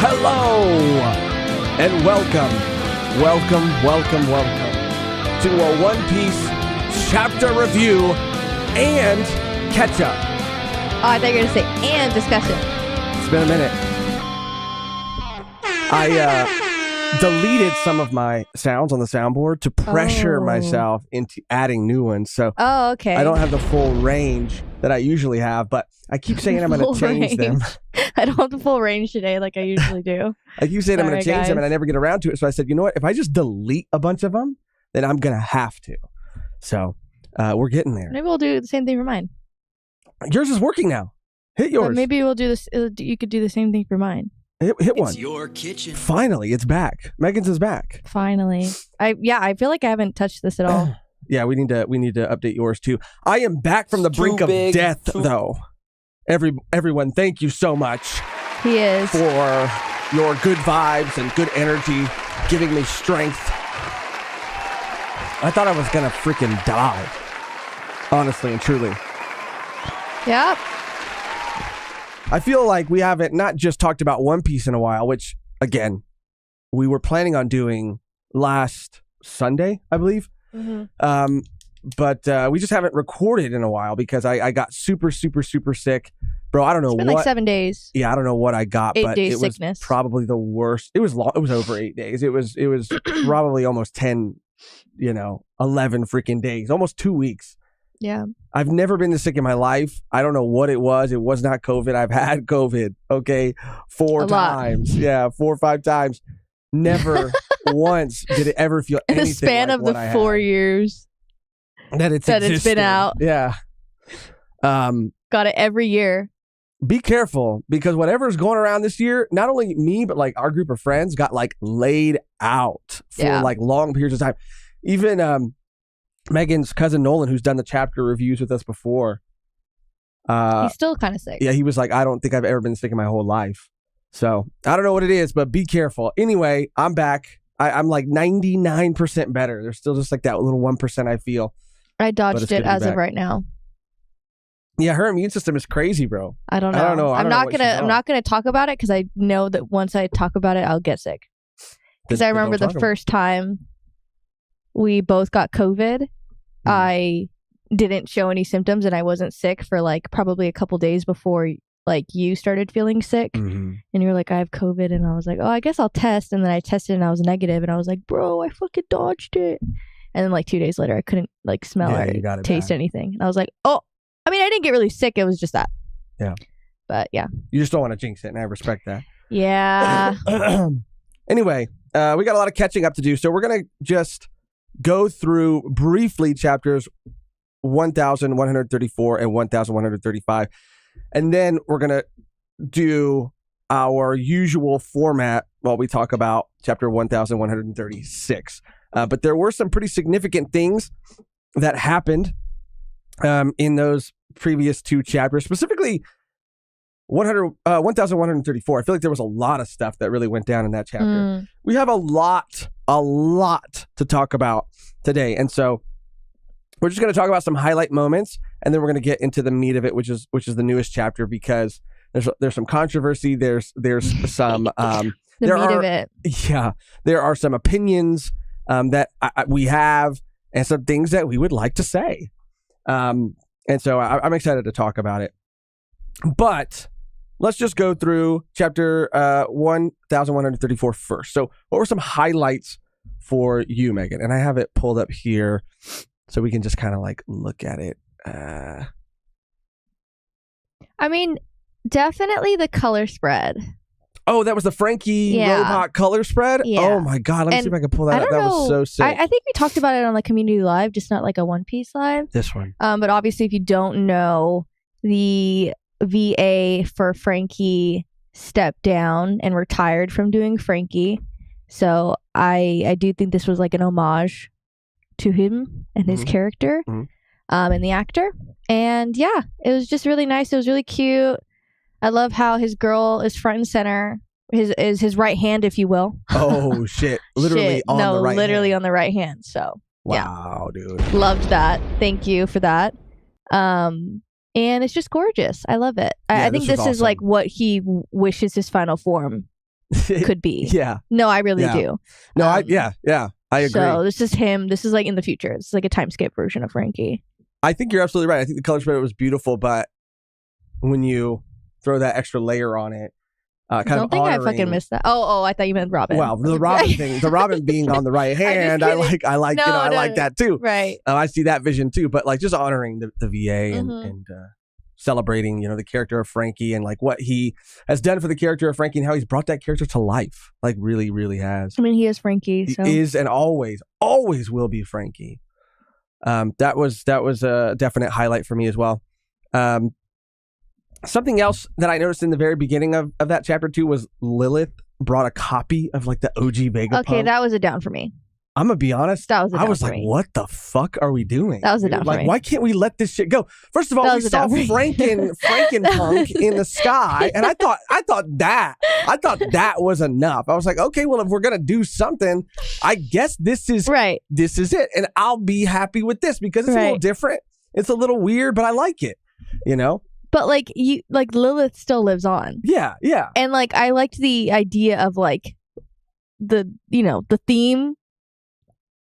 Hello, and welcome to a One Piece chapter review and catch-up. Oh, I thought you were going to say and discussion. It's been a minute. I deleted some of my sounds on the soundboard to pressure myself into adding new ones. So okay. I don't have the full range that I usually have, but I keep saying I'm going to change them. I don't have the full range today like I usually do. I keep saying I'm going to change them, and I never get around to it. So I said, you know what? If I just delete a bunch of them, then I'm going to have to. So we're getting there. Maybe we'll do the same thing for mine. Yours is working now. Hit yours. But maybe we'll do this. You could do the same thing for mine. Hit one. It's your kitchen. Finally, it's back. Megan's is back. Finally. I feel like I haven't touched this at all. Yeah, we need to update yours too. I am back from the brink of death, though. Everyone, thank you so much. He is. For your good vibes and good energy, giving me strength. I thought I was gonna freaking die. Honestly and truly. Yep. I feel like we haven't not just talked about One Piece in a while, which, again, we were planning on doing last Sunday, I believe. Mm-hmm. But we just haven't recorded in a while because I got super sick. Bro, I don't know it's been like 7 days. Yeah, I don't know what I got, 8 but days it sickness. Was probably the worst. It was long. It was over 8 days. It was probably almost 10, 11 freaking days, almost 2 weeks. Yeah. I've never been this sick in my life. I don't know what it was. It was not COVID. I've had COVID, okay, 4 times. Yeah, 4 or 5 times. Never once did it ever feel in anything the span like of the 4 years that it's been out. Yeah. Got it every year. Be careful, because whatever's going around this year, not only me, but like our group of friends got like laid out for like long periods of time. Even Megan's cousin Nolan, who's done the chapter reviews with us before. He's still kind of sick. Yeah, he was like, I don't think I've ever been sick in my whole life. So I don't know what it is, but be careful. Anyway, I'm back. I'm like 99% better. There's still just like that little 1% I feel. I dodged it as of right now. Yeah, her immune system is crazy, bro. I don't know. I'm not gonna talk about it because I know that once I talk about it, I'll get sick. Because I remember the first time we both got COVID, I didn't show any symptoms and I wasn't sick for like probably a couple days before like you started feeling sick. And you were like, I have COVID, and I was like, oh, I guess I'll test. And then I tested and I was negative, and I was like, bro, I fucking dodged it. And then like 2 days later, I couldn't like smell or taste anything. And I was like, oh, I mean, I didn't get really sick. It was just that. Yeah. But yeah. You just don't want to jinx it, and I respect that. Yeah. Anyway, we got a lot of catching up to do. So we're going to just go through briefly chapters 1134 and 1135. And then we're going to do our usual format while we talk about chapter 1136. But there were some pretty significant things that happened in those previous 2 chapters, specifically 1134. I feel like there was a lot of stuff that really went down in that chapter. We have a lot to talk about today. And so we're just going to talk about some highlight moments, and then we're going to get into the meat of it, which is the newest chapter, because there's some controversy. There's some meat of it. Yeah, there are some opinions that we have, and some things that we would like to say. And so I'm excited to talk about it. But let's just go through chapter 1134 first. So what were some highlights for you, Megan? And I have it pulled up here so we can just kind of like look at it. I mean, definitely the color spread. Oh, that was the Frankie robot color spread? Yeah. Oh my God. Let me see if I can pull that up. That was so sick. I think we talked about it on like Community Live, just not like a One Piece Live. This one. But obviously, if you don't know, the VA for Frankie stepped down and retired from doing Frankie. So I do think this was like an homage to him and his character and the actor. And yeah, it was just really nice. It was really cute. I love how his girl is front and center. His right hand, if you will. Oh shit! Literally on the right. Literally on the right hand. So wow, dude, loved that. Thank you for that. And it's just gorgeous. I love it. I think this is awesome. Like what he wishes his final form could be. Yeah. No, I really do. No, I agree. So this is him. This is like in the future. It's like a timescape version of Frankie. I think you're absolutely right. I think the color palette was beautiful, but when you throw that extra layer on it, I fucking missed that. Oh, I thought you meant Robin. Well, the Robin thing, the Robin being on the right hand, I like that too. Right. I see that vision too, but like just honoring the VA and celebrating, the character of Frankie and like what he has done for the character of Frankie and how he's brought that character to life. Like really, really has. I mean, he is Frankie. He is and always will be Frankie. That was a definite highlight for me as well. Something else that I noticed in the very beginning of that chapter 2 was Lilith brought a copy of like the OG Vegapunk. Okay, that was a down for me. I'm gonna be honest. I was like, what the fuck are we doing? That was a down for me. Like, why can't we let this shit go? First of all, we saw Frankenpunk in the sky, and I thought that was enough. I was like, okay, well, if we're gonna do something, I guess this is it, and I'll be happy with this because it's a little different. It's a little weird, but I like it. But like Lilith still lives on. Yeah. And like I liked the idea of like the theme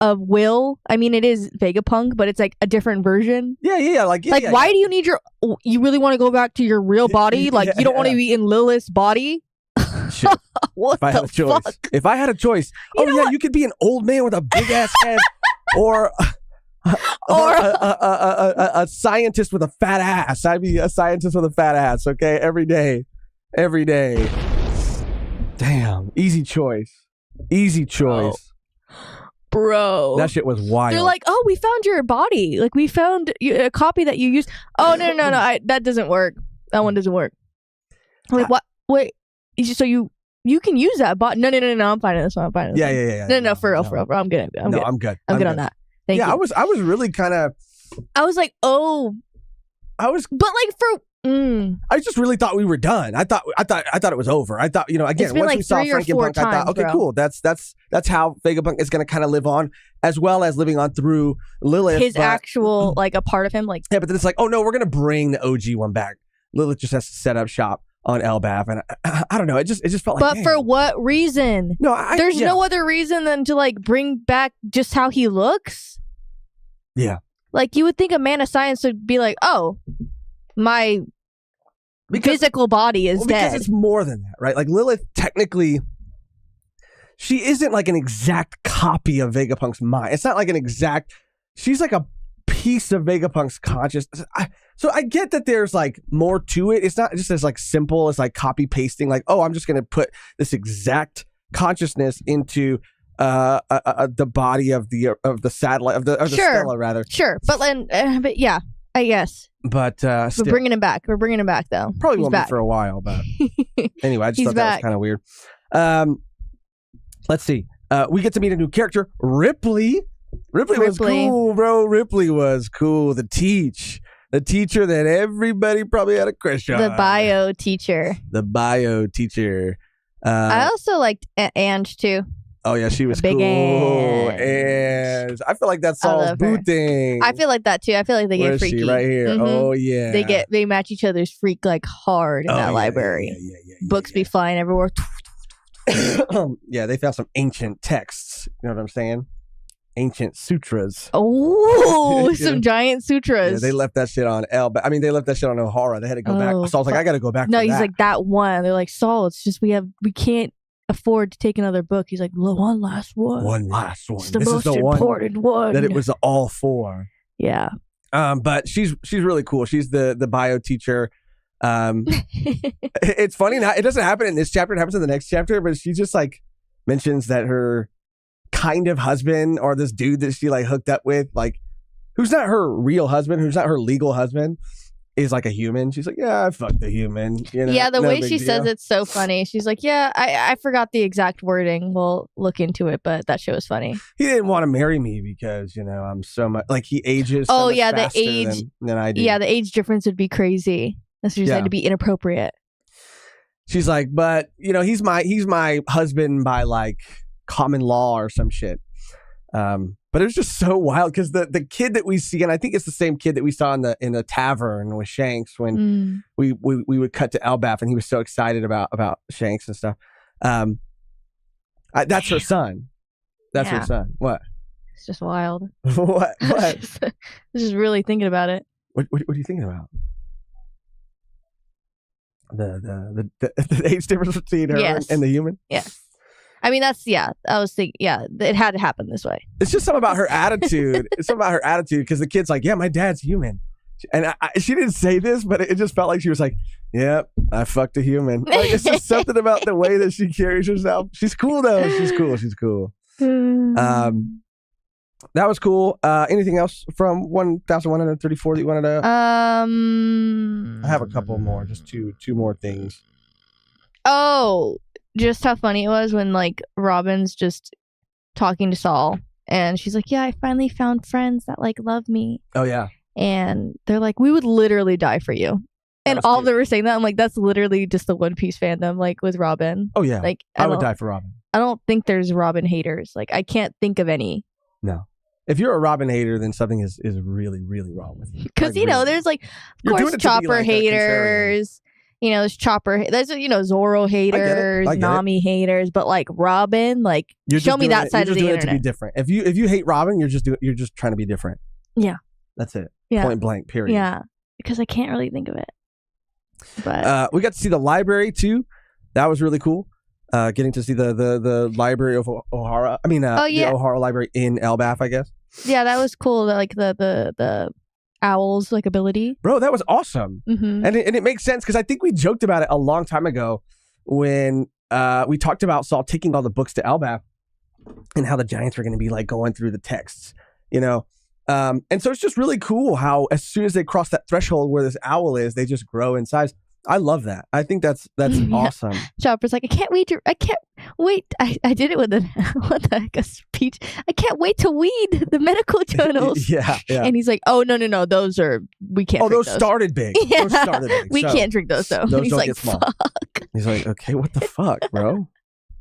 of Will. I mean, it is Vegapunk, but it's like a different version. Yeah. Why do you need you really want to go back to your real body? Like you don't want to be in Lilith's body? Shit. What if I had a choice. You could be an old man with a big ass head or a scientist with a fat ass. I'd be a scientist with a fat ass, okay? Every day. Damn. Easy choice. Bro. That shit was wild. They're like, oh, we found your body. Like, we found a copy that you used. Oh, no. That doesn't work. That one doesn't work. Like, what? Wait. So you can use that bot. No. I'm fine with this one. Yeah. No, for real. I'm good. I'm good on that. Thank you. I was really kind of. I was like, oh. But like for. I just really thought we were done. I thought it was over. I thought, again, once like we saw Frankenpunk, I thought, okay, cool. That's how Vegapunk is going to kind of live on, as well as living on through Lilith. His actual, like a part of him, like. Yeah, but then it's like, oh no, we're going to bring the OG one back. Lilith just has to set up shop on Elbaf, and I don't know. It just felt like. But for what reason? No, there's no other reason than to like bring back just how he looks. Yeah. Like you would think a man of science would be like, oh, my physical body is dead. Because it's more than that, right? Like Lilith, technically, she isn't like an exact copy of Vegapunk's mind. It's not like an exact. She's like a piece of Vegapunk's consciousness. So I get that there's like more to it. It's not just as like simple as like copy pasting. Like, oh, I'm just gonna put this exact consciousness into the body of the satellite of the Stella rather. Sure, but yeah, I guess. But we're bringing him back. We're bringing him back though. Probably won't be for a while, but anyway, I just thought that was kind of weird. Let's see. We get to meet a new character, Ripley. Ripley was cool, bro. Ripley was cool. The teacher that everybody probably had a crush on. The bio teacher. I also liked Ange too. Oh yeah, she was cool. And I feel like that's Saul's boo thing. I feel like that too. I feel like they get freaky. She right here. Mm-hmm. Oh yeah. They match each other's freak like hard in that library. Books be flying everywhere. Yeah, they found some ancient texts. You know what I'm saying? Ancient sutras. Oh, some giant sutras. Yeah, they left that shit on they left that shit on O'Hara. They had to go back. Saul's like, I got to go back. No, he's like that one. They're like, Saul, it's just we can't afford to take another book. He's like, one last one. It's the most important one. That it was all for. Yeah. But she's really cool. She's the bio teacher. It's funny now. It doesn't happen in this chapter. It happens in the next chapter. But she just like mentions that her kind of husband or this dude that she like hooked up with, like who's not her real husband, who's not her legal husband, is like a human. She's like, yeah, I fucked the human. Yeah, the way she says it's so funny. She's like, yeah, I forgot the exact wording. We'll look into it, but that shit was funny. He didn't want to marry me because, I'm so much like he ages so much the faster age than I do. Yeah, the age difference would be crazy. That's just had to be inappropriate. She's like, but he's my husband by like common law or some shit. But it was just so wild because the kid that we see, and I think it's the same kid that we saw in the tavern with Shanks when we would cut to Elbaf and he was so excited about Shanks and stuff. That's her son. That's her son. What? It's just wild. What? Just really thinking about it. What are you thinking about? The age difference between her and the human? Yes. I mean, I was thinking, it had to happen this way. It's just something about her attitude. It's something about her attitude because the kid's like, yeah, my dad's human. And she didn't say this, but it just felt like she was like, yep, I fucked a human. Like, it's just something about the way that she carries herself. She's cool, though. She's cool. That was cool. Anything else from 1134 that you wanted to? I have a couple more, just two more things. Oh, just how funny it was when like Robin's just talking to Saul, and she's like, "Yeah, I finally found friends that like love me." Oh yeah, and they're like, "We would literally die for you." And all of them were saying that. I'm like, that's literally just the One Piece fandom, like with Robin. Oh yeah, like I would die for Robin. I don't think there's Robin haters. Like I can't think of any. No. If you're a Robin hater, then something is really, really wrong with you. Because, like, there's like, of course, Chopper haters. There's there's, Zoro haters, Nami haters. But like Robin, like, show me that side of the internet. You're just doing it to be different. If you hate Robin, you're just trying to be different. Yeah. That's it. Yeah. Point blank, period. Yeah. Because I can't really think of it. But we got to see the library, too. That was really cool. Getting to see the library of O'Hara. I mean, the O'Hara library in Elbaf, I guess. Yeah, that was cool. Like the owls like ability. Bro, that was awesome. Mm-hmm. And it makes sense because I think we joked about it a long time ago when we talked about Saul taking all the books to Elbaf and how the giants were going to be like going through the texts, and so it's just really cool how as soon as they cross that threshold where this owl is, they just grow in size. I love that. I think that's awesome. Chopper's like, I can't wait. I did it with a speech. I can't wait to read the medical journals. yeah. And he's like, oh, no. Those are, we can't drink those started big. Yeah. Those started big. We can't drink those, though. Those he's don't like, get small. fuck. He's like, okay, what the fuck, bro?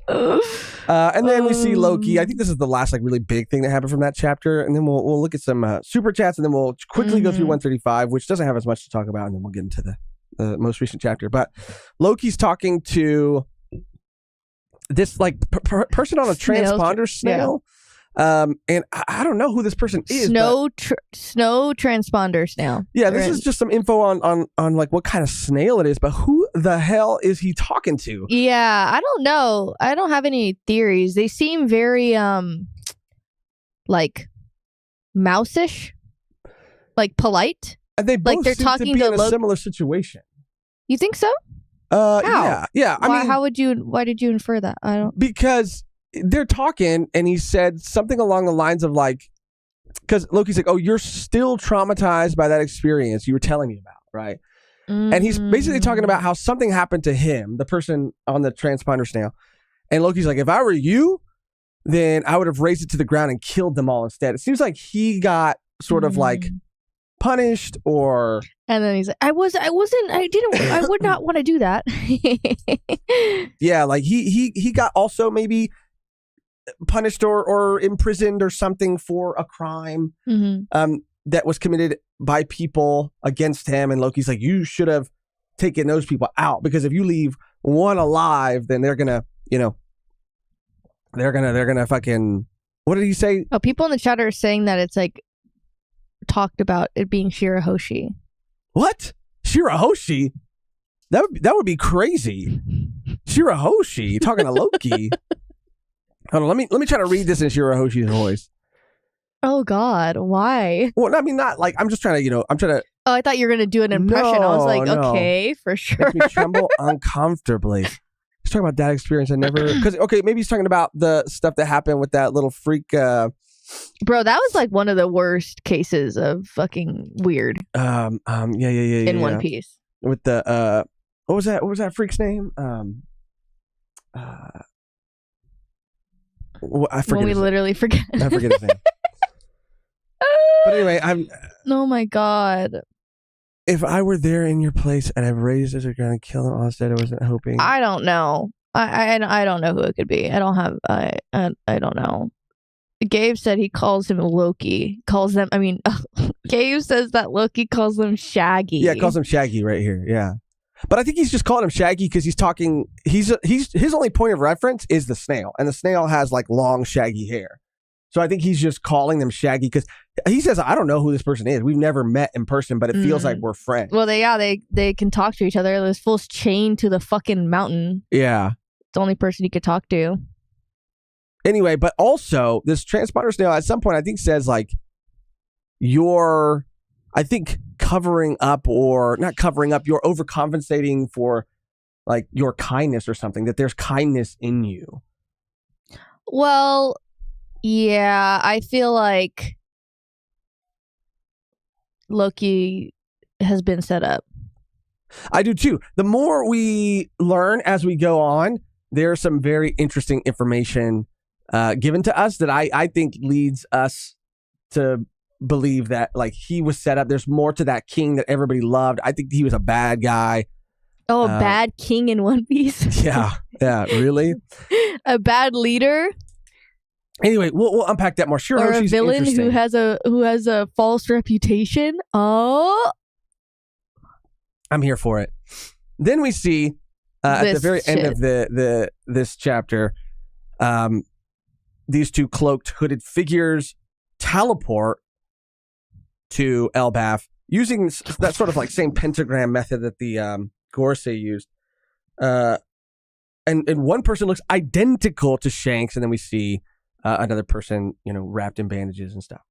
And then we see Loki. I think this is the last like really big thing that happened from that chapter. And then we'll look at some super chats, and then we'll quickly go through 135, which doesn't have as much to talk about, and then we'll get into the most recent chapter. But Loki's talking to this like person on a transponder snail. Yeah. And I don't know who this person is. Snow transponder snail. Yeah, this is just some info on like what kind of snail it is, but who the hell is he talking to? Yeah, I don't know. I don't have any theories. They seem very like mouse-ish, like polite. And they both they're seem talking to be in a similar situation. You think so? How? Yeah. Why did you infer that? I don't. Because they're talking, and he said something along the lines of like, because Loki's like, "Oh, you're still traumatized by that experience you were telling me about, right?" And he's basically talking about how something happened to him, the person on the transponder snail, and Loki's like, "If I were you, then I would have razed it to the ground and killed them all instead." It seems like he got sort of like punished, or and then he's like, I would not want to do that. Yeah, like he got also maybe punished or imprisoned or something for a crime that was committed by people against him, and Loki's like, you should have taken those people out, because if you leave one alive, then they're gonna fucking, what did he say? Oh, people in the chat are saying that it's like talked about it being Shirahoshi. What? Shirahoshi? That would be crazy. Shirahoshi talking to Loki. Hold on, let me try to read this in Shirahoshi's voice. Oh God, why? Well, I mean, not like I'm just trying to, I'm trying to. Oh, I thought you were gonna do an impression. I was like, okay, for sure. Makes me tremble uncomfortably. He's talking about that experience. I never, because maybe he's talking about the stuff that happened with that little freak. Bro, that was like one of the worst cases of fucking weird. Yeah. In One Piece. With the what was that freak's name? I forget. We literally forget. I forget his name. But anyway, oh my God. If I were there in your place and I've raised as a ground and killed him, instead I wasn't hoping. I don't know. I don't know who it could be. I don't have. I don't know. Gabe said he calls him Loki. Gabe says that Loki calls him Shaggy. Yeah, calls him Shaggy right here. Yeah. But I think he's just calling him Shaggy because he's talking. His only point of reference is the snail, and the snail has like long, shaggy hair. So I think he's just calling them Shaggy because he says, "I don't know who this person is. We've never met in person, but it feels like we're friends." Well, they can talk to each other. This fool's chained to the fucking mountain. Yeah, it's the only person he could talk to. Anyway, but also this transponder snail at some point I think says like, "You're, I think." Covering up or not covering up, you're overcompensating for like your kindness or something, that there's kindness in you. Well, yeah, I feel like Loki has been set up. I do too. The more we learn as we go on, there's some very interesting information given to us that I think leads us to believe that like he was set up. There's more to that king that everybody loved. I think he was a bad guy. Oh, a bad king in One Piece. yeah, really. A bad leader. Anyway, we'll unpack that more. Sure, or a villain who has a false reputation. Oh, I'm here for it. Then we see at the very end of this chapter, these two cloaked, hooded figures teleport to Elbaf using that sort of like same pentagram method that the Gorosei used. And one person looks identical to Shanks, and then we see another person, wrapped in bandages and stuff.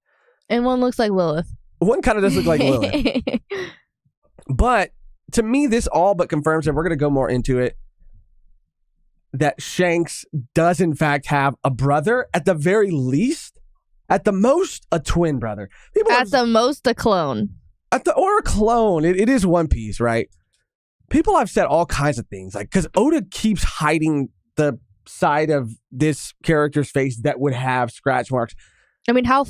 And one looks like Lilith. One kind of does look like Lilith. But to me, this all but confirms, and we're going to go more into it, that Shanks does in fact have a brother, at the very least. At the most, a twin brother. The most, a clone. Or a clone. It is One Piece, right? People have said all kinds of things, like, because Oda keeps hiding the side of this character's face that would have scratch marks. I mean, how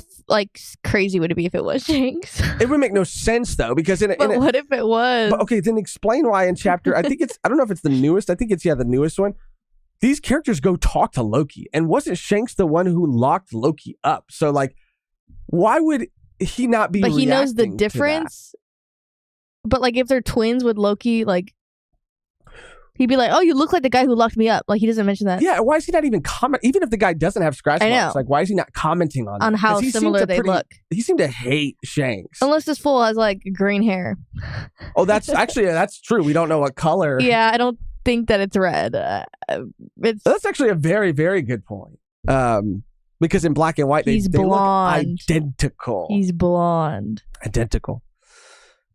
crazy would it be if it was Shanks? It would make no sense though, because what if it was? But okay, then explain why in chapter. I don't know if it's the newest. I think it's the newest one. These characters go talk to Loki, and wasn't Shanks the one who locked Loki up? So, like, why would he not be? But he knows the difference. But like, if they're twins, would Loki he'd be like, "Oh, you look like the guy who locked me up." Like, he doesn't mention that. Yeah, why is he not even comment? Even if the guy doesn't have scratch marks, like, why is he not commenting on that? How similar they look? He seemed to hate Shanks, unless this fool has like green hair. Oh, that's true. We don't know what color. Yeah, I don't think that it's red. That's actually a very, very good point. Because in black and white, they look identical. He's blonde. Identical.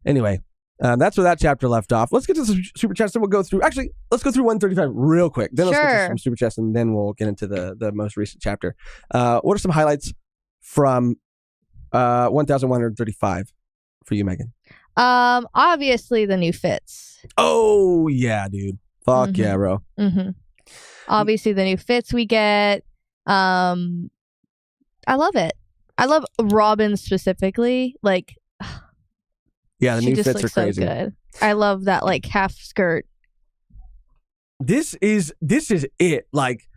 Anyway, that's where that chapter left off. Let's get to some super chats, and we'll go through. Actually, let's go through 135 real quick. Then let's get to some super chats, and then we'll get into the most recent chapter. What are some highlights from 1135 for you, Megan? Obviously the new fits. Oh yeah, dude. Fuck yeah, bro. Mm-hmm. Obviously the new fits we get. I love it. I love Robin specifically. Like, yeah, the new fits are crazy. So good. I love that like half skirt. This is it. Like,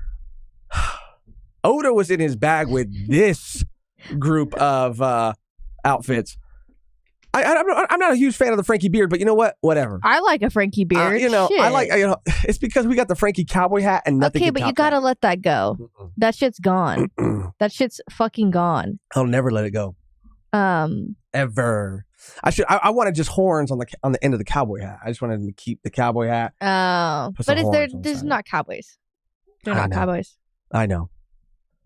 Oda was in his bag with this group of outfits. I'm not a huge fan of the Frankie beard, but you know what? Whatever. I like a Frankie beard. I like. It's because we got the Frankie cowboy hat and nothing. Okay, but you gotta let that go. That shit's gone. That shit's fucking gone. I'll never let it go. Ever. I wanted just horns on the end of the cowboy hat. I just wanted to keep the cowboy hat. Oh, but there's not cowboys. They're not cowboys. I know,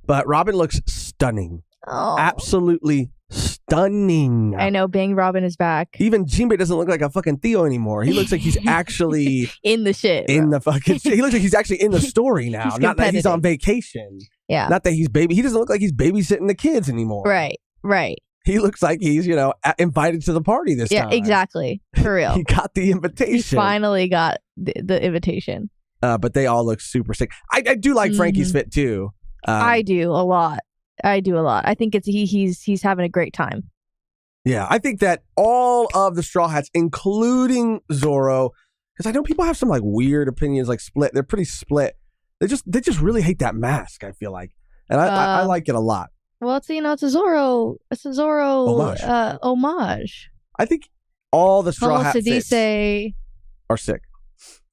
but Robin looks stunning. Oh, absolutely stunning. I know, Bang Robin is back. Even Jinbei doesn't look like a fucking Theo anymore. He looks like he's actually in the shit. In the fucking shit. He looks like he's actually in the story now. Not that he's on vacation. Yeah. Not that he's he doesn't look like he's babysitting the kids anymore. Right. He looks like he's, invited to the party this time. Yeah, exactly. For real. He got the invitation. He finally got the invitation. But they all look super sick. I do like Frankie's fit too. I do a lot. I think it's he's having a great time. Yeah, I think that all of the Straw Hats, including Zoro, because I know people have some like weird opinions, like split. They're pretty split. They just really hate that mask, I feel like, and I like it a lot. Well, it's a Zoro homage. I think all the Straw Hat fits are sick.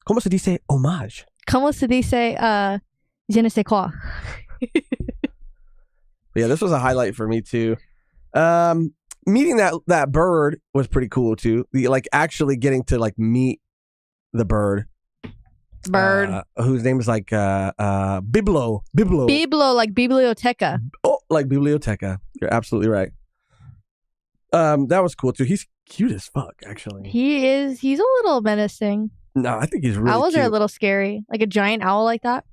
¿Cómo se dice homage? ¿Cómo se dice je ne sais quoi? Yeah, this was a highlight for me too. Meeting that bird was pretty cool too. Actually getting to meet the bird. Whose name is Biblo. Biblo, like biblioteca. Oh, like biblioteca. You're absolutely right. That was cool too. He's cute as fuck, actually. He is. He's a little menacing. No, I think he's really Owls cute. are a little scary. Like a giant owl like that.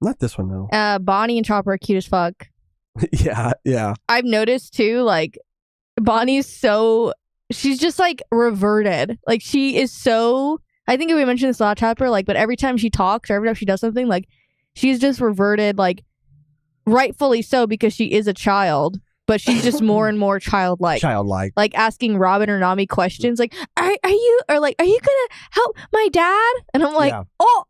Not this one though. Bonnie and Chopper are cute as fuck. Yeah. I've noticed too, Bonnie's she's just reverted. She is so, I think we mentioned this last chapter, but every time she talks or every time she does something, she's just reverted, rightfully so, because she is a child, but she's just more and more childlike. Asking Robin or Nami questions, are you gonna help my dad? And I'm like, oh.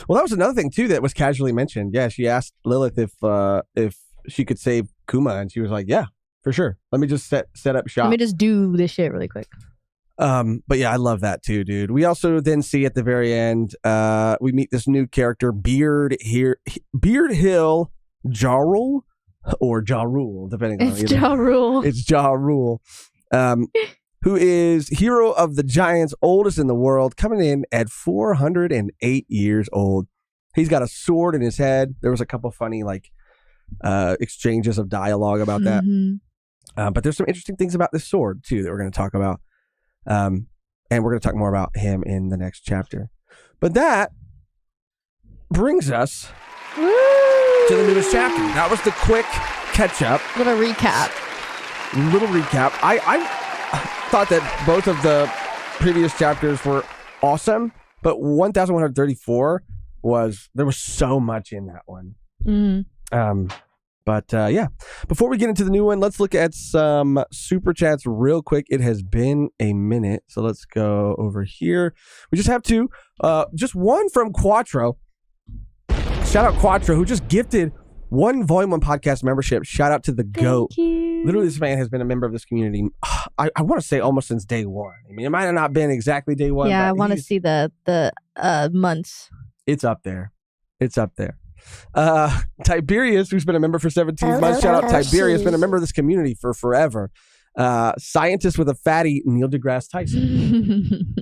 Well, that was another thing too that was casually mentioned. Yeah, she asked Lilith if she could save Kuma, and she was like, yeah, for sure. Let me just set up shop. Let me just do this shit really quick. But yeah, I love that too, dude. We also then see at the very end, we meet this new character, Beard Hill Jarul, or Jarul, depending on it's Ja Rule. It's Ja Rule. Who is hero of the giants, oldest in the world, coming in at 408 years old. He's got a sword in his head. There was a couple funny exchanges of dialogue about that. But there's some interesting things about this sword too that we're going to talk about. And we're going to talk more about him in the next chapter. But that brings us to the newest chapter. That was the quick catch up. Little recap. I thought that both of the previous chapters were awesome, but 1134 there was so much in that one. But before we get into the new one, let's look at some super chats real quick. It has been a minute, so let's go over here. We just have two. Just one from Quattro. Shout out Quattro, who just gifted one Volume 1 podcast membership. Shout out to the GOAT. Literally, this man has been a member of this community, I want to say almost since day one. I mean, it might have not been exactly day one. Yeah, I want to see the months. It's up there. Tiberius, who's been a member for 17 months. Shout out Tiberius, been a member of this community for forever. Scientist with a fatty, Neil deGrasse Tyson.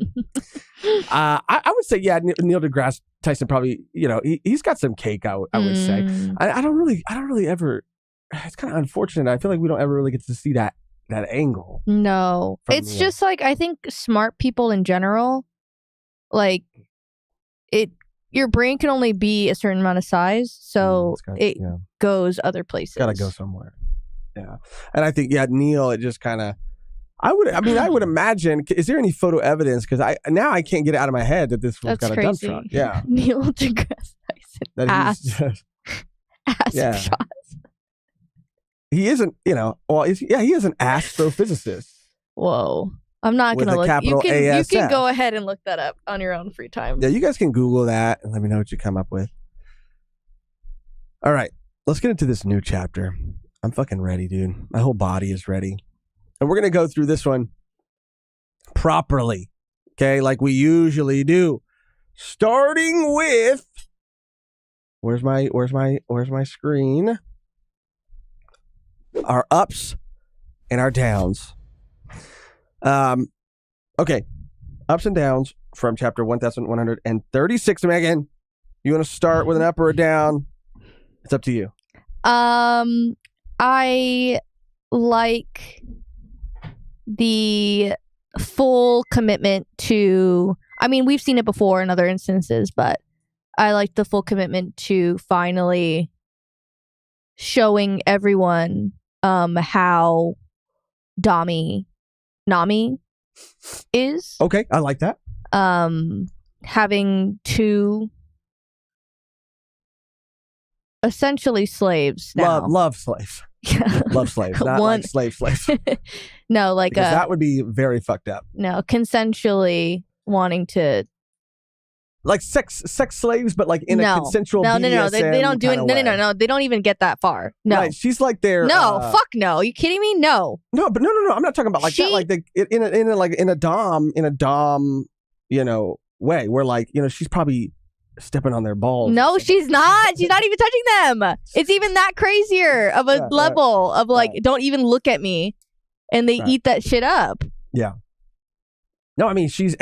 I would say, Neil deGrasse Tyson probably, he's got some cake, I would say. I don't really ever, it's kind of unfortunate. I feel like we don't ever really get to see that angle. No. It's Neil. Just I think smart people in general, your brain can only be a certain amount of size, so it goes other places. Gotta go somewhere. Yeah. And I think, Neil, it just kind of, I would imagine, is there any photo evidence? Because I can't get it out of my head that this was got a dump truck. Yeah. Neil deGrasse Tyson. Ass shots. He isn't, he is an astrophysicist. Whoa. I'm not going to look. You can go ahead and look that up on your own free time. Yeah, you guys can Google that and let me know what you come up with. All right, let's get into this new chapter. I'm fucking ready, dude. My whole body is ready. And we're going to go through this one properly, okay, like we usually do. Starting with, where's my screen? Our ups and our downs. Okay, ups and downs from chapter 1136. Megan, you want to start with an up or a down? It's up to you. I like the full commitment to, we've seen it before in other instances, but I like the full commitment to finally showing everyone how Nami is. Okay, I like that. Having two essentially slaves now. Love slaves. Love slaves, not like slaves. No, because that would be very fucked up. No, consensually wanting to, like sex slaves, but like in a consensual. No. They don't do it. No. They don't even get that far. No, right, she's like their. No, fuck no. You kidding me? No. No, but no. I'm not talking about like that. Like in a dom, way. We're like, she's probably stepping on their balls. No, she's not. She's not even touching them. It's even that crazier of a level of like, don't even look at me, and they eat that shit up. Yeah. No, I mean she's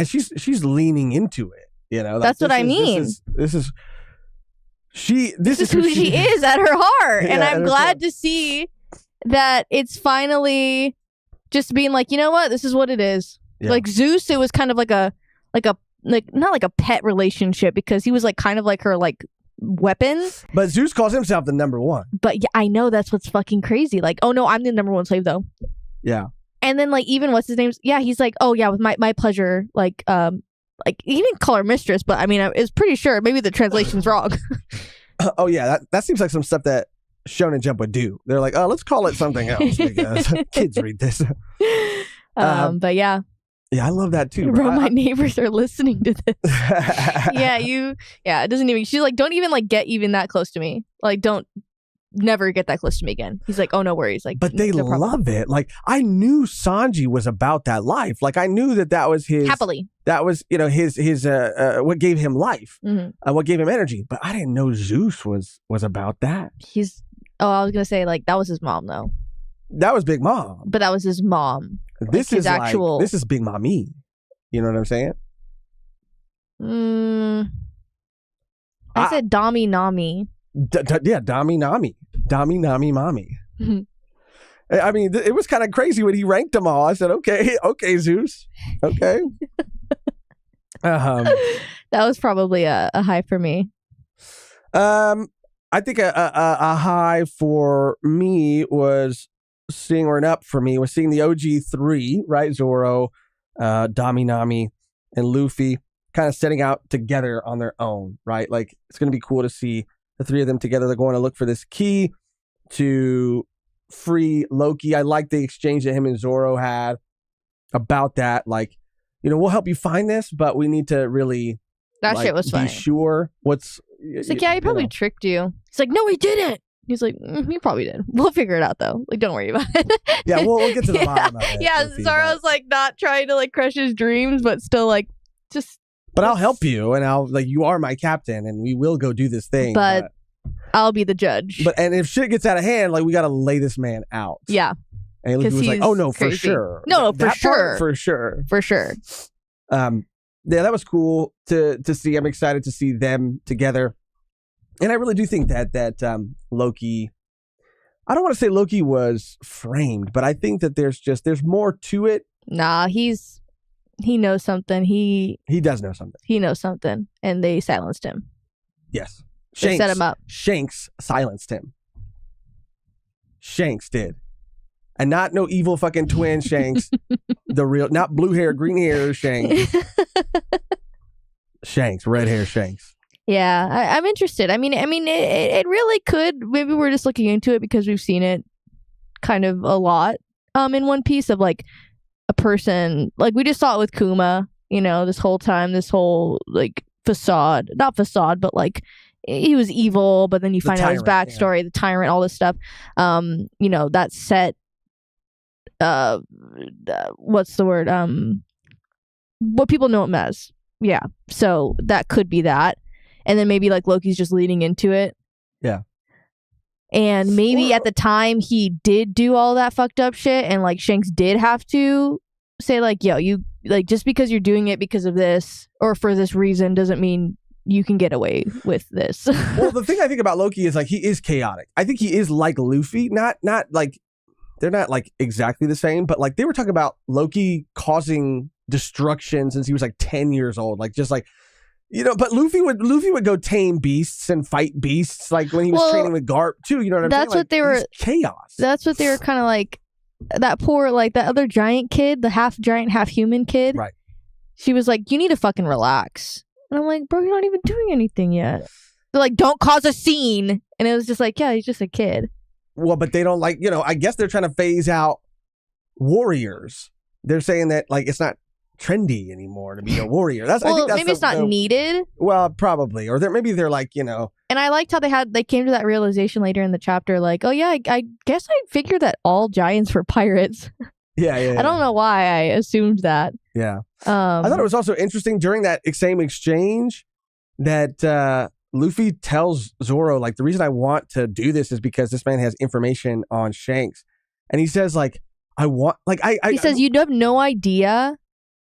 leaning into it. Like, that's what I mean. This is who she is at her heart, and I'm glad to see that it's finally just being like, you know what, this is what it is. Yeah. Like Zeus, it was kind of like not like a pet relationship because he was like kind of like her like weapon. But Zeus calls himself the number one. But yeah, I know that's what's fucking crazy. Like, oh no, I'm the number one slave though. Yeah. And then like even what's his name? Yeah, he's like, oh yeah, with my pleasure. Like he didn't call her mistress, but I mean, I was pretty sure maybe the translation's wrong. Oh yeah, that seems like some stuff that Shonen Jump would do. They're like, oh, let's call it something else because kids read this. But yeah. Yeah, I love that too. Bro, my neighbors are listening to this. It doesn't even, she's like, don't even like get even that close to me. Like, don't never get that close to me again. He's like, oh, no worries. Like, but they love it. Like, I knew Sanji was about that life. Like, I knew that was his. Happily. That was, his what gave him life, what gave him energy. But I didn't know Zeus was about that. I was going to say, like, that was his mom, though. That was Big Mom. But that was his mom. This is actual. This is Big Mommy. You know what I'm saying? I said Dami Nami. Yeah, Dami Nami. Dami Nami Mommy. I mean, it was kind of crazy when he ranked them all. I said, okay, Zeus. Okay. That was probably a high for me. I think a high for me was seeing, or an up for me was seeing the OG3, right? Zoro, Dami Nami, and Luffy kind of setting out together on their own, right? Like, it's going to be cool to see the three of them together. They're going to look for this key to free Loki. I like the exchange that him and Zoro had about that. Like, we'll help you find this, but we need to really shit was funny. Be sure what's. It's like, yeah, he probably tricked you. He's like, no, he didn't. He's like, he probably did. We'll figure it out though. Like, don't worry about it. Yeah, we'll get to the bottom of it. Yeah, Zoro's like not trying to like crush his dreams, but still like just. But I'll help you, and I'll like, you are my captain, and we will go do this thing. But I'll be the judge. And if shit gets out of hand, like, we got to lay this man out. Yeah. And he was like, oh no, crazy. For sure. No, for sure. For sure. For sure. Yeah, that was cool to see. I'm excited to see them together. And I really do think that Loki, I don't want to say Loki was framed, but I think that there's more to it. Nah, he knows something. He does know something. He knows something, and they silenced him. Yes. They set him up. Shanks silenced him. Shanks did. And not no evil fucking twin Shanks. The real, not blue hair, green hair Shanks. Shanks, red hair Shanks. Yeah, I'm interested. I mean, it really could. Maybe we're just looking into it because we've seen it kind of a lot in One Piece of like a person, like we just saw it with Kuma, this whole time, this whole like not facade, but like he was evil, but then you find out his backstory, the tyrant, all this stuff. That set, what's the word? What people know him as. Yeah. So that could be that. And then maybe like Loki's just leading into it. Yeah. And maybe at the time he did do all that fucked up shit, and like Shanks did have to say like, yo, you like, just because you're doing it because of this or for this reason doesn't mean you can get away with this. Well, the thing I think about Loki is like, he is chaotic. I think he is like Luffy, not like, they're not like exactly the same, but like they were talking about Loki causing destruction since he was like 10 years old. Like, just like, but Luffy would go tame beasts and fight beasts, like when he was training with Garp too. You know what I'm saying? That's what they were. Chaos. That's what they were kind of like. That poor, like that other giant kid, the half giant, half human kid. Right. She was like, "You need to fucking relax." And I'm like, "Bro, you're not even doing anything yet." They're like, "Don't cause a scene," and it was just like, "Yeah, he's just a kid." Well, but they don't like. I guess they're trying to phase out warriors. They're saying that like it's not trendy anymore to be a warrior. I think that's maybe it's not needed. Well, probably, or maybe they're like, And I liked how they came to that realization later in the chapter, like, oh yeah, I guess I figured that all giants were pirates. Yeah. I don't know why I assumed that. Yeah. I thought it was also interesting during that same exchange that Luffy tells Zoro, like, the reason I want to do this is because this man has information on Shanks. And he says, like, he says, you have no idea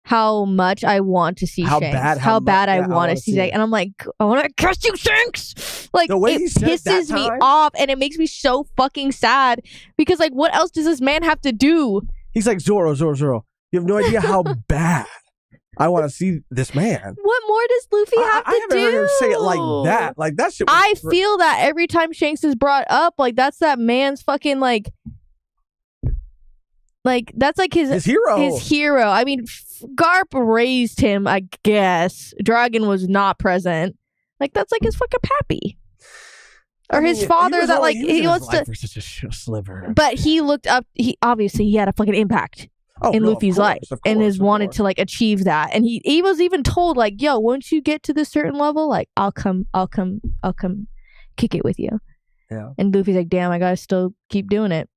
how much I want to see Shanks. How bad I want to see Shanks. And I'm like, I want to catch you, Shanks! Like, the way it pisses me off, and it makes me so fucking sad. Because, like, what else does this man have to do? He's like, Zoro, you have no idea how bad I want to see this man. What more does Luffy have to do? I haven't heard him say it like that. Like, that shit I feel that every time Shanks is brought up, like, that's that man's fucking, like, that's like his hero. His hero. I mean, Garp raised him, I guess. Dragon was not present. Like, that's like his fucking pappy. Or his father that, like, he wants to... For such a sliver. But he looked up... He had a fucking impact in Luffy's life. And wanted to, like, achieve that. And he was even told, like, yo, once you get to this certain level, like, I'll come kick it with you. Yeah. And Luffy's like, damn, I gotta still keep doing it.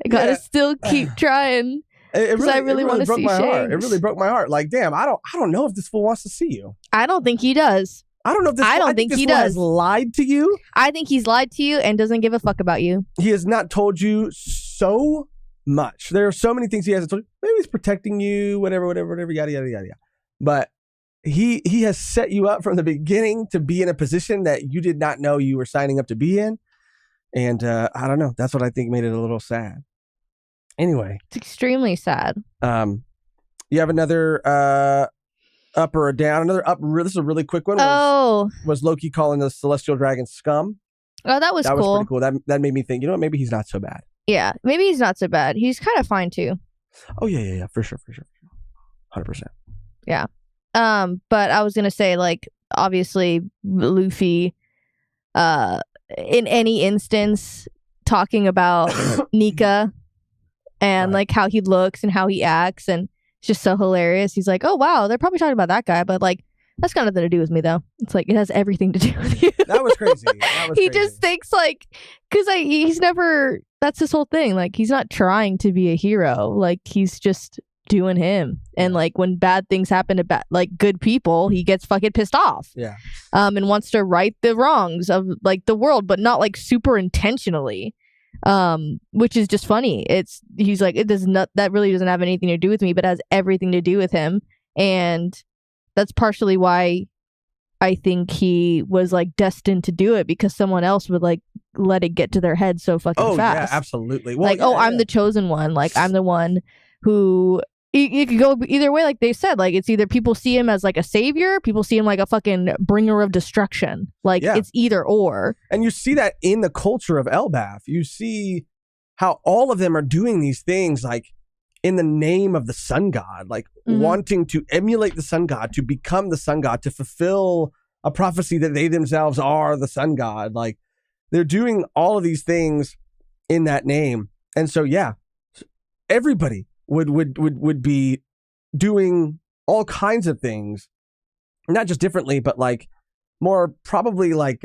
I gotta still keep trying. Because I really want to see Shanks. It really broke my heart. Like, damn, I don't know if this fool wants to see you. I don't think he does. I don't know if this. I don't think he does. Has lied to you. I think he's lied to you and doesn't give a fuck about you. He has not told you so much. There are so many things he hasn't told you. Maybe he's protecting you, whatever, yada yada yada. But he has set you up from the beginning to be in a position that you did not know you were signing up to be in. And I don't know. That's what I think made it a little sad. Anyway, it's extremely sad. You have another up or a down? Another up. This is a really quick one. Was Loki calling the celestial dragon scum? Oh, that was cool. That was pretty cool. That made me think, you know what? Maybe he's not so bad. Yeah, maybe he's not so bad. He's kind of fine too. Oh yeah, for sure, 100%. Yeah. But I was gonna say, like, obviously Luffy, in any instance, talking about Nika and like how he looks and how he acts, and it's just so hilarious. He's like, oh wow, they're probably talking about that guy, but like, that's got nothing to do with me though. It's like, it has everything to do with you. That was crazy. He just thinks, like, because he's never, that's his whole thing. Like, he's not trying to be a hero. Like, he's just doing him. And like, when bad things happen to like good people, he gets fucking pissed off. Yeah. And wants to right the wrongs of like the world, but not like super intentionally. Which is just funny. He's like, that really doesn't have anything to do with me, but has everything to do with him. And that's partially why I think he was like destined to do it, because someone else would like let it get to their head so fucking fast. Yeah, absolutely. Well, like, I'm the chosen one. Like, I'm the one who, it could go either way. Like they said, like, it's either people see him as like a savior, people see him like a fucking bringer of destruction. Like, it's either or. And you see that in the culture of Elbaf. You see how all of them are doing these things, like, in the name of the sun god, like wanting to emulate the sun god, to become the sun god, to fulfill a prophecy that they themselves are the sun god. Like, they're doing all of these things in that name. And so, yeah, everybody would be doing all kinds of things, not just differently, but like more probably like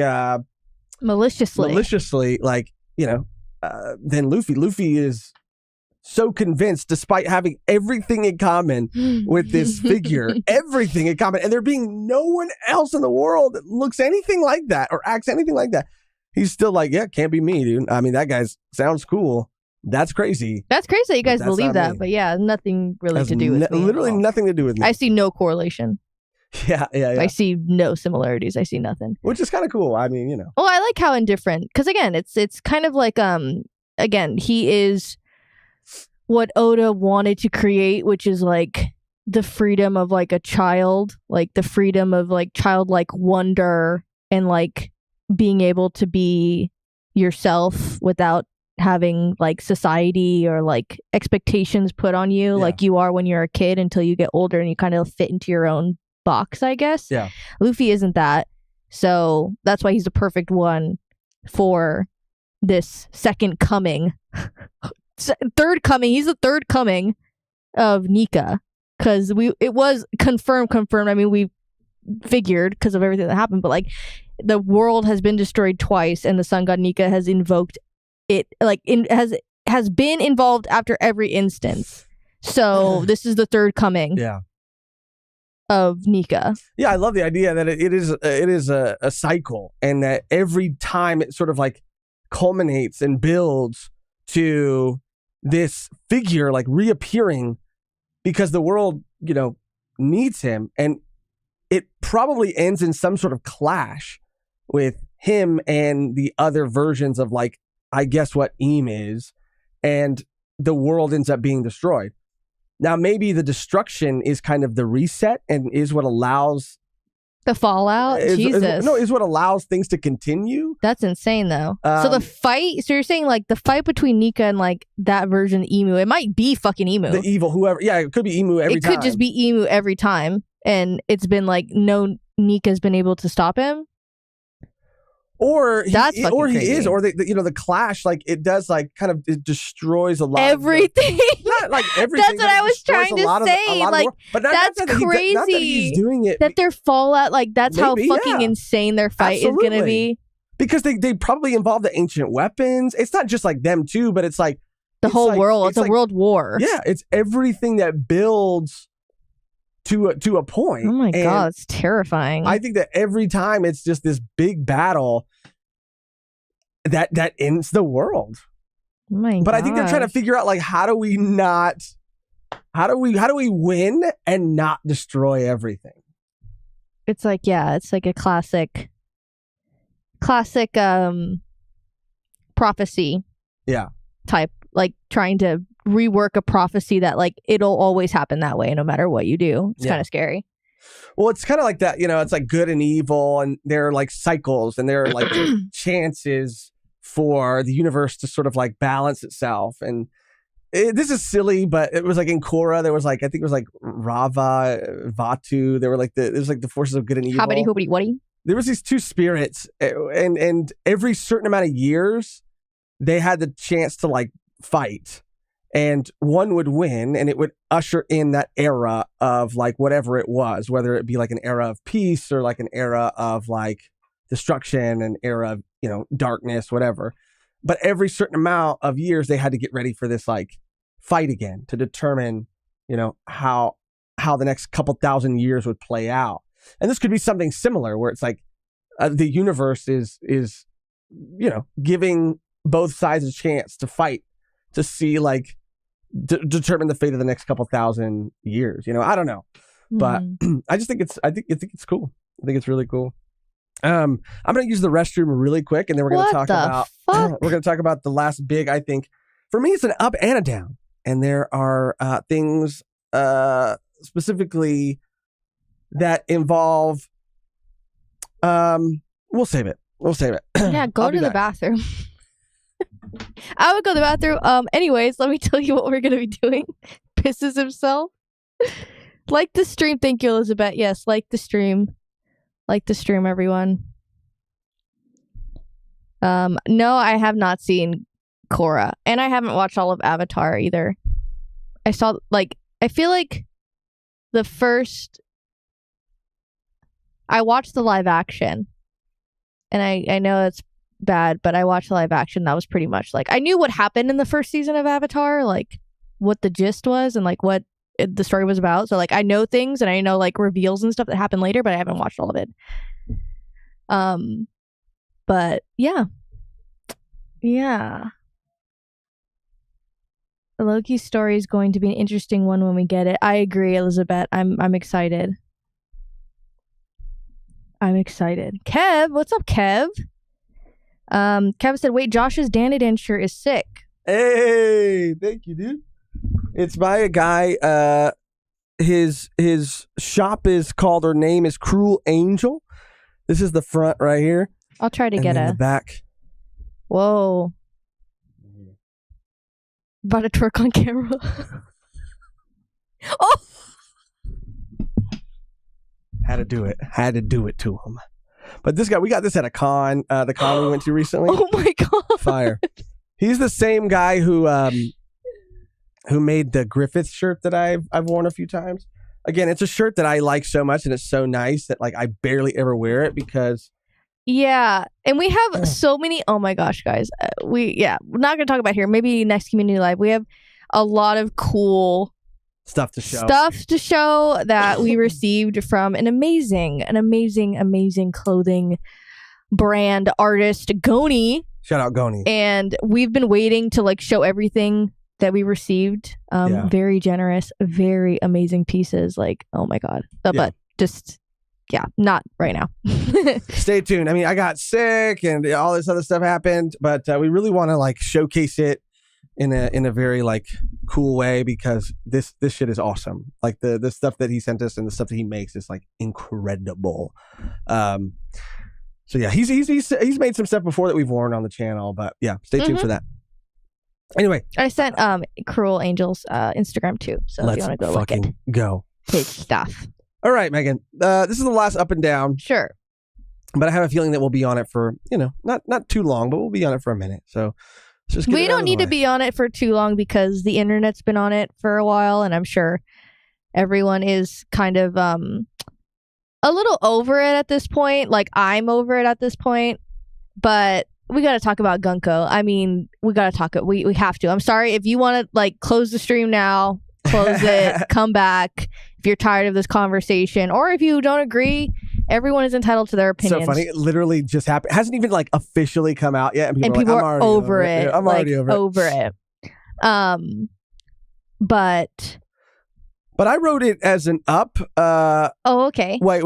maliciously, like, you know, than Luffy. Luffy is so convinced, despite having everything in common with this figure, everything in common, and there being no one else in the world that looks anything like that or acts anything like that, he's still like, yeah, can't be me, dude. I mean, that guy sounds cool. That's crazy. That's crazy that you guys believe that, but yeah, nothing really to do with me. Literally nothing to do with me. I see no correlation. Yeah. I see no similarities. I see nothing. Which is kind of cool. I mean, you know. Well, I like how indifferent, because again, it's kind of like, again, he is what Oda wanted to create, which is like the freedom of like a child, like the freedom of like childlike wonder, and like being able to be yourself without having like society or like expectations put on you like you are when you're a kid, until you get older and you kind of fit into your own box, I guess. Yeah. Luffy isn't that. So that's why he's the perfect one for this second coming. Third coming. He's the third coming of Nika, because it was confirmed. I mean, we figured because of everything that happened, but like, the world has been destroyed twice, and the sun god Nika has invoked it, like, has been involved after every instance. So this is the third coming. Yeah. of Nika. Yeah, I love the idea that it is a cycle, and that every time it sort of like culminates and builds to this figure like reappearing because the world, needs him, and it probably ends in some sort of clash with him and the other versions of like, I guess what Eam is, and the world ends up being destroyed. Now, maybe the destruction is kind of the reset and is what allows the fallout. Is what allows things to continue. That's insane, though. So the fight. So you're saying like the fight between Nika and like that version of Emu. It might be fucking Emu. The evil, whoever. Yeah, it could be Emu every time. It could just be Emu every time, and it's been like no Nika's been able to stop him. Or he crazy. is, or the clash, like it does, like kind of it destroys a lot. Everything. Not like everything. That's what I was trying to say. Like that's crazy. Not that he's doing it. That their fallout, like that's how fucking insane their fight is gonna be. Because they probably involve the ancient weapons. It's not just like them too, but it's like the whole world. It's a world war. Yeah, it's everything that builds to a point. Oh my God, it's terrifying. I think that every time it's just this big battle that ends the world. Oh my but I think they're trying to figure out like how do we win and not destroy everything? It's like it's like a classic prophecy. Yeah. Type, like trying to rework a prophecy that like it'll always happen that way no matter what you do. It's kind of scary. Well, it's kind of like that, it's like good and evil, and there are like cycles, and there are like chances for the universe to sort of like balance itself. And this is silly, but it was like in Korra, there was like, I think it was like Rava, Vatu. There were like it was like the forces of good and evil. Hobbity, hoobity, whatty. There was these two spirits, and every certain amount of years, they had the chance to like fight, and one would win, and it would usher in that era of like whatever it was, whether it be like an era of peace or like an era of like destruction, an era of darkness, whatever. But every certain amount of years, they had to get ready for this like fight again to determine how the next couple thousand years would play out. And this could be something similar where it's like the universe is giving both sides a chance to fight to see like determine the fate of the next couple thousand years. I don't know, but I think it's cool. I think it's really cool. I'm going to use the restroom really quick, and then we're going to talk about the last big. I think for me, it's an up and a down, and there are things specifically that involve. We'll save it. Yeah, go to the bathroom. I would go to the bathroom. Anyways, let me tell you what we're going to be doing. Pisses himself. Like the stream. Thank you, Elizabeth. Yes, like the stream. Like the stream, everyone. No, I have not seen Korra. And I haven't watched all of Avatar either. I feel like I watched the live action. And I know it's bad, but I watched the live action. That was pretty much like, I knew what happened in the first season of Avatar, like what the gist was and like what the story was about. So like I know things, and I know like reveals and stuff that happen later, but I haven't watched all of it. But yeah. Loki's story is going to be an interesting one when we get it. I agree, Elizabeth. I'm excited. Kev, what's up, Kev? Kev said, wait, Josh's Dandadan shirt is sick. Hey, thank you, dude. It's by a guy. His shop is called, or name is Cruel Angel. This is the front right here. I'll try to get the back. Whoa. About to twerk on camera. Oh. Had to do it to him. But this guy, we got this at a con. The con we went to recently. Oh my God. Fire. He's the same guy who made the Griffith shirt that I've worn a few times. Again, it's a shirt that I like so much, and it's so nice that like I barely ever wear it because. Yeah, and we have so many. Oh my gosh, guys, we're not gonna talk about here. Maybe next community live. We have a lot of cool stuff to show. Stuff to show that we received from an amazing clothing brand artist, Goni. Shout out Goni. And we've been waiting to like show everything that we received. Very generous, very amazing pieces. Like, oh my God. But just, not right now. Stay tuned. I mean, I got sick and all this other stuff happened, but we really want to like showcase it in a very like cool way, because this shit is awesome. Like the stuff that he sent us and the stuff that he makes is like incredible. So yeah, he's made some stuff before that we've worn on the channel, but yeah, stay tuned for that. Anyway, I sent Cruel Angel's Instagram too, so if you want to go look at his stuff. All right, Megan. This is the last up and down. Sure. But I have a feeling that we'll be on it for, not too long, but we'll be on it for a minute. So just we don't need to be on it for too long because the internet's been on it for a while, and I'm sure everyone is kind of a little over it at this point. Like, I'm over it at this point, but we got to talk about Gunko. I mean, we got to talk it. We have to. I'm sorry if you want to like close the stream now, close it, come back if you're tired of this conversation, or if you don't agree. Everyone is entitled to their opinions. So funny. It literally just happened. It hasn't even like officially come out yet. And people are over it. I'm already over it. But I wrote it as an up. Okay. Wait.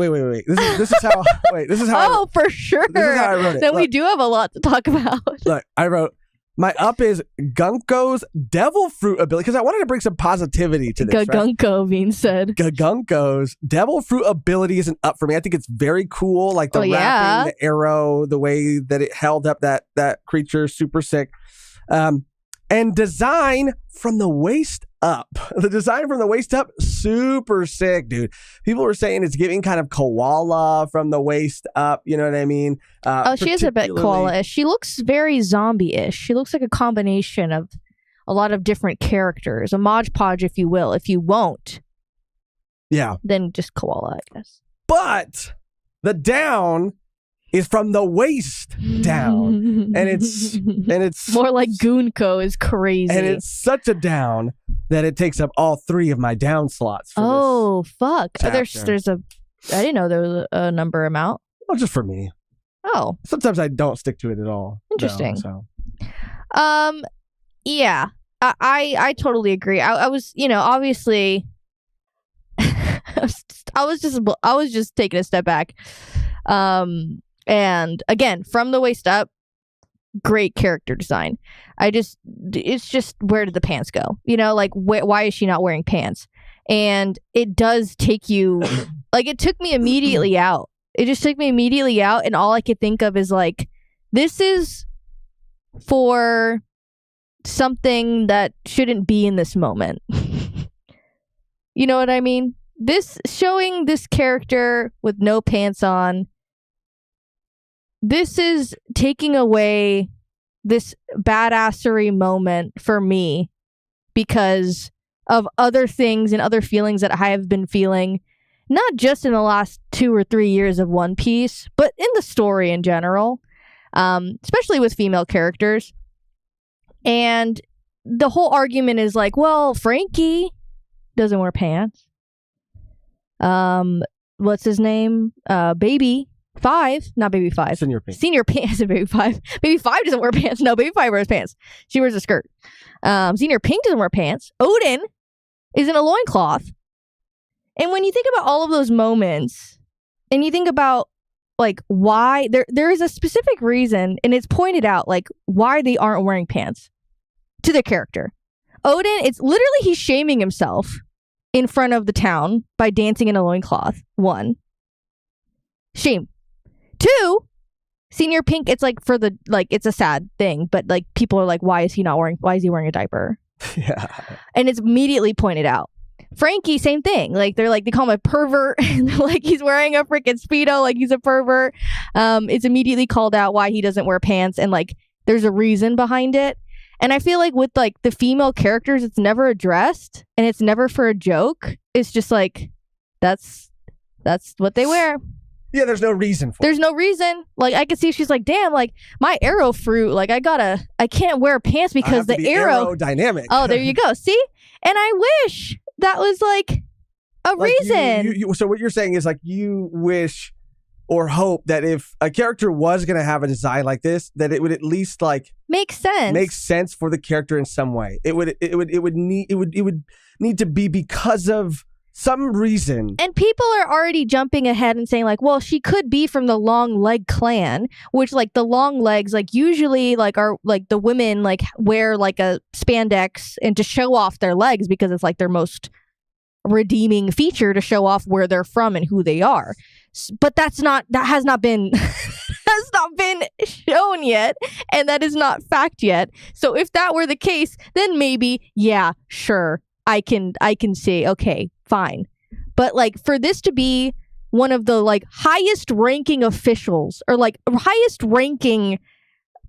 This is how. This is how. Oh, for sure. This is how I wrote it. Then we do have a lot to talk about. Look, I wrote my up is Gunko's devil fruit ability, because I wanted to bring some positivity to this. Gunko being said. Gunko's devil fruit ability is an up for me. I think it's very cool. Like the wrapping, the arrow, the way that it held up that creature, super sick. And design from the waist up. The design from the waist up, super sick, dude. People were saying it's giving kind of koala from the waist up. You know what I mean? She is a bit koala-ish. She looks very zombie-ish. She looks like a combination of a lot of different characters. A Mod Podge, if you will. If you won't, then just koala, I guess. But the down is from the waist down, and it's more like Gunko is crazy, and it's such a down that it takes up all 3 of my down slots. For this fuck! chapter. There's a I didn't know there was a number amount. Well, just for me. Oh, sometimes I don't stick to it at all. Interesting. So. Yeah, I totally agree. I was, obviously, I was just taking a step back. And again, from the waist up, great character design. It's just, where did the pants go? Like, why is she not wearing pants? And it does take you, like, it took me immediately out. It just took me immediately out. And all I could think of is like, this is for something that shouldn't be in this moment. You know what I mean? Showing this character with no pants on, this is taking away this badassery moment for me because of other things and other feelings that I have been feeling, not just in the last 2 or 3 years of One Piece, but in the story in general, especially with female characters. And the whole argument is like, well, Frankie doesn't wear pants. What's his name? Baby 5, not Baby 5. Senior Pink. Senior Pink is a Baby 5. Baby 5 doesn't wear pants. No, Baby 5 wears pants. She wears a skirt. Senior Pink doesn't wear pants. Odin is in a loincloth. And when you think about all of those moments, and you think about like why there is a specific reason, and it's pointed out like why they aren't wearing pants to their character. Odin, it's literally he's shaming himself in front of the town by dancing in a loincloth. 1. Shame. 2, Senior Pink, it's like for the, like, it's a sad thing, but like people are like, why is he wearing a diaper? Yeah. And it's immediately pointed out. Frankie, same thing. Like, they're like, they call him a pervert. And they're like, he's wearing a freaking Speedo, like he's a pervert. It's immediately called out why he doesn't wear pants, and like there's a reason behind it. And I feel like with like the female characters, it's never addressed, and it's never for a joke. It's just like, that's what they wear. Yeah, there's no reason for it. There's no reason. Like, I could see she's like, damn, like, my arrow fruit, like, I can't wear pants because the arrow dynamic. Oh, there you go. See? And I wish that was like a reason. So what you're saying is like you wish or hope that if a character was going to have a design like this, that it would at least like make sense for the character in some way. It would need to be because of some reason. And people are already jumping ahead and saying like, well, she could be from the long leg clan, which like the long legs like usually like are like the women like wear like a spandex and to show off their legs because it's like their most redeeming feature to show off where they're from and who they are. But that has not been has not been shown yet, and that is not fact yet. So if that were the case, then maybe yeah, sure, I can say okay, fine. But like for this to be one of the like highest ranking officials or like highest ranking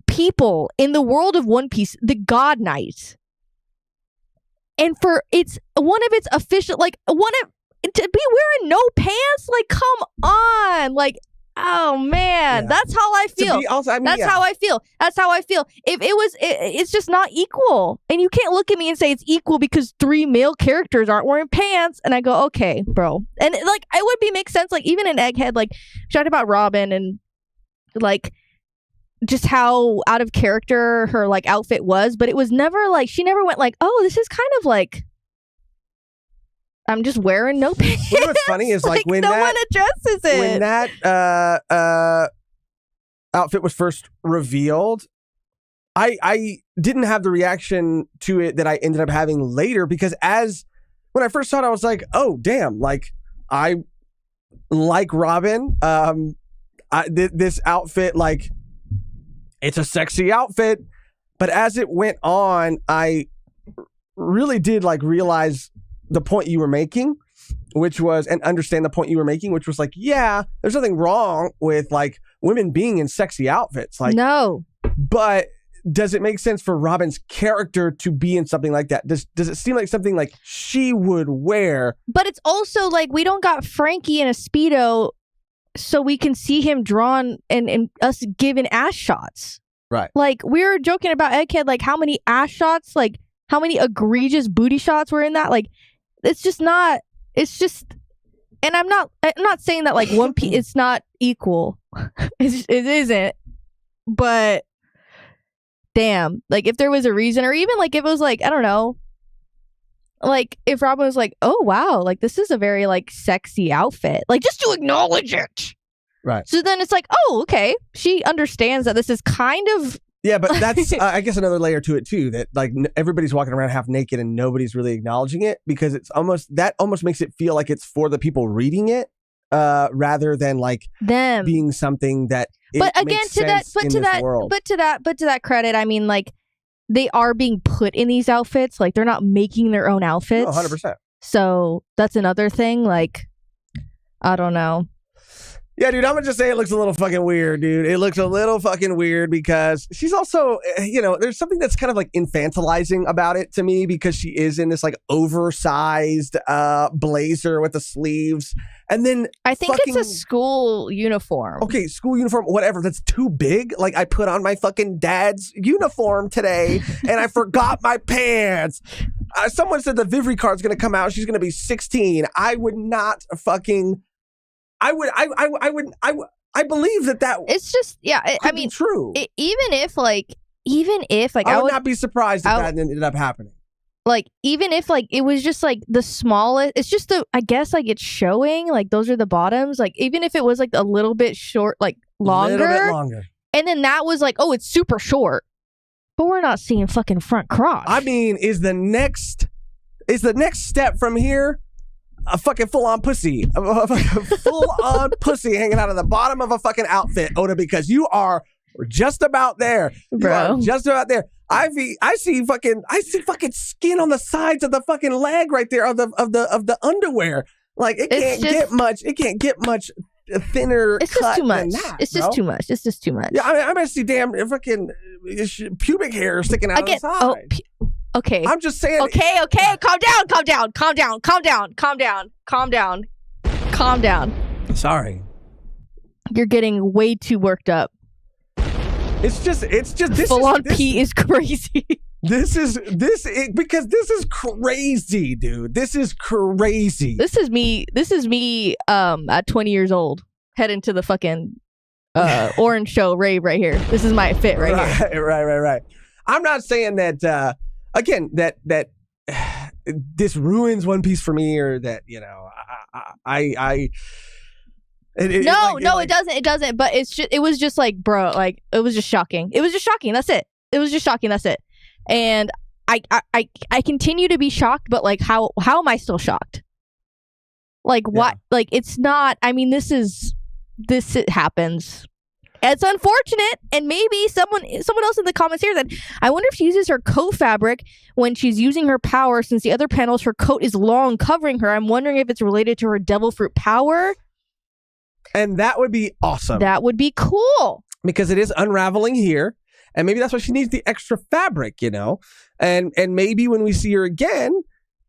people in the world of One Piece, the God Knight, and for it's one of its official like one of to be wearing no pants, like come on, like oh man, that's how I feel. That's how I feel. If it was, it's just not equal, and you can't look at me and say it's equal because 3 male characters aren't wearing pants. And I go, okay, bro, and like it would make sense. Like even in Egghead, like she talked about Robin and like just how out of character her like outfit was, but it was never like she never went like, oh, this is kind of like. I'm just wearing no pants. You know what's funny is like when no one addresses it. When that outfit was first revealed, I didn't have the reaction to it that I ended up having later because when I first saw it, I was like, oh damn, like I like Robin. This outfit, like it's a sexy outfit, but as it went on, I really did like realize the point you were making, which was, and understand the point you were making, which was like, yeah, there's nothing wrong with like women being in sexy outfits. Like, no. But does it make sense for Robin's character to be in something like that? Does it seem like something like she would wear? But it's also like we don't got Frankie in a Speedo so we can see him drawn and us giving ass shots. Right. Like we were joking about Egghead, like how many ass shots, like how many egregious booty shots were in that? Like, it's just not, it's just, and I'm not saying that like One Piece, it's not equal. It isn't, but damn, like if there was a reason, or even like if it was like, I don't know, like if Robin was like, oh wow, like this is a very like sexy outfit, like just to acknowledge it. Right. So then it's like, oh, okay, she understands that this is kind of. Yeah, but that's, I guess, another layer to it, too, that like everybody's walking around half naked and nobody's really acknowledging it because it's almost makes it feel like it's for the people reading it rather than like them being something that but again, makes sense in this world. But to that credit, I mean, like they are being put in these outfits. Like they're not making their own outfits. 100%. So that's another thing. Like, I don't know. Yeah, dude, I'm going to just say it looks a little fucking weird, dude. It looks a little fucking weird because she's also, you know, there's something that's kind of like infantilizing about it to me because she is in this like oversized blazer with the sleeves. And then I think it's a school uniform. Okay, school uniform, whatever. That's too big. Like I put on my fucking dad's uniform today and I forgot my pants. Someone said the Vivri card's going to come out. She's going to be 16. I would not fucking... I believe that it's just, yeah, I mean, true. Even if I would not be surprised if that ended up happening. Like, even if like it was just like the smallest, it's just I guess like it's showing like those are the bottoms. Like, even if it was like a little bit short, like longer. And then that was like, oh, it's super short. But we're not seeing fucking front crotch. I mean, is the next step from here a fucking full-on pussy. A full-on pussy hanging out of the bottom of a fucking outfit, Oda, because you are just about there. Bro. Just about there. I see fucking skin on the sides of the fucking leg right there of the underwear. Like it can't get much thinner. It's just too much. It's just too much. Yeah, I mean, I'm gonna see damn fucking pubic hair sticking out of the side. Okay. I'm just saying. Okay. Calm down. Sorry. You're getting way too worked up. It's just this full on pee is crazy. Because this is crazy, dude. This is crazy. This is me at 20 years old heading to the fucking orange show rave right here. This is my fit right here. Right. I'm not saying that again that this ruins One Piece for me, or that it doesn't. But it was just like, bro, like it was just shocking. That's it. And I continue to be shocked, but like how am I still shocked? Like what? Yeah. Like it's not. I mean, it happens. It's unfortunate, and maybe someone else in the comments here that I wonder if she uses her coat fabric when she's using her power, since the other panels her coat is long covering her. I'm wondering if it's related to her devil fruit power. And that would be awesome. That would be cool. Because it is unraveling here, and maybe that's why she needs the extra fabric, And maybe when we see her again,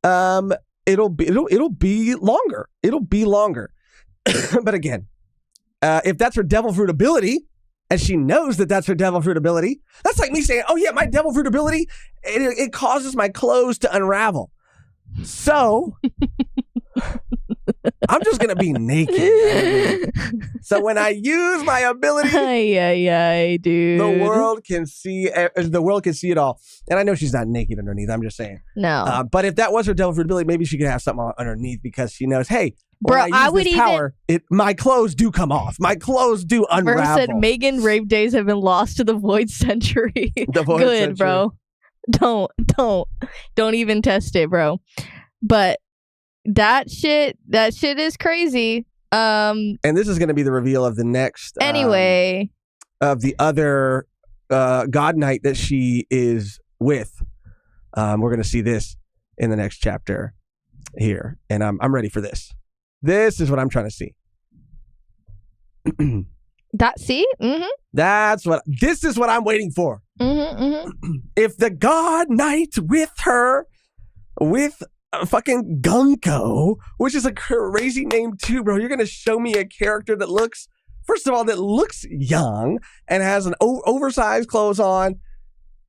it'll be longer. It'll be longer. But again, if that's her devil fruit ability, and she knows that that's her devil fruit ability, that's like me saying, oh yeah, my devil fruit ability, it causes my clothes to unravel. So I'm just going to be naked. So when I use my ability, dude, the world can see it all. And I know she's not naked underneath. I'm just saying. No. But if that was her devil fruit ability, maybe she could have something underneath, because she knows, hey, bro, I would this power, my clothes do come off. My clothes do unravel. Said Megan rave days have been lost to the void century. Good, bro. Don't even test it, bro. But that shit is crazy. And this is going to be the reveal of the next anyway of the other God Knight that she is with. We're going to see this in the next chapter here, and I'm ready for this. This is what I'm trying to see. This is what I'm waiting for. If the God Knight with her, with fucking Gunko, which is a crazy name too, bro. You're going to show me a character that looks young and has an oversized clothes on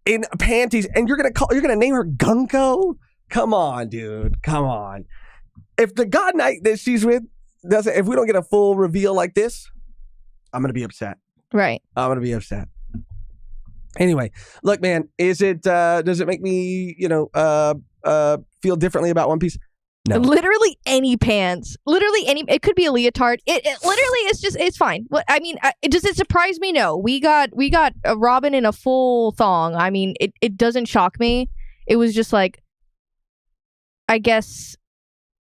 in panties, and you're going to name her Gunko? Come on, dude. Come on. If the God Knight that she's with if we don't get a full reveal like this, I'm going to be upset. Right. I'm going to be upset. Anyway, look, man, does it make me, feel differently about One Piece? No. Literally any pants. It could be a leotard. It literally it's fine. I mean, does it surprise me? No. We got a Robin in a full thong. I mean, it doesn't shock me. It was just like, I guess,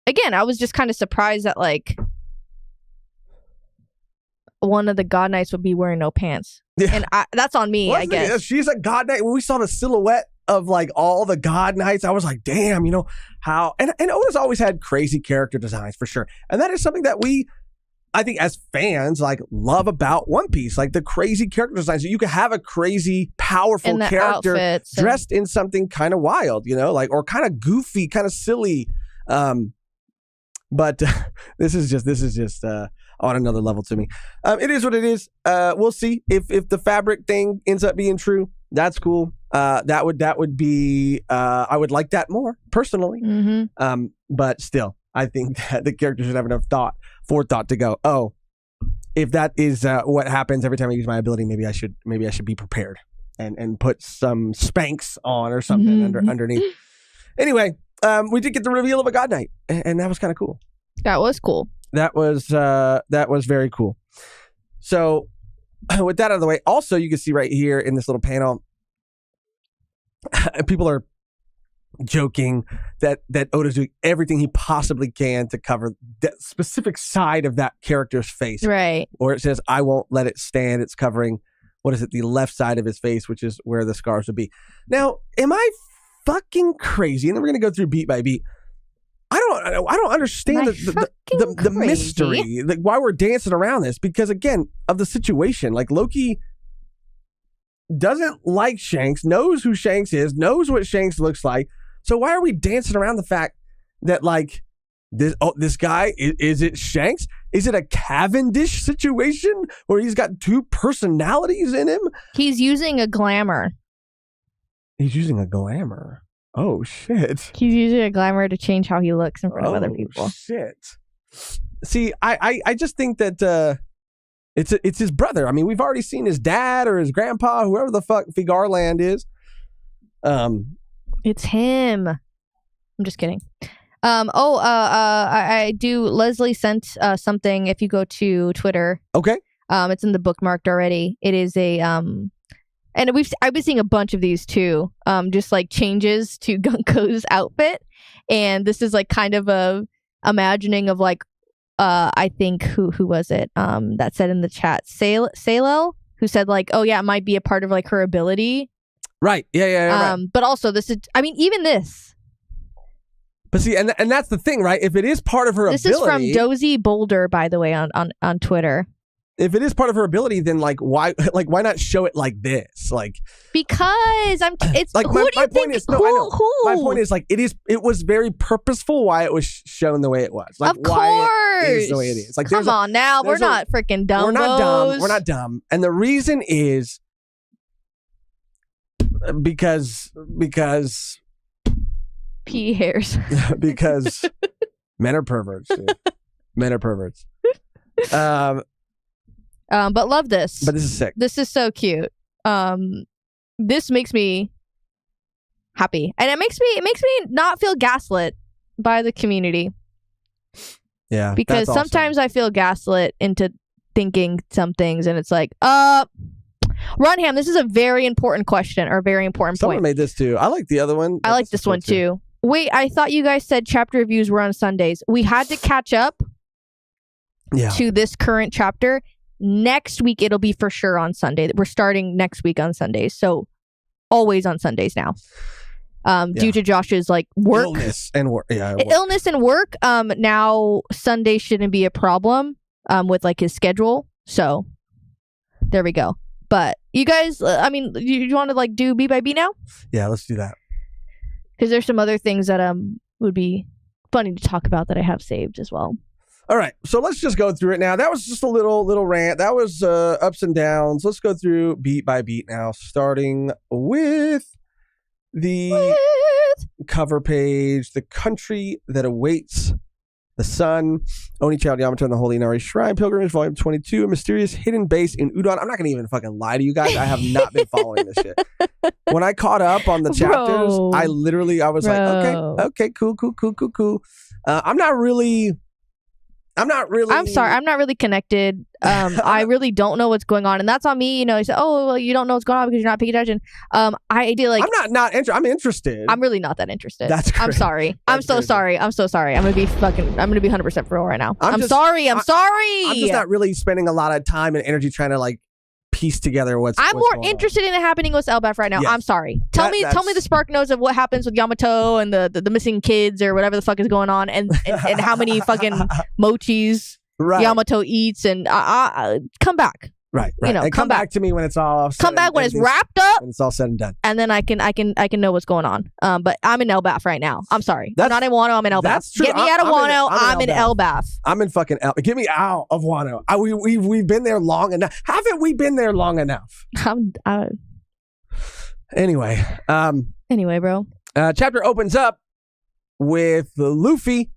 again, I was just kind of surprised that like one of the God Knights would be wearing no pants. Yeah. And that's on me, I guess. She's a God Knight. When we saw the silhouette of like all the God Knights, I was like, damn, how, and Oda's always had crazy character designs for sure. And that is something that I think as fans, like, love about One Piece, like the crazy character designs. So you could have a crazy, powerful character dressed in something kind of wild, or kind of goofy, kind of silly. But this is just on another level to me. It is what it is. We'll see if the fabric thing ends up being true. That's cool. That would be. I would like that more personally. Mm-hmm. But still, I think that the character should have enough forethought to go, oh, if that is what happens every time I use my ability, maybe I should be prepared and put some Spanx on or something underneath. Anyway, we did get the reveal of a God Knight, and that was kind of cool. That was cool. That was very cool. So with that out of the way, also you can see right here in this little panel, people are joking that Oda's doing everything he possibly can to cover that specific side of that character's face. Right. Or it says, I won't let it stand. It's covering, the left side of his face, which is where the scars would be. Now, am I fucking crazy? And then we're going to go through beat by beat. I don't understand the mystery, like why we're dancing around this, because again, of the situation, like Loki doesn't like Shanks, knows who Shanks is, knows what Shanks looks like. So why are we dancing around the fact that like this guy, is it Shanks? Is it a Cavendish situation where he's got two personalities in him? He's using a glamour. He's using a glamour. Oh shit. He's using a glamour to change how he looks in front of other people. Shit. See, I just think that it's his brother. I mean, we've already seen his dad or his grandpa, whoever the fuck Figarland is. It's him. I'm just kidding. I do. Leslie sent something. If you go to Twitter, okay. It's in the bookmarked already. It is a and I've been seeing a bunch of these too. Just like changes to Gunko's outfit, and this is like kind of a imagining of like I think who was it that said in the chat Salel, who said like, oh yeah, it might be a part of like her ability. Right. Yeah. Right. But also this is, I mean, even this. But see, and that's the thing, right? If it is part of her ability... This is from Dozy Boulder, by the way, on Twitter. If it is part of her ability, then why not show it like this? Like, because it's like who do you think? My point is like it was very purposeful why it was shown the way it was. Like, of course, why it is the way it is. Like, come on now, we're not freaking dumb. We're not dumb. And the reason is because pea hairs. Because men are perverts. Dude. Men are perverts. But love this. But this is sick. This is so cute. This makes me happy, and it makes me not feel gaslit by the community. Yeah, because sometimes I feel gaslit into thinking some things, and it's like, Runham, this is a very important question or a very important Someone point. made this too. I like the other one. I like this one too. Wait, I thought you guys said chapter reviews were on Sundays. We had to catch up to this current chapter. Next week, it'll be for sure on Sunday. We're starting next week on Sundays. So always on Sundays now. Due to Josh's like work. Illness and work. Yeah, illness and work. Now Sunday shouldn't be a problem with like his schedule. So there we go. But you guys, I mean, you want to like do beat by beat now? Yeah, let's do that. Because there's some other things that would be funny to talk about that I have saved as well. All right, so let's just go through it now. That was just a little rant. That was ups and downs. Let's go through beat by beat now, starting with the cover page, The Country That Awaits the Sun, Oni Child Yamato and the Holy Inari Shrine Pilgrimage, Volume 22, a mysterious hidden base in Udon. I'm not going to even fucking lie to you guys. I have not been following this shit. When I caught up on the chapters, I was like, okay, cool. I'm sorry. I'm not really connected. I really don't know what's going on, and that's on me. You know, you say, "Oh, well, you don't know what's going on because you're not paying attention." I do like. I'm interested. I'm really not that interested. That's great. I'm sorry. I'm so sorry. I'm so sorry. I'm gonna be 100% for real right now. I'm sorry. I'm sorry. I'm just not really spending a lot of time and energy trying to like piece together what's. I'm more interested in it happening with Elbaf right now. Yes. I'm sorry. Tell me the spark notes of what happens with Yamato and the missing kids or whatever the fuck is going on, and how many fucking mochis Yamato eats, and come back. Right. You know, and come back to me when it's all. Come back when it's wrapped up. When it's all said and done. And then I can know what's going on. But I'm in Elbaf right now. I'm sorry. I'm not in Wano. I'm in Elbaf. That's true. Get me out of Wano. I'm in Elbaf. I'm in fucking Elbaf. Get me out of Wano. We've been there long enough. Haven't we been there long enough? Anyway. Anyway, bro. Chapter opens up with Luffy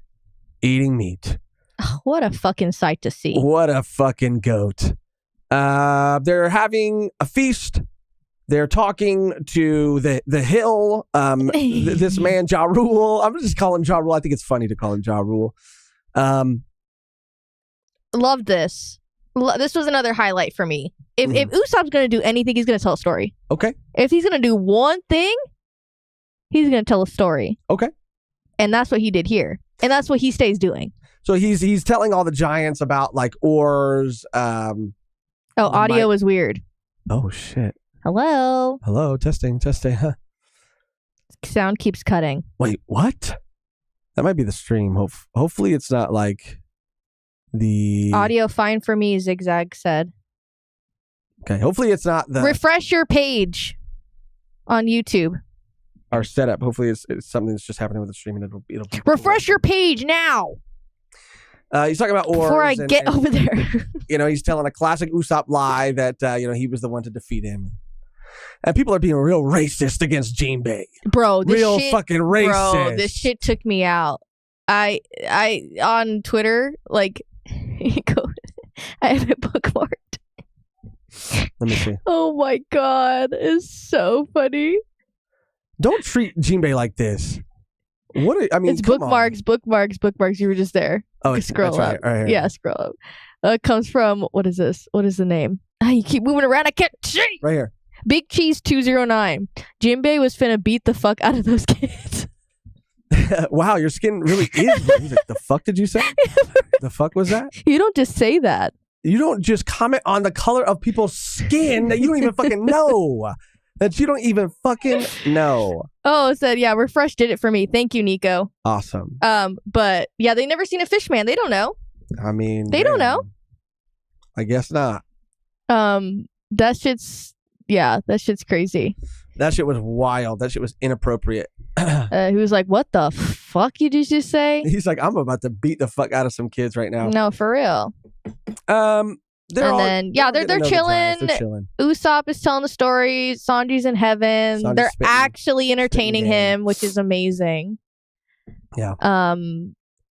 eating meat. Oh, what a fucking sight to see. What a fucking goat. They're having a feast. They're talking to the hill. This man, Ja Rule. I'm just calling him Ja Rule. I think it's funny to call him Ja Rule. Love this. This was another highlight for me. If Usopp's going to do anything, he's going to tell a story. Okay. If he's going to do one thing, he's going to tell a story. Okay. And that's what he did here. And that's what he stays doing. So he's telling all the giants about like ores. Audio is weird. Oh, shit. Hello, testing. Huh. Sound keeps cutting. Wait, what? That might be the stream. Hopefully it's not like the... Audio fine for me, Zigzag said. Okay, hopefully it's not the... Refresh your page on YouTube. Our setup. Hopefully it's something that's just happening with the stream and it'll refresh your page now. He's talking about ores. Before I get over there. He's telling a classic Usopp lie that, he was the one to defeat him. And people are being real racist against Jinbei. Bro, this real shit, fucking racist. Bro, this shit took me out. I on Twitter, like, I have it bookmarked. Let me see. Oh my god, it's so funny. Don't treat Jinbei like this. It's bookmarks. You were just there. Oh, scroll up. Right. Yeah, scroll up. It comes from, what is this? What is the name? You keep moving around. I can't see. Right here. Big Cheese 209. Jinbei was finna beat the fuck out of those kids. Wow, your skin really is. Like, the fuck did you say? The fuck was that? You don't just say that. You don't just comment on the color of people's skin that you don't even fucking know. That you don't even fucking know. Oh, it said, yeah, Refresh did it for me. Thank you, Nico. Awesome. But yeah, they never seen a fish man. They don't know. I mean, they don't know. I guess not. That shit's crazy. That shit was wild. That shit was inappropriate. He was like, what the fuck did you just say? He's like, I'm about to beat the fuck out of some kids right now. No, for real. They're chilling. Usopp is telling the story. Sanji's in heaven. They're actually entertaining him, which is amazing. Yeah.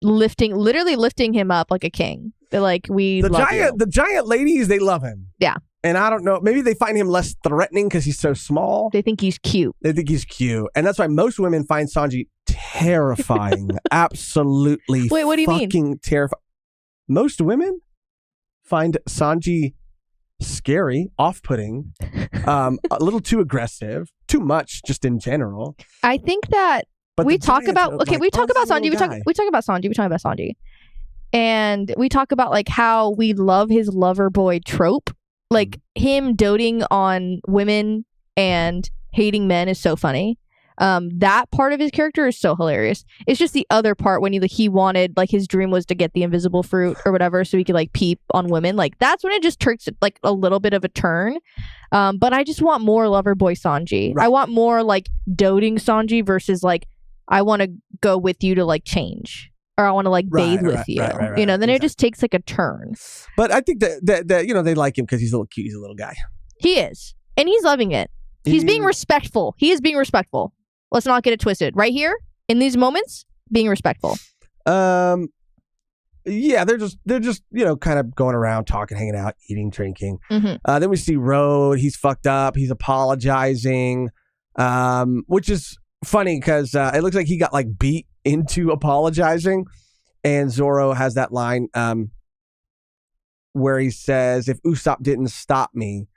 Literally lifting him up like a king. They're like, the giant ladies, they love him. Yeah. And I don't know, maybe they find him less threatening because he's so small. They think he's cute. And that's why most women find Sanji terrifying. Absolutely. Wait, what do you mean? Fucking terrifying. Most women find Sanji scary, off-putting, a little too aggressive, too much just in general. I think that we talk about Sanji. We talk about Sanji. And we talk about like how we love his lover boy trope. Like him doting on women and hating men is so funny. That part of his character is so hilarious. It's just the other part when he wanted, like, his dream was to get the invisible fruit or whatever so he could like peep on women. Like that's when it just takes like a little bit of a turn. But I just want more lover boy Sanji. Right. I want more like doting Sanji versus like I want to go with you to like change. Or I want to like bathe with you. Right, then it just takes like a turn. But I think that they like him because he's a little cute. He's a little guy. He is. And he's loving it. He's being respectful. He is being respectful. Let's not get it twisted. Right here, in these moments, being respectful. Yeah, they're just kind of going around, talking, hanging out, eating, drinking. Mm-hmm. Then we see Road. He's fucked up. He's apologizing, which is funny because it looks like he got like beat into apologizing. And Zoro has that line where he says, if Usopp didn't stop me,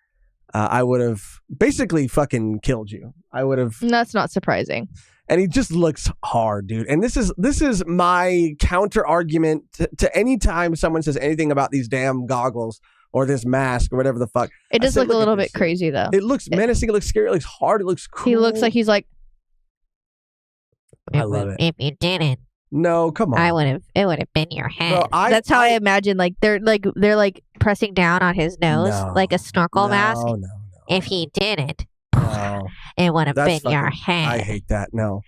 I would have basically fucking killed you. I would have. That's not surprising. And he just looks hard, dude. And this is my counter argument to any time someone says anything about these damn goggles or this mask or whatever the fuck. It does look a little bit crazy though. It looks menacing. It looks scary. It looks hard. It looks cool. He looks like he's like. I love it. If you didn't, no, come on. It would have been your head. Bro, That's how I imagine. Like they're pressing down on his nose like a snorkel mask. No. If he didn't, no. It would have been your head. I hate that. No.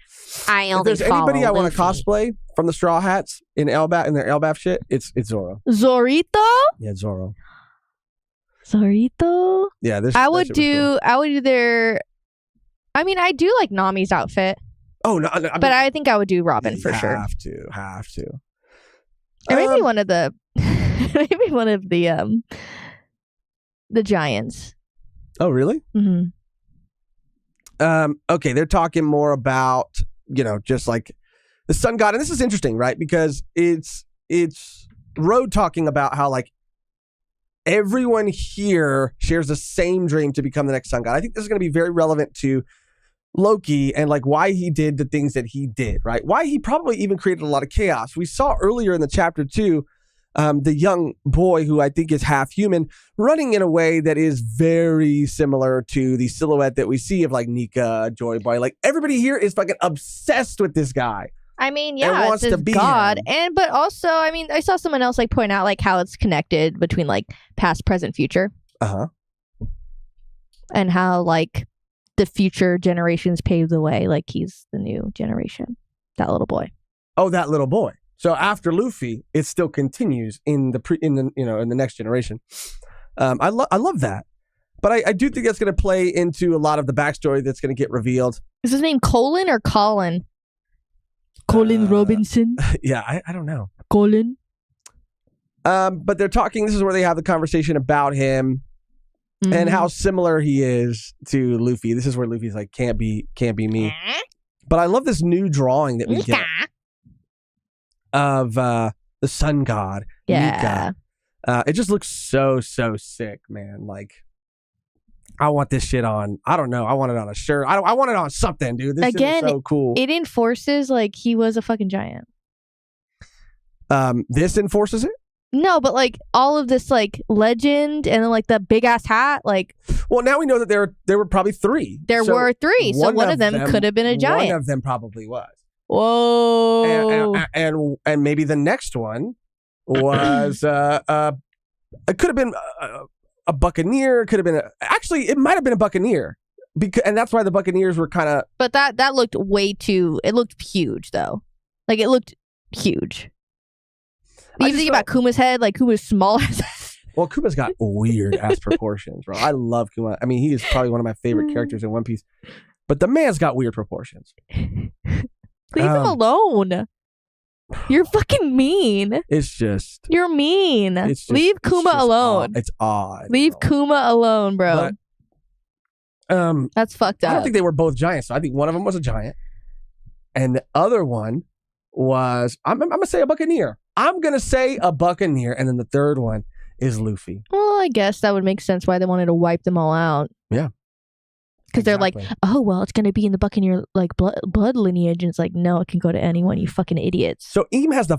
If there's anybody I want to cosplay from the Straw Hats in their Elbaf shit, it's Zoro. Zorito? Yeah, Zoro. Zorito? Yeah, I would do their. I mean, I do like Nami's outfit. Oh no! But I think I would do Robin for sure. Have to. Or maybe one of the, the giants. Oh really? Mm-hmm. Okay, they're talking more about just like the sun god, and this is interesting, right? Because it's Road talking about how like everyone here shares the same dream to become the next sun god. I think this is going to be very relevant to Loki and like why he did the things that he did, right? Why he probably even created a lot of chaos. We saw earlier in the chapter 2, the young boy who I think is half human running in a way that is very similar to the silhouette that we see of like Nika, Joy Boy. Like everybody here is fucking obsessed with this guy. I mean, yeah, it's his god. But also, I mean, I saw someone else like point out like how it's connected between like past, present, future. And how like the future generations paved the way. Like he's the new generation. That little boy. Oh, that little boy. So after Luffy, it still continues in the next generation. I love that. But I do think that's going to play into a lot of the backstory that's going to get revealed. Is his name Colin or Colin? Colin Robinson? Yeah, I don't know. Colin? But they're talking, this is where they have the conversation about him and how similar he is to Luffy. This is where Luffy's like, can't be me. But I love this new drawing that we get of the sun god, Nika. It just looks so sick, man. Like, I want this shit on, I don't know, I want it on a shirt. I want it on something, dude. This shit is so cool. It enforces like he was a fucking giant. This enforces it? No, but like all of this like legend and then like the big ass hat, like. Well, now we know that there were probably three. There were three, so one of them could have been a giant. One of them probably was. Whoa! And maybe the next one was it could have been a buccaneer. It could have been actually it might have been a buccaneer and that's why the Buccaneers were kind of. But that looked way too. It looked huge though. Like it looked huge. You think about Kuma's head, like Kuma's small ass. Well, Kuma's got weird ass proportions, bro. I love Kuma. I mean, he is probably one of my favorite characters in One Piece. But the man's got weird proportions. Leave him alone. You're fucking mean. It's just. You're mean. Leave Kuma alone. It's odd. Leave Kuma alone, bro. But, that's fucked up. I don't think they were both giants. So I think one of them was a giant. And the other one was, I'm going to say a buccaneer. I'm going to say a buccaneer. And then the third one is Luffy. Well, I guess that would make sense why they wanted to wipe them all out. Yeah. Because they're like, oh, well, it's going to be in the buccaneer like blood lineage. And it's like, no, it can go to anyone, you fucking idiots. So Eam has the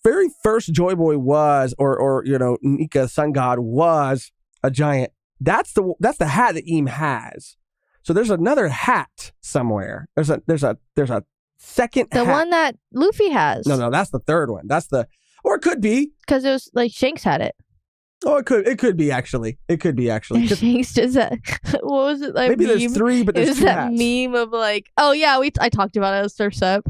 very first Joy Boy was, or you know, Nika, sun god, was a giant. That's the hat that Eam has. So there's another hat somewhere. There's a second hat. The one that Luffy has. No, that's the third one. Or it could be. Because it was like Shanks had it. Oh, it could be actually. Shanks does that. What was it like? Maybe there's three, but there's two hats. Meme of like, oh yeah, I talked about it as Surf's Up.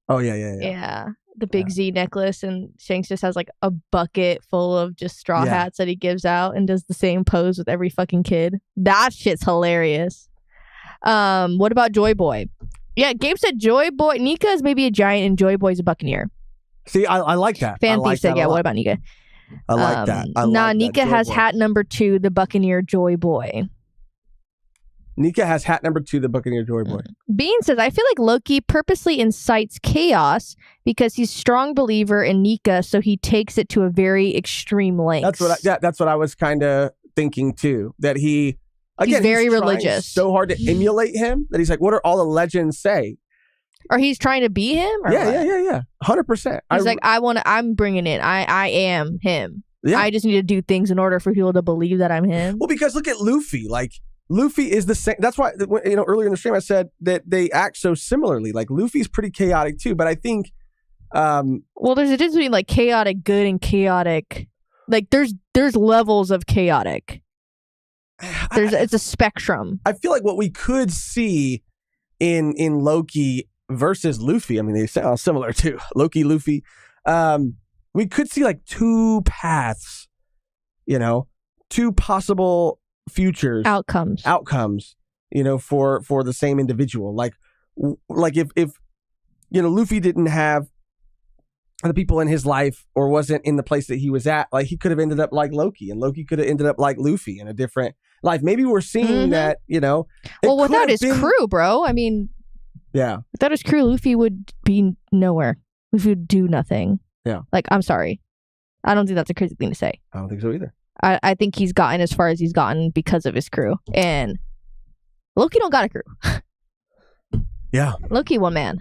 Oh yeah. Yeah, the big Z necklace, and Shanks just has like a bucket full of just straw hats that he gives out and does the same pose with every fucking kid. That shit's hilarious. What about Joy Boy? Yeah, Gabe said Joy Boy. Nika is maybe a giant and Joy Boy's a buccaneer. See, I like that. Fan Thief said, yeah, what about Nika? I like that. Nika has hat number 2, the Buccaneer Joy Boy. Nika has hat number 2, the Buccaneer Joy Boy. Bean says, I feel like Loki purposely incites chaos because he's a strong believer in Nika, so he takes it to a very extreme length. That's what I was kind of thinking too. That he's very religious. So hard to emulate him that he's like, what do all the legends say? Or he's trying to be him? Or yeah. 100%. He's like, I'm bringing it. I am him. Yeah. I just need to do things in order for people to believe that I'm him. Well, because look at Luffy. Like, Luffy is the same. That's why, earlier in the stream I said that they act so similarly. Like, Luffy's pretty chaotic too, but I think... well, there's a difference between like chaotic good and chaotic... Like, there's levels of chaotic. It's a spectrum. I feel like what we could see in Loki versus Luffy, I mean, they sound similar too. Loki, Luffy. We could see like two paths, two possible futures. Outcomes, for the same individual. Like if Luffy didn't have the people in his life or wasn't in the place that he was at, like he could have ended up like Loki, and Loki could have ended up like Luffy in a different life. Maybe we're seeing that, well, without his crew, bro. I mean, yeah. Without his crew, Luffy would be nowhere. Luffy would do nothing. Yeah. Like, I'm sorry. I don't think that's a crazy thing to say. I don't think so either. I think he's gotten as far as he's gotten because of his crew. And Loki don't got a crew. Yeah. Loki one man.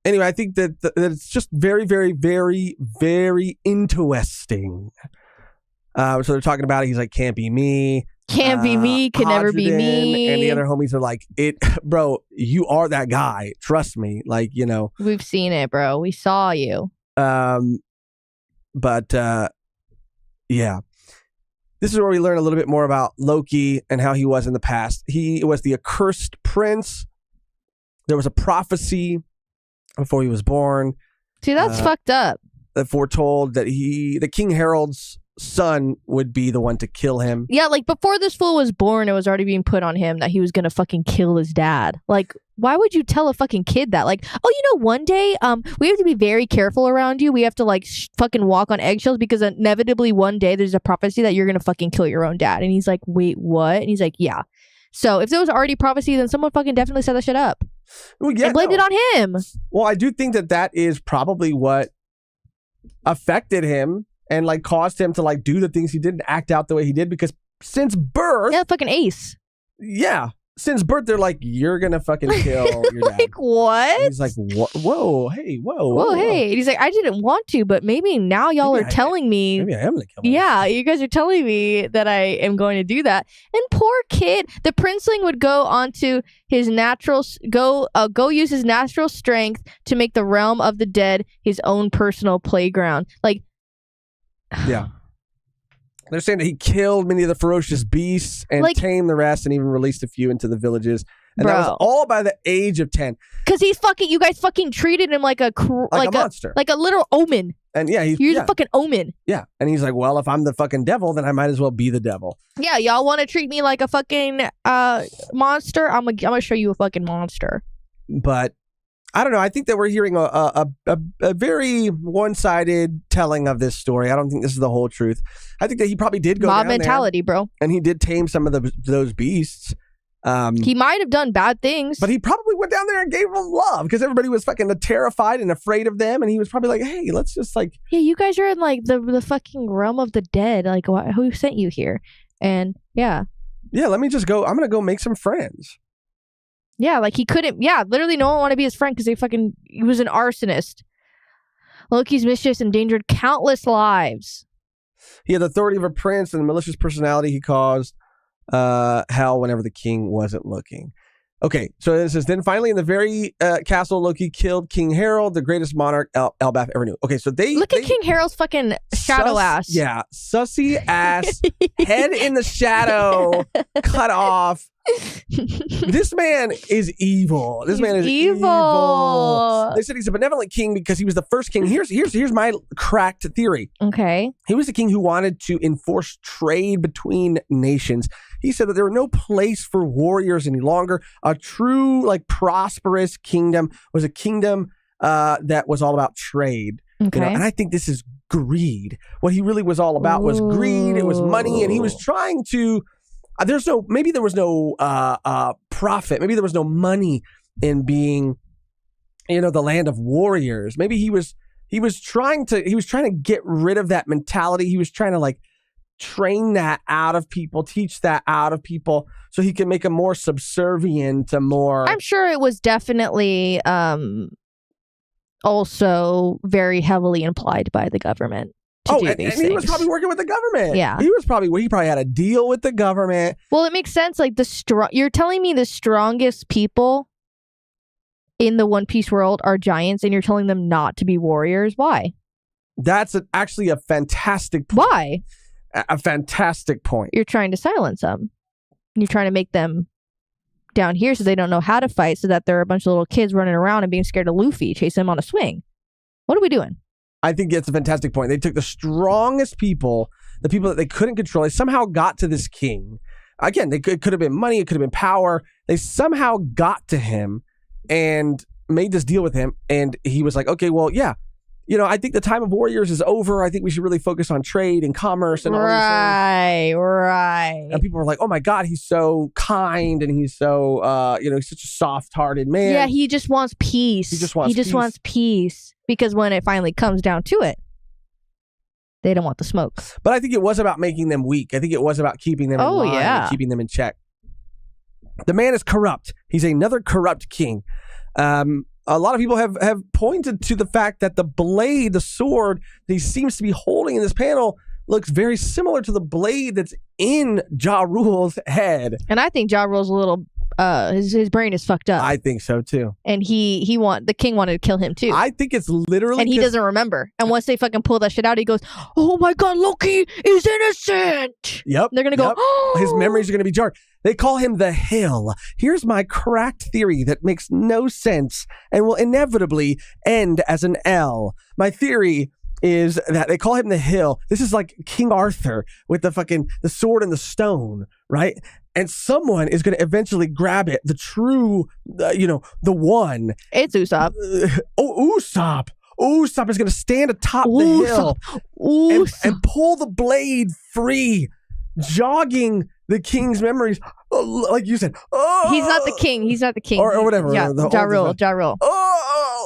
Anyway, I think that it's just very, very, very, very interesting. So they're talking about it. He's like, can't be me. Can't be me. Can never be me. And the other homies are like, bro, you are that guy. Trust me. Like, We've seen it, bro. We saw you. But yeah. This is where we learn a little bit more about Loki and how he was in the past. He was the accursed prince. There was a prophecy before he was born. See, that's fucked up. That foretold that the king heralds son would be the one to kill him. Yeah, like before this fool was born, it was already being put on him that he was gonna fucking kill his dad. Like, why would you tell a fucking kid that? Like, oh, one day, we have to be very careful around you. We have to like fucking walk on eggshells because inevitably one day there's a prophecy that you're gonna fucking kill your own dad. And he's like, wait, what? And he's like, yeah. So if there was already prophecy, then someone fucking definitely set that shit up. Well, yeah, and blamed it on him. Well, I do think that is probably what affected him and like caused him to like do the things he did and act out the way he did, because since birth, yeah, fucking ace. Yeah, since birth, they're like, you're gonna fucking kill your dad. Like, what? And he's like, whoa, hey, whoa, hey. And he's like, I didn't want to, but maybe now y'all are telling me. Maybe I am gonna kill him. Yeah, you guys are telling me that I am going to do that. And poor kid, the princeling would go onto his natural go use his natural strength to make the realm of the dead his own personal playground. Like, yeah. They're saying that he killed many of the ferocious beasts and tamed the rest and even released a few into the villages. And that was all by the age of 10. Because you guys fucking treated him like a monster. Like a literal omen. And yeah, you're the fucking omen. Yeah. And he's like, well, if I'm the fucking devil, then I might as well be the devil. Yeah, y'all want to treat me like a fucking monster? I'm gonna show you a fucking monster. But I don't know. I think that we're hearing a very one-sided telling of this story. I don't think this is the whole truth. I think that he probably did go mob down mentality, there, bro. and he did tame some of those beasts. He might have done bad things, but he probably went down there and gave them love because everybody was fucking terrified and afraid of them, and he was probably like, "Hey, let's just like, yeah, you guys are in like the fucking realm of the dead. Like, who sent you here?" And yeah, let me just go. I'm gonna go make some friends. Yeah, like he couldn't. Yeah, literally, no one wanted to be his friend because he was an arsonist. Loki's mischiefs endangered countless lives. He had the authority of a prince and the malicious personality he caused hell whenever the king wasn't looking. Okay, so it says, then finally in the very castle, Loki killed King Harold, the greatest monarch Elbaf ever knew. Okay, so look at King Harold's fucking shadow ass. Yeah, sussy ass, head in the shadow, cut off. This man is evil. This man is evil. They said he's a benevolent king because he was the first king. Here's my cracked theory. Okay. He was the king who wanted to enforce trade between nations. He said that there was no place for warriors any longer. A true, like, prosperous kingdom was a kingdom that was all about trade. Okay. And I think this is greed. What he really was all about was greed. It was money, and he was trying to. Maybe there was no profit. Maybe there was no money in being, the land of warriors. Maybe he was trying to get rid of that mentality. He was trying to like train that out of people, teach that out of people, so he can make them more subservient to more. I'm sure it was definitely also very heavily implied by the government. And he was probably working with the government. Yeah. He probably had a deal with the government. Well, it makes sense. Like you're telling me the strongest people in the One Piece world are giants, and you're telling them not to be warriors. Why? That's actually a fantastic point. Why? A fantastic point. You're trying to silence them. You're trying to make them down here so they don't know how to fight, so that there are a bunch of little kids running around and being scared of Luffy, chasing him on a swing. What are we doing? I think it's a fantastic point. They took the strongest people, the people that they couldn't control. They somehow got to this king. Again, it could have been money. It could have been power. They somehow got to him and made this deal with him. And he was like, okay, well, yeah. I think the time of warriors is over. I think we should really focus on trade and commerce and all these things. Right. And people were like, oh my God, he's so kind and he's so, he's such a soft-hearted man. Yeah, he just wants peace. He just wants peace. Because when it finally comes down to it, they don't want the smoke. But I think it was about making them weak. I think it was about keeping them in line and keeping them in check. The man is corrupt. He's another corrupt king. A lot of people have pointed to the fact that the blade, the sword that he seems to be holding in this panel looks very similar to the blade that's in Ja Rule's head. And I think Ja Rule's a little, his brain is fucked up. I think so too. And the king wanted to kill him too. I think it's literally, and he doesn't remember. And once they fucking pull that shit out, he goes, "Oh my God, Loki is innocent." Yep. And they're gonna go, "Oh." His memories are gonna be jarred. They call him the Hill. Here's my cracked theory that makes no sense and will inevitably end as an L. My theory is that they call him the Hill. This is like King Arthur with the sword and the stone, right? And someone is going to eventually grab it. The true, the one. It's Usopp. Usopp. Usopp is going to stand atop the hill and pull the blade free, jogging the king's memories. Like you said. He's not the king. Or whatever. Yeah, Ja Rule.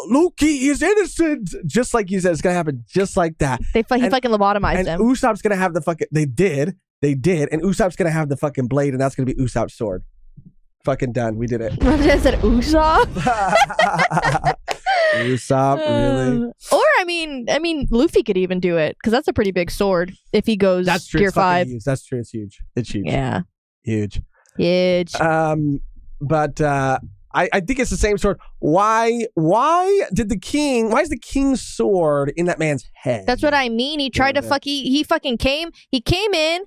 Loki is innocent. Just like you said, it's going to happen just like that. He fucking lobotomized him. And Usopp's going to have the fucking... They did. And Usopp's going to have the fucking blade, and that's going to be Usopp's sword. Fucking done. We did it. I said Usopp? Usopp, really? Or, I mean, Luffy could even do it, because that's a pretty big sword if he goes that's true. Gear 5. Huge. That's true. It's huge. It's huge. Yeah. Huge. But I think it's the same sword. Why is the king's sword in that man's head? That's what I mean. He tried to he came in,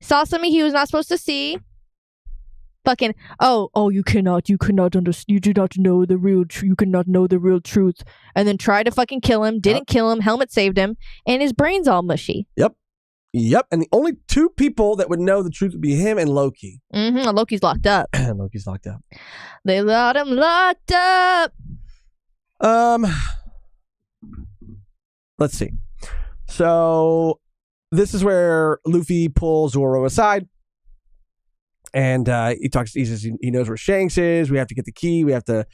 saw something he was not supposed to see. Fucking, you cannot understand, you do not know the real you cannot know the real truth. And then tried to fucking kill him, didn't kill him, helmet saved him, and his brain's all mushy. Yep, and the only two people that would know the truth would be him and Loki. Mm-hmm. Loki's locked up. They got him locked up. Let's see. So this is where Luffy pulls Zoro aside, and he says he knows where Shanks is. We have to get the key. We have to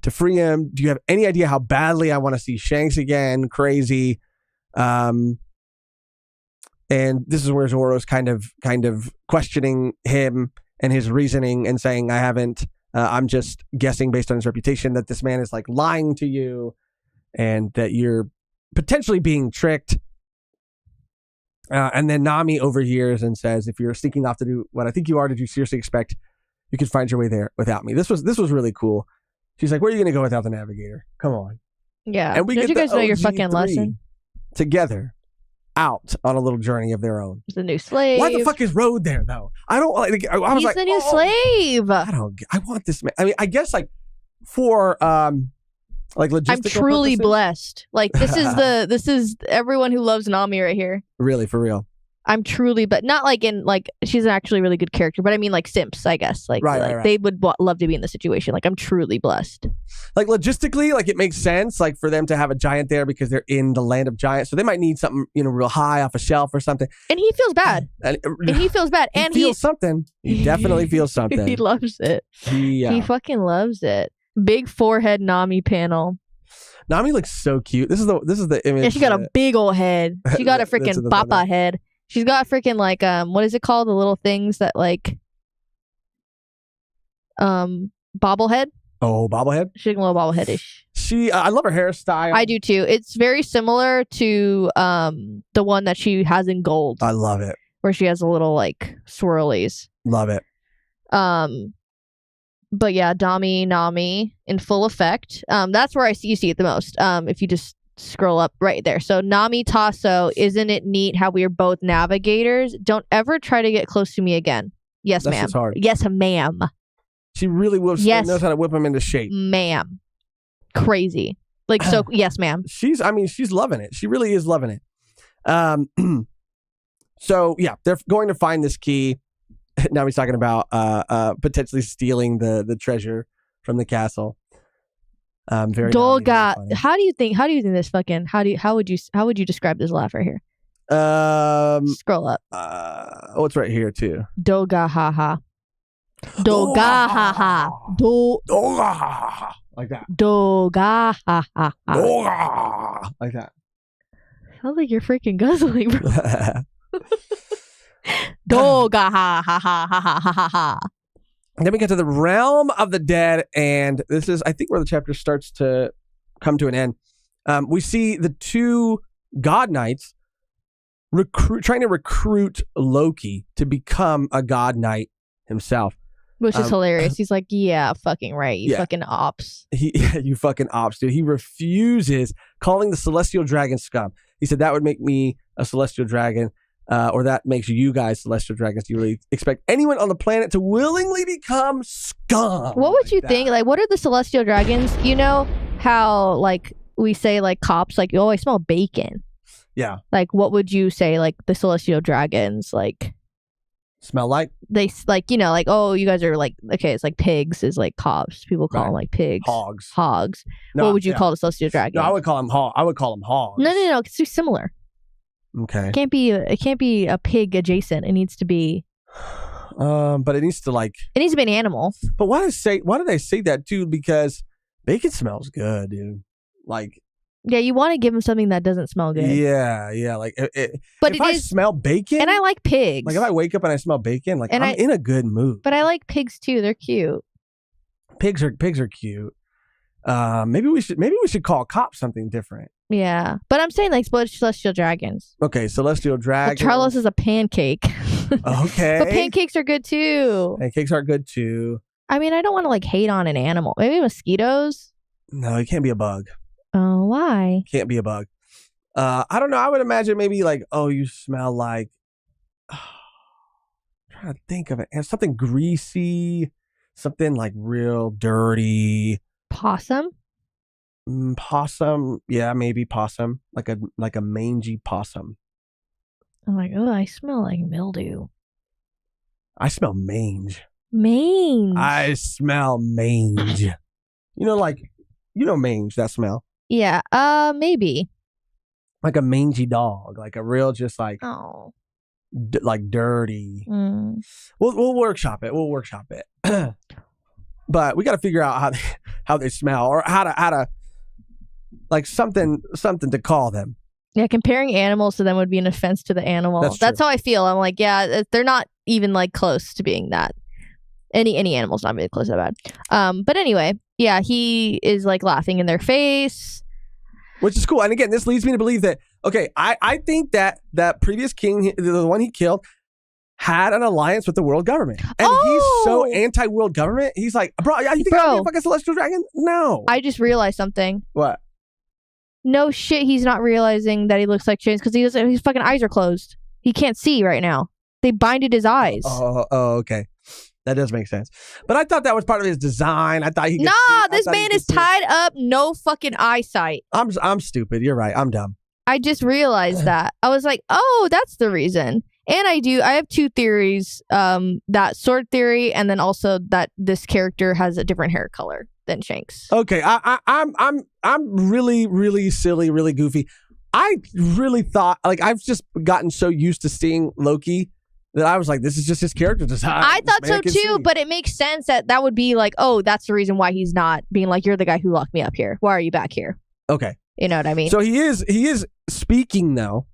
free him. Do you have any idea how badly I want to see Shanks again? Crazy. And this is where Zoro's kind of questioning him and his reasoning and saying, I haven't, I'm just guessing based on his reputation that this man is like lying to you and that you're potentially being tricked. And then Nami overhears and says, if you're sneaking off to do what I think you are, did you seriously expect you could find your way there without me? This was really cool. She's like, where are you going to go without the navigator? Come on. Yeah. And we Don't you guys know your fucking lesson? Together. Out on a little journey of their own. The new slave. Why the fuck is Road there though? I don't like. I was He's like, the new slave. I want this man. I mean, I guess like for like logistical I'm truly purposes. Blessed. Like this is everyone who loves Nami right here. Really, for real. I'm truly, but not like in like she's actually a really good character, but I mean like simps, I guess. Like, right. They would love to be in the situation. Like I'm truly blessed. Like logistically, like it makes sense, like for them to have a giant there because they're in the land of giants, so they might need something, real high off a shelf or something. And he feels bad. And he feels bad. And he feels something. He definitely feels something. He loves it. He fucking loves it. Big forehead Nami panel. Nami looks so cute. This is the image. Yeah, she got a big old head. She got a freaking papa head. She's got freaking like what is it called? The little things that like bobblehead. Oh, bobblehead. She's a little bobbleheadish. I love her hairstyle. I do too. It's very similar to the one that she has in gold. I love it. Where she has a little like swirlies. Love it. But yeah, Nami in full effect. That's where you see it the most. If you just scroll up right there. So Nami Tasso, isn't it neat how we are both navigators? Don't ever try to get close to me again. Yes, ma'am. That's hard. Yes, ma'am. She really knows how to whip him into shape. Ma'am. Crazy. Like, so, yes, ma'am. She's loving it. She really is loving it. So, yeah, they're going to find this key. Now he's talking about potentially stealing the treasure from the castle. Very Dolga. How do you think this fucking how would you describe this laugh right here? Scroll up. It's right here too. Doga ha ha. Doga ha ha. Doga ha ha. Like that. Doga ha ha ha. Doga. Like that. Sounds like you're freaking guzzling, bro. Doga ha ha ha ha ha ha ha. Then we get to the realm of the dead, and this is, I think, where the chapter starts to come to an end. We see the two God Knights trying to recruit Loki to become a God Knight himself. Which is hilarious. He's like, yeah, fucking right. You fucking ops. You fucking ops, dude. He refuses, calling the Celestial Dragon scum. He said, that would make me a Celestial Dragon. Or that makes you guys Celestial Dragons. Do you really expect anyone on the planet to willingly become scum? What would you think? Like, what are the Celestial Dragons? You know how, like, we say, like, cops, like, oh, I smell bacon. Yeah. Like, what would you say, like, the celestial dragons, like... Smell like? They, like, you know, like, oh, you guys are, like... Okay, it's like pigs is, like, cops. People call them, like, pigs. Hogs. No, what would you call the celestial dragon? No, I would call them hogs. No. It's too similar. Okay. It can't be a pig adjacent. It needs to be... But it needs to, like... It needs to be an animal. But why do they say that, too? Because bacon smells good, dude. Like... Yeah, you want to give them something that doesn't smell good. Yeah. Like, but if I smell bacon, and I like pigs. Like if I wake up and I smell bacon, like I'm in a good mood. But I like pigs too. They're cute. Pigs are cute. Maybe we should call cops something different. Yeah, but I'm saying like celestial dragons. Okay, celestial dragons. Charlos is a pancake. Okay, but pancakes are good too. Pancakes are good too. I mean, I don't want to like hate on an animal. Maybe mosquitoes. No, it can't be a bug. Oh, why? Can't be a bug. I don't know. I would imagine maybe like, oh, you smell like. I'm trying to think of it. Something greasy, something like real dirty. Possum. Possum. Yeah, maybe possum. Like a mangy possum. I'm like, oh, I smell like mildew. I smell mange. Mange. I smell mange. Mange, that smell. Yeah, maybe. Like a mangy dog, like a real just like like dirty. We'll workshop it. But we got to figure out how they smell or how to like something to call them. Yeah, comparing animals to them would be an offense to the animal. That's how I feel. I'm like, yeah, they're not even like close to being that. Any animal's not really close to that bad. But anyway, yeah, he is like laughing in their face. Which is cool. And again, this leads me to believe that, okay, I think that previous king, the one he killed, had an alliance with the world government. And he's so anti-world government. He's like, bro, you think I'm a fucking celestial dragon? No. I just realized something. What? No shit, he's not realizing that he looks like James because his fucking eyes are closed. He can't see right now. They binded his eyes. Oh, okay. That does make sense. But I thought that was part of his design. I thought he could this man is tied up, no fucking eyesight. I'm stupid. You're right. I'm dumb. I just realized that. I was like, oh, that's the reason. And I have two theories. That sword theory and then also that this character has a different hair color than Shanks. Okay. I'm really, really silly, really goofy. I really thought, like, I've just gotten so used to seeing Loki that I was like, this is just his character design. I thought so too, but it makes sense that would be like, oh, that's the reason why he's not being like, you're the guy who locked me up here. Why are you back here? Okay. You know what I mean? So he is speaking though.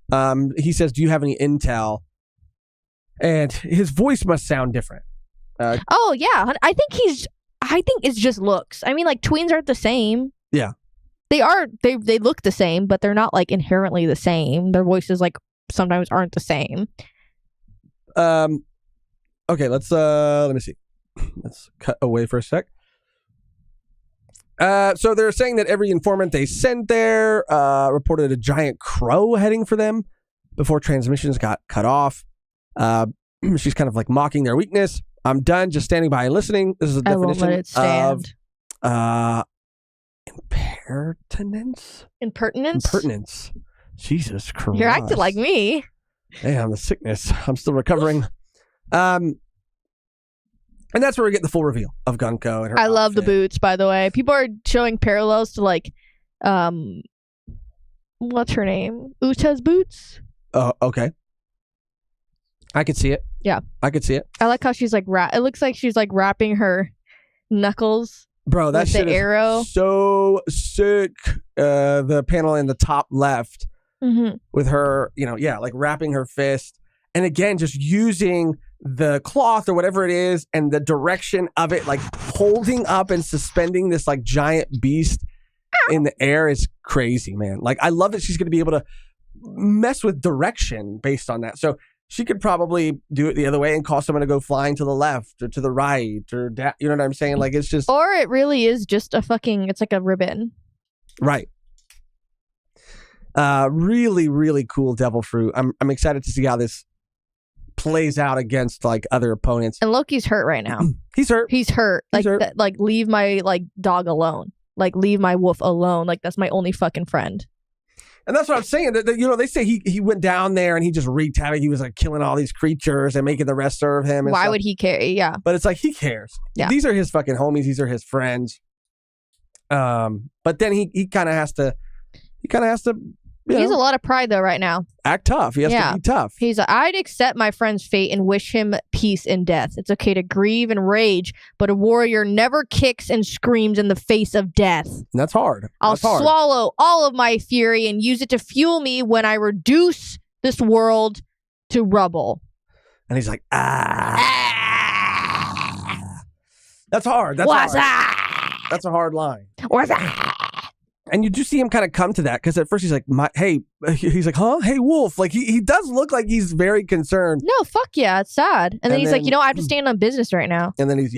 He says, do you have any intel? And his voice must sound different. Oh yeah. I think it's just looks. I mean, like tweens aren't the same. Yeah. They look the same, but they're not like inherently the same. Their voices like sometimes aren't the same. Okay, let me see. Let's cut away for a sec. So they're saying that every informant they sent there reported a giant crow heading for them before transmissions got cut off. She's kind of like mocking their weakness. I'm done just standing by and listening. This is a definition of impertinence. Jesus Christ. You're acting like me. Damn, the sickness. I'm still recovering. And that's where we get the full reveal of Gunko and her outfit. Love the boots, by the way. People are showing parallels to like what's her name? Uta's boots. Oh, okay. I could see it. Yeah. I could see it. I like how she's like it looks like she's like wrapping her knuckles. Bro, that shit the arrow. Is so sick. The panel in the top left with her, like wrapping her fist. And again, just using the cloth or whatever it is and the direction of it, like holding up and suspending this like giant beast in the air is crazy, man. Like, I love that she's going to be able to mess with direction based on that. So she could probably do it the other way and cause someone to go flying to the left or to the right or you know what I'm saying? Like, it's just... Or it really is just it's like a ribbon. Right. Really, really cool devil fruit. I'm excited to see how this plays out against like other opponents. And Loki's hurt right now. He's hurt. Like, like leave my like dog alone. Like leave my wolf alone. Like that's my only fucking friend. And that's what I'm saying. That, they say he went down there and he just wreaked havoc. He was like killing all these creatures and making the rest serve him. And Why stuff. would he care? Yeah. But it's like, he cares. Yeah. These are his fucking homies. These are his friends. But then he kind of has to. He has a lot of pride though right now. Act tough. He has to be tough. He's like, I'd accept my friend's fate and wish him peace in death. It's okay to grieve and rage, but a warrior never kicks and screams in the face of death. And that's hard. I'll swallow all of my fury and use it to fuel me when I reduce this world to rubble. And he's like, That's hard. That's hard. That's a hard line. What's that? And you do see him kind of come to that, because at first he's like, he's like, huh? Hey, Wolf. Like, he does look like he's very concerned. No, fuck yeah. It's sad. And then he's like, I have to stand on business right now. And then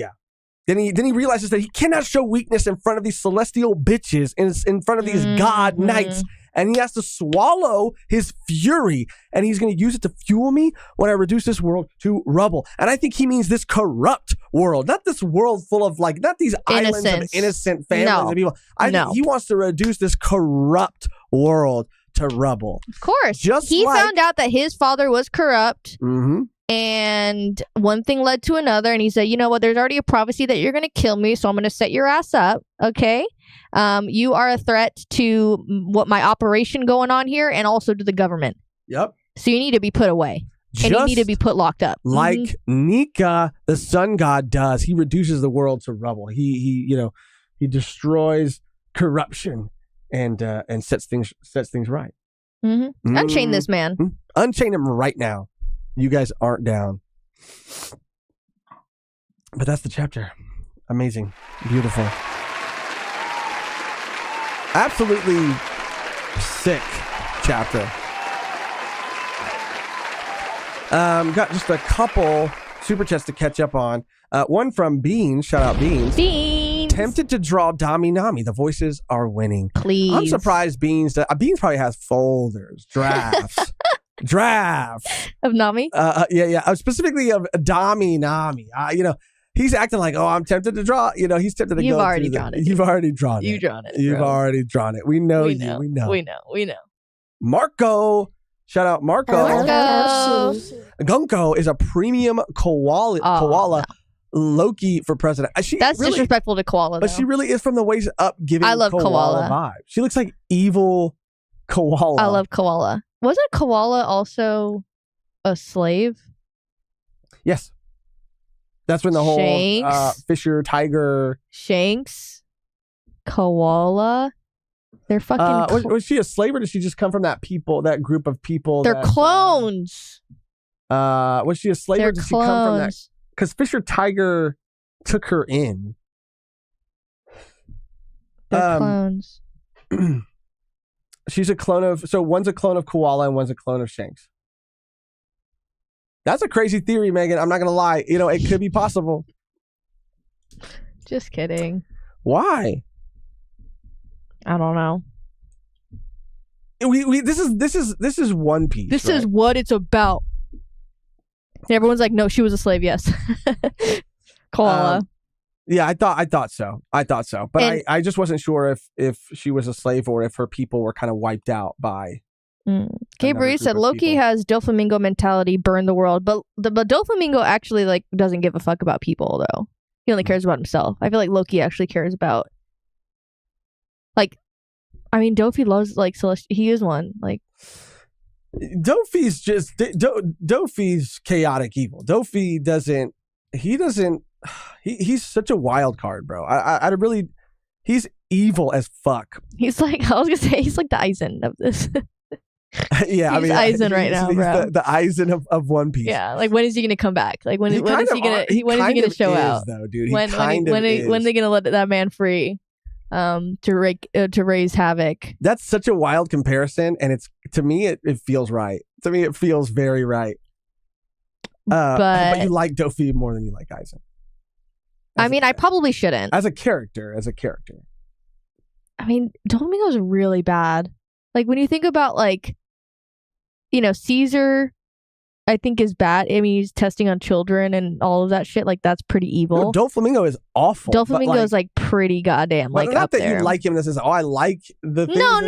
Then he realizes that he cannot show weakness in front of these celestial bitches, in front of these god knights. And he has to swallow his fury, and he's going to use it to fuel me when I reduce this world to rubble. And I think he means this corrupt world, not this world full of not these islands of innocent families and people. I think he wants to reduce this corrupt world to rubble. Of course. He found out that his father was corrupt. Mm-hmm. And one thing led to another. And he said, you know what? There's already a prophecy that you're going to kill me. So I'm going to set your ass up. Okay. You are a threat to what my operation going on here and also to the government. Yep. So you need to be put away. And you need to be put locked up. Like Nika, the sun god, does. He reduces the world to rubble. He destroys corruption and sets things right. Mm-hmm. Unchain this man. Unchain him right now. You guys aren't down. But that's the chapter. Amazing. Beautiful. Absolutely sick chapter. Got just a couple super chats to catch up on. One from Beans. Shout out Beans. Beans. Tempted to draw Dami Nami. The voices are winning. Please. I'm surprised Beans. Beans probably has folders, drafts. Of Nami? Yeah. Specifically of Dami Nami. He's acting like, I'm tempted to draw. He's tempted to go. You've already drawn it. You've already drawn it. You've drawn it. You've already drawn it. We know you. We know. Marco. Shout out Marco. Gunko is a premium koala. Loki for president. That's really disrespectful to koala, but she really is from the waist up giving I love koala vibe. She looks like evil koala. I love koala. Wasn't koala also a slave? Yes. That's when the whole Fisher Tiger Shanks koala. They're fucking. Was she a slave or did she just come from that group of people? They're clones. Was she a slave or did she come from that? Because Fisher Tiger took her in. They're clones. She's a clone of. So one's a clone of koala and one's a clone of Shanks. That's a crazy theory, Megan. I'm not gonna lie. It could be possible. Just kidding. Why? I don't know. This is One Piece. This is what it's about. And everyone's like, no, she was a slave. Yes, koala. Yeah, I thought so. But I just wasn't sure if she was a slave or if her people were kind of wiped out by. Gabriel said Loki has Doflamingo mentality, burn the world, but Doflamingo actually doesn't give a fuck about people though. He only cares about himself. I feel like Loki actually cares about. Dofi loves Celestial. He is one. Dofi's just Dofi's chaotic evil. Dofi doesn't. He's such a wild card, bro. He's evil as fuck. He's I was gonna say he's like the Aizen of this. Yeah, he's Aizen right now, bro. The Aizen of One Piece. Yeah, when is he gonna come back? When is he gonna show out? Though, dude. When are they gonna let that man free? To raise havoc. That's such a wild comparison, and to me it feels right. To me, it feels very right. But you like Dofi more than you like Aizen. I probably shouldn't. As a character. Doflamingo's really bad. When you think about Caesar I think is bad. I mean, he's testing on children and all of that shit. Like, that's pretty evil. No, Doflamingo is awful. Doflamingo is like pretty goddamn like not up that there. You like him. This is I like the things no.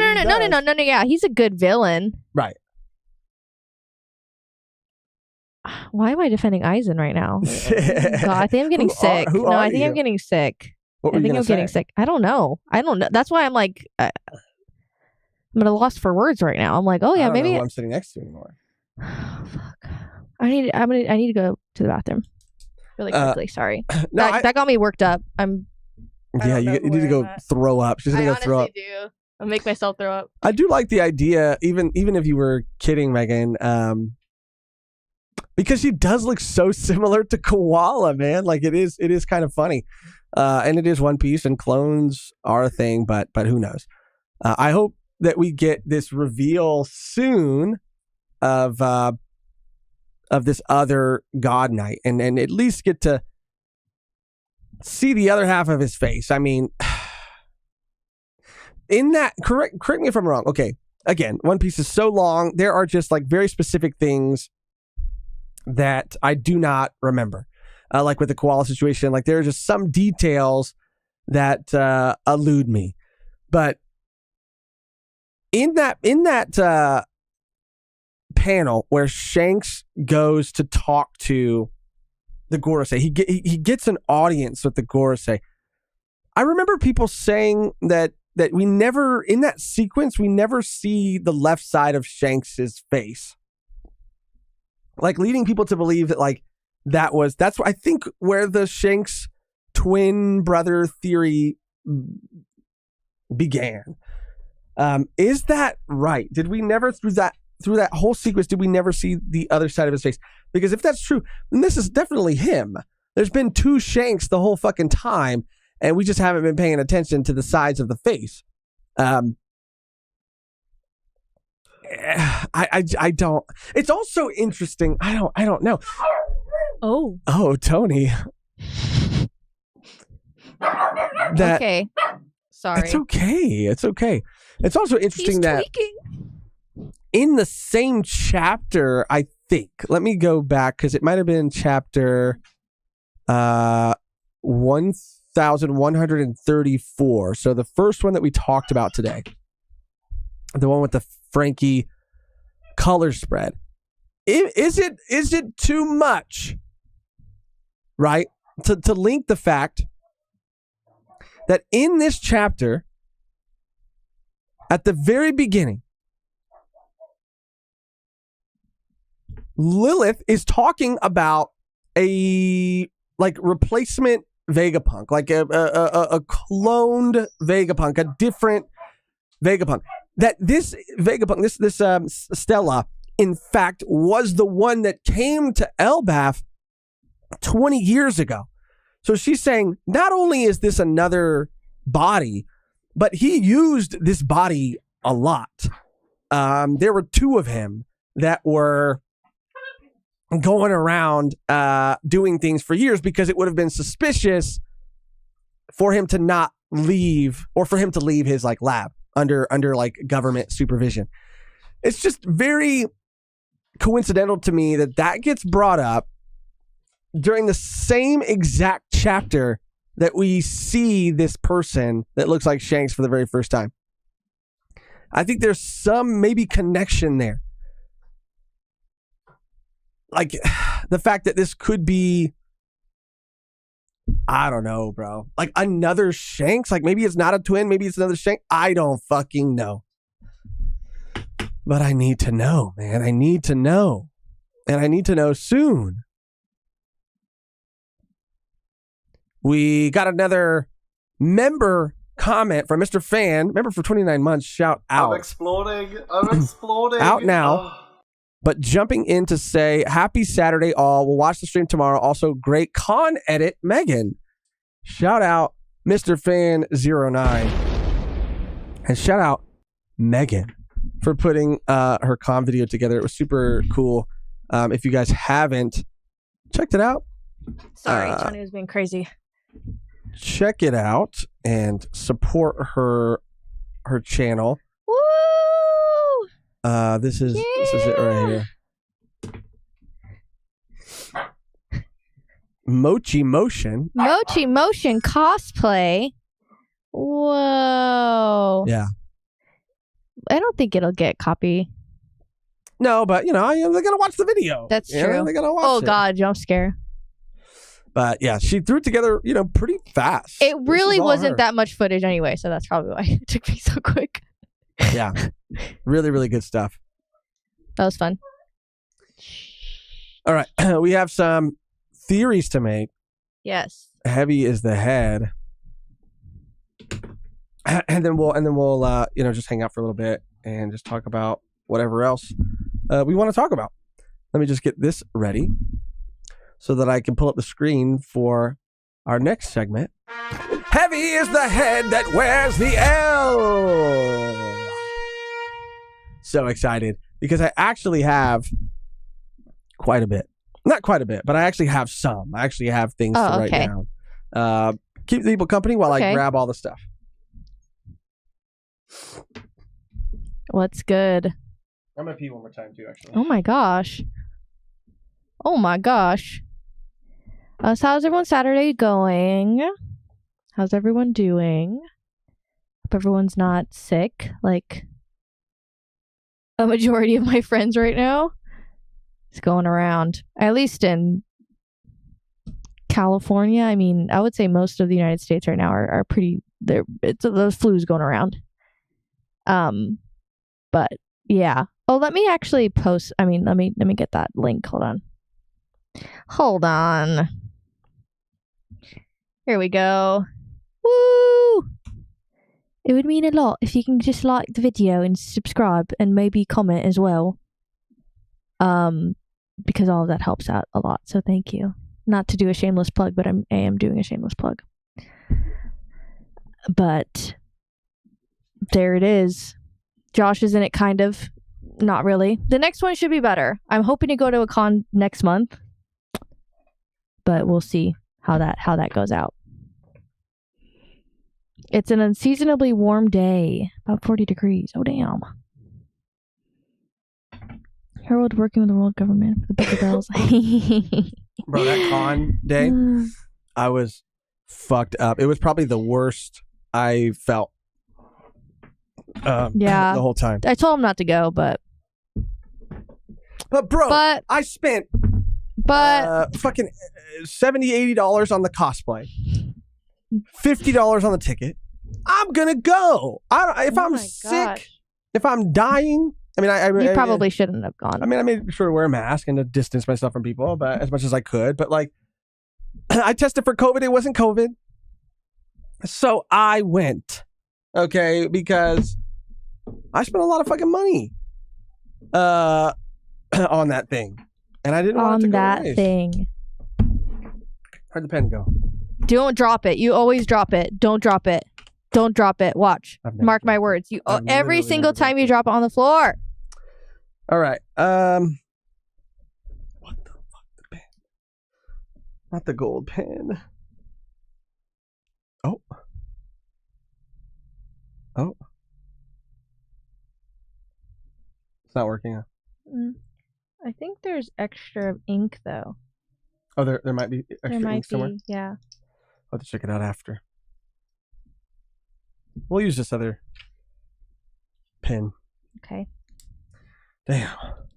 Yeah, he's a good villain. Right. Why am I defending Aizen right now? God, I think I'm getting sick. I think I'm getting sick. I think I'm getting sick. I don't know. That's why I'm like, I'm at a loss for words right now. I'm like, oh yeah, maybe know who I'm sitting next to anymore. Oh, fuck. I need to go to the bathroom really quickly. Sorry. That got me worked up. You need to go throw up. She's gonna go throw up. Do. I'll make myself throw up. I do like the idea, even if you were kidding, Megan, because she does look so similar to Koala, man. Like it is kind of funny, and it is One Piece, and clones are a thing, but who knows? I hope that we get this reveal soon of this other God Knight, and at least get to see the other half of his face. I mean, in that, correct me if I'm wrong. Okay, again, One Piece is so long. There are just like very specific things that I do not remember. Like with the koala situation, like there are just some details that elude me. But in that panel where Shanks goes to talk to the Gorosei, he gets an audience with the Gorosei. I remember people saying that we never, in that sequence, we never see the left side of Shanks's face, like leading people to believe that like that's I think where the Shanks twin brother theory began. Is that right? Did we never through that whole sequence, did we never see the other side of his face? Because if that's true, then this is definitely him. There's been two Shanks the whole fucking time, and we just haven't been paying attention to the sides of the face. I don't. It's also interesting. I don't know. Oh, Tony. Okay. Sorry. It's okay. It's also interesting that in the same chapter, I think, let me go back because it might have been chapter 1134. So the first one that we talked about today, the one with the Frankie color spread. Is it too much, right, to link the fact that in this chapter, at the very beginning, Lilith is talking about a like replacement Vegapunk, like a cloned Vegapunk, a different Vegapunk. That this Vegapunk, this Stella, in fact, was the one that came to Elbaf 20 years ago. So she's saying not only is this another body, but he used this body a lot. There were two of him that were going around doing things for years because it would have been suspicious for him to not leave, or for him to leave his like lab under like government supervision. It's just very coincidental to me that gets brought up during the same exact chapter that we see this person that looks like Shanks for the very first time. I think there's some maybe connection there. Like the fact that this could be, I don't know, bro. Like another Shanks. Like maybe it's not a twin. Maybe it's another Shanks. I don't fucking know. But I need to know, man. I need to know. And I need to know soon. We got another member comment from Mr. Fan. Member for 29 months. Shout out. I'm exploding. Out now. But jumping in to say, happy Saturday all. We'll watch the stream tomorrow. Also, great con edit, Megan. Shout out Mr. Fan 09. And shout out Megan for putting her con video together. It was super cool. If you guys haven't checked it out. Sorry, Tony was being crazy. Check it out and support her channel. Woo! This is it right here. Mochi Motion. Mochi Motion cosplay. Whoa. Yeah. I don't think it'll get copy. No, but, they're going to watch the video. That's true. They're going to watch it. God, jump scare. But, yeah, she threw it together, pretty fast. It really wasn't that much footage anyway, so that's probably why it took me so quick. Yeah. Really, really good stuff. That was fun. All right. We have some theories to make. Yes. Heavy is the head. And then we'll just hang out for a little bit and just talk about whatever else we want to talk about. Let me just get this ready so that I can pull up the screen for our next segment. Heavy is the head that wears the L. So excited because I actually have quite a bit. Not quite a bit, but I actually have some. I actually have things to write down. Keep the people company while I grab all the stuff. What's good? I'm going to pee one more time too, actually. Oh my gosh. So how's everyone's Saturday going? How's everyone doing? Hope everyone's not sick like a majority of my friends right now. It's going around. At least in California. I mean, I would say most of the United States right now are pretty... those flus going around. But yeah. Oh, let me actually post. I mean, let me get that link. Hold on. Here we go. Woo! It would mean a lot if you can just like the video and subscribe and maybe comment as well. Because all of that helps out a lot. So thank you. Not to do a shameless plug, but I am doing a shameless plug. But there it is. Josh is in it, kind of. Not really. The next one should be better. I'm hoping to go to a con next month, but we'll see how that goes out. It's an unseasonably warm day, about 40 degrees. Oh damn! Harold working with the world government for the Book of Bells. Bro, that con day, I was fucked up. It was probably the worst I felt. The whole time. I told him not to go, but bro, I spent fucking $70-$80 on the cosplay, $50 on the ticket. I'm gonna go. If I'm sick, if I'm dying. I mean, you probably shouldn't have gone. I mean, I made sure to wear a mask and to distance myself from people, but as much as I could. But like, I tested for COVID. It wasn't COVID, so I went. Okay, because I spent a lot of fucking money on that thing, and I didn't want it to go on that waste. Thing. Where'd the pen go? Don't drop it. You always drop it. Don't drop it. Don't drop it. Watch. Mark my words. You every single time you drop it on the floor. All right. What the fuck? The pen? Not the gold pen. Oh. It's not working, huh? I think there's extra ink though. Oh, there might be extra ink somewhere. Yeah. I'll have to check it out after. We'll use this other pen. Okay. Damn,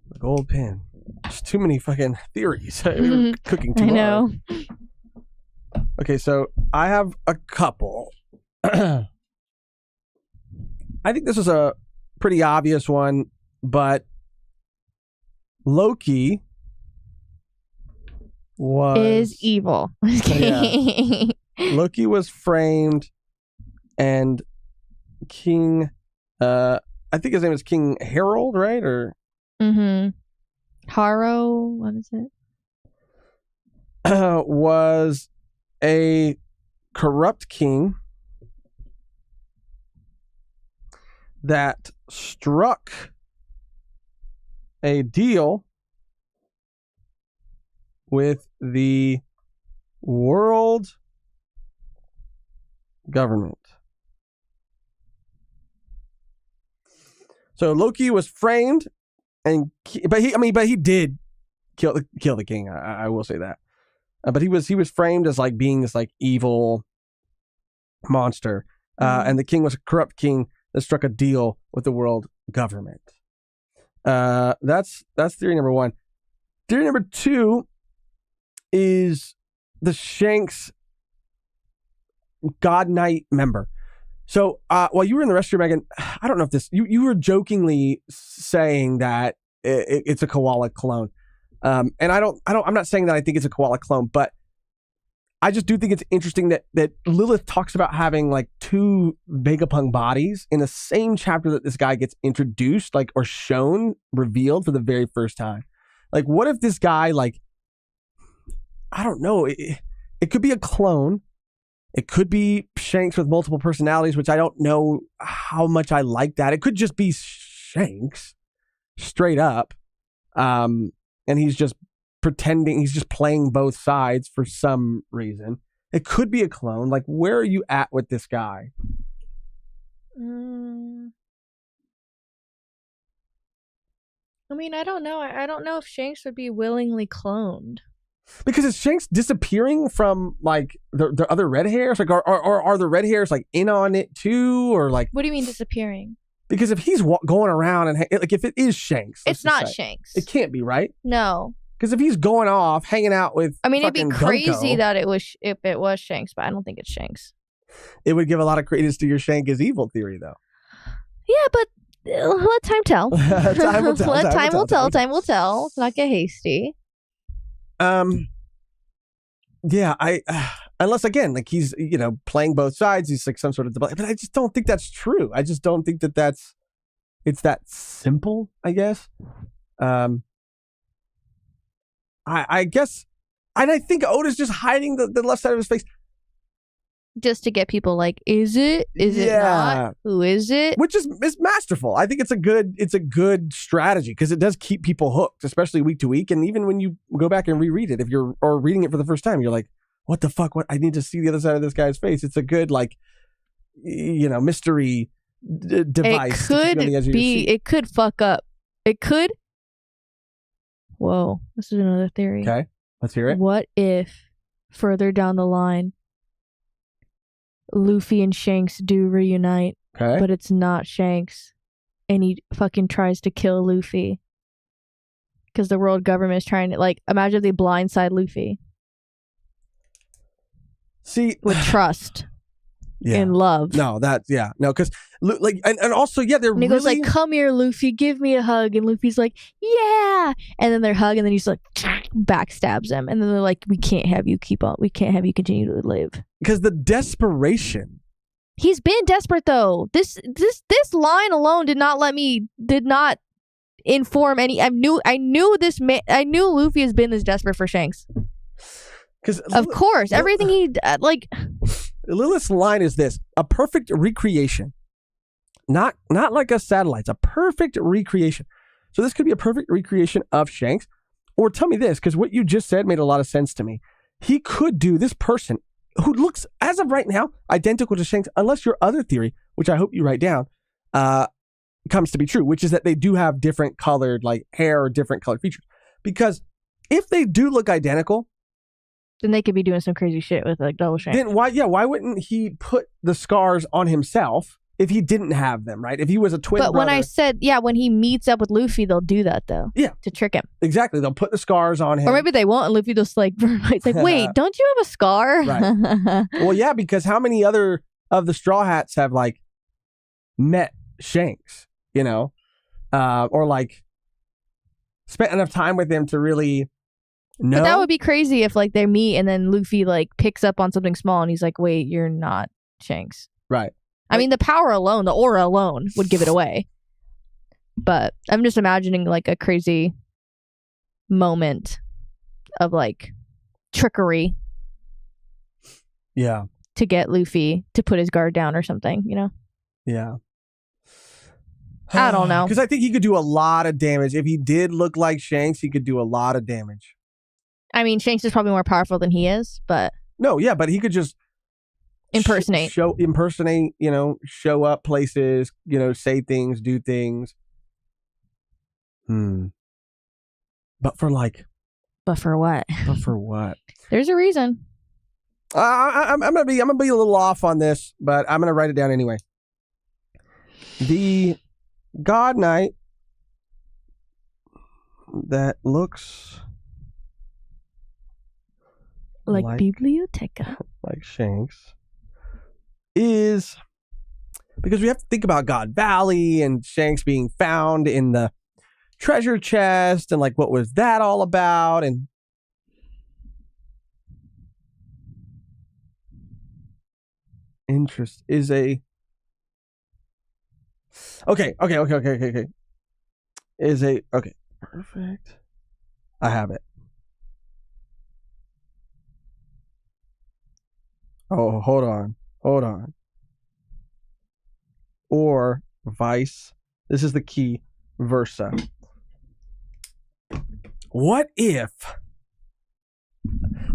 the gold pen. There's too many fucking theories. We're cooking too I know. hard. Okay, so I have a couple. I think this is a pretty obvious one, but Loki is evil. Yeah. Loki was framed, and King, I think his name is King Harold, right? Or Harrow, what is it? Was a corrupt king that struck a deal with the world government. So Loki was framed, but he did kill the king. I will say that. But he was framed as like being this like evil monster. And the king was a corrupt king that struck a deal with the world government. That's theory number one. Theory number two is the Shanks God Knight member. So while you were in the restroom, Megan, I don't know if this you were jokingly saying that it's a koala clone, and I'm not saying that I think it's a koala clone, but I just do think it's interesting that Lilith talks about having like two Vegapunk bodies in the same chapter that this guy gets introduced, like, or shown, revealed for the very first time. Like, what if this guy, like, I don't know, it could be a clone. It could be Shanks with multiple personalities, which I don't know how much I like that. It could just be Shanks straight up. And he's just pretending, he's just playing both sides for some reason. It could be a clone. Like, where are you at with this guy? I mean, I don't know. I don't know if Shanks would be willingly cloned. Because is Shanks disappearing from like the other red hairs? Like, are the red hairs like in on it too, or like? What do you mean disappearing? Because if he's going around and like if it is Shanks, it's not Shanks. It can't be, right? No. Because if he's going off, hanging out with, I mean, it'd be crazy Gunko, that if it was Shanks, but I don't think it's Shanks. It would give a lot of credence to your Shank is evil theory, though. Yeah, but let time tell. Time will tell. Time will tell. Time will tell. Let's not get hasty. Yeah, unless again, like he's, playing both sides, he's like some sort of, but I just don't think that's true. I just don't think it's that simple, I guess. I guess, and I think Oda's just hiding the left side of his face. Just to get people like, is it? Is it not? Who is it? Which is masterful. I think it's a good strategy because it does keep people hooked, especially week to week. And even when you go back and reread it, or reading it for the first time, you're like, what the fuck? What? I need to see the other side of this guy's face. It's a good, like, mystery device. It could fuck up. It could. Whoa, this is another theory. Okay, let's hear it. What if further down the line, Luffy and Shanks do reunite, but it's not Shanks, and he fucking tries to kill Luffy because the world government is trying to, like, imagine if they blindside Luffy. See, with trust and love. No, because like, and also, they're and he goes like, "Come here, Luffy, give me a hug," and Luffy's like, "Yeah," and then they're hugging, and then he's like, backstabs him, and then they're like, "We can't have you continue to live." Because the desperation. He's been desperate though. This line alone did not inform any. I knew this man. I knew Luffy has been this desperate for Shanks. Because of course, everything he like. Lilith's line is this: a perfect recreation, not like a satellite. A perfect recreation. So this could be a perfect recreation of Shanks. Or tell me this, because what you just said made a lot of sense to me. He could do this person who looks, as of right now, identical to Shanks, unless your other theory, which I hope you write down, comes to be true, which is that they do have different colored, like, hair or different colored features. Because if they do look identical, then they could be doing some crazy shit with, like, double Shanks. Then why wouldn't he put the scars on himself if he didn't have them, right? If he was a twin brother. But when I said, when he meets up with Luffy, they'll do that, though. Yeah. To trick him. Exactly. They'll put the scars on him. Or maybe they won't, and Luffy just, like, it's like, wait, don't you have a scar? Right. Well, yeah, because how many other of the Straw Hats have, like, met Shanks, or, like, spent enough time with him to really know? But that would be crazy if, like, they meet, and then Luffy, like, picks up on something small, and he's like, wait, you're not Shanks. Right. I mean, the power alone, the aura alone would give it away. But I'm just imagining, like, a crazy moment of, like, trickery. Yeah. To get Luffy to put his guard down or something, Yeah. I don't know. Because I think he could do a lot of damage. If he did look like Shanks, he could do a lot of damage. I mean, Shanks is probably more powerful than he is, but... No, yeah, but he could just... impersonate, show up places, say things, do things. But for like But for what? But for what? There's a reason. I'm gonna be a little off on this, but I'm gonna write it down anyway. The God Knight that looks like Biblioteca, like Shanks, is because we have to think about God Valley and Shanks being found in the treasure chest and like what was that all about, and interest is a okay is a okay perfect. I have it. Oh, hold on. Or vice. This is the key. Versa. What if?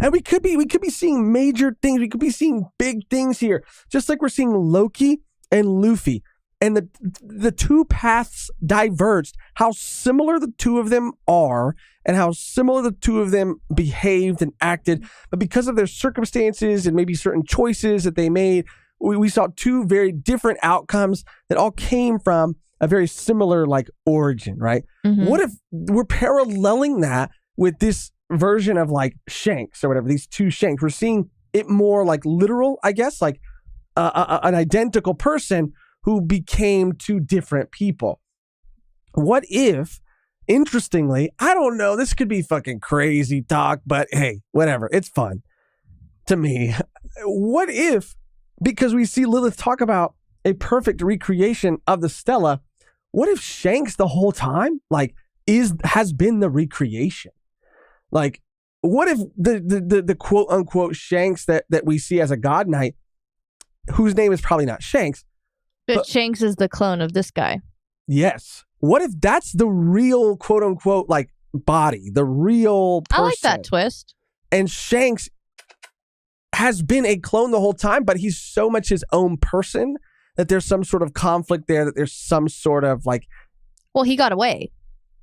And we could be seeing major things. We could be seeing big things here, just like we're seeing Loki and Luffy, and the two paths diverged. How similar the two of them are, and how similar the two of them behaved and acted, but because of their circumstances and maybe certain choices that they made, we saw two very different outcomes that all came from a very similar like origin, right? Mm-hmm. What if we're paralleling that with this version of like Shanks or whatever, these two Shanks? We're seeing it more like literal, I guess, like an identical person who became two different people. What if, interestingly, I don't know, this could be fucking crazy talk, but hey, whatever, it's fun to me. What if, because we see Lilith talk about a perfect recreation of the Stella, what if Shanks the whole time like has been the recreation? Like, what if the quote unquote Shanks that we see as a God Knight, whose name is probably not Shanks, but Shanks is the clone of this guy. Yes. What if that's the real quote unquote like body, the real person? I like that twist. And Shanks has been a clone the whole time, but he's so much his own person that there's some sort of conflict there, that there's some sort of like, well, he got away.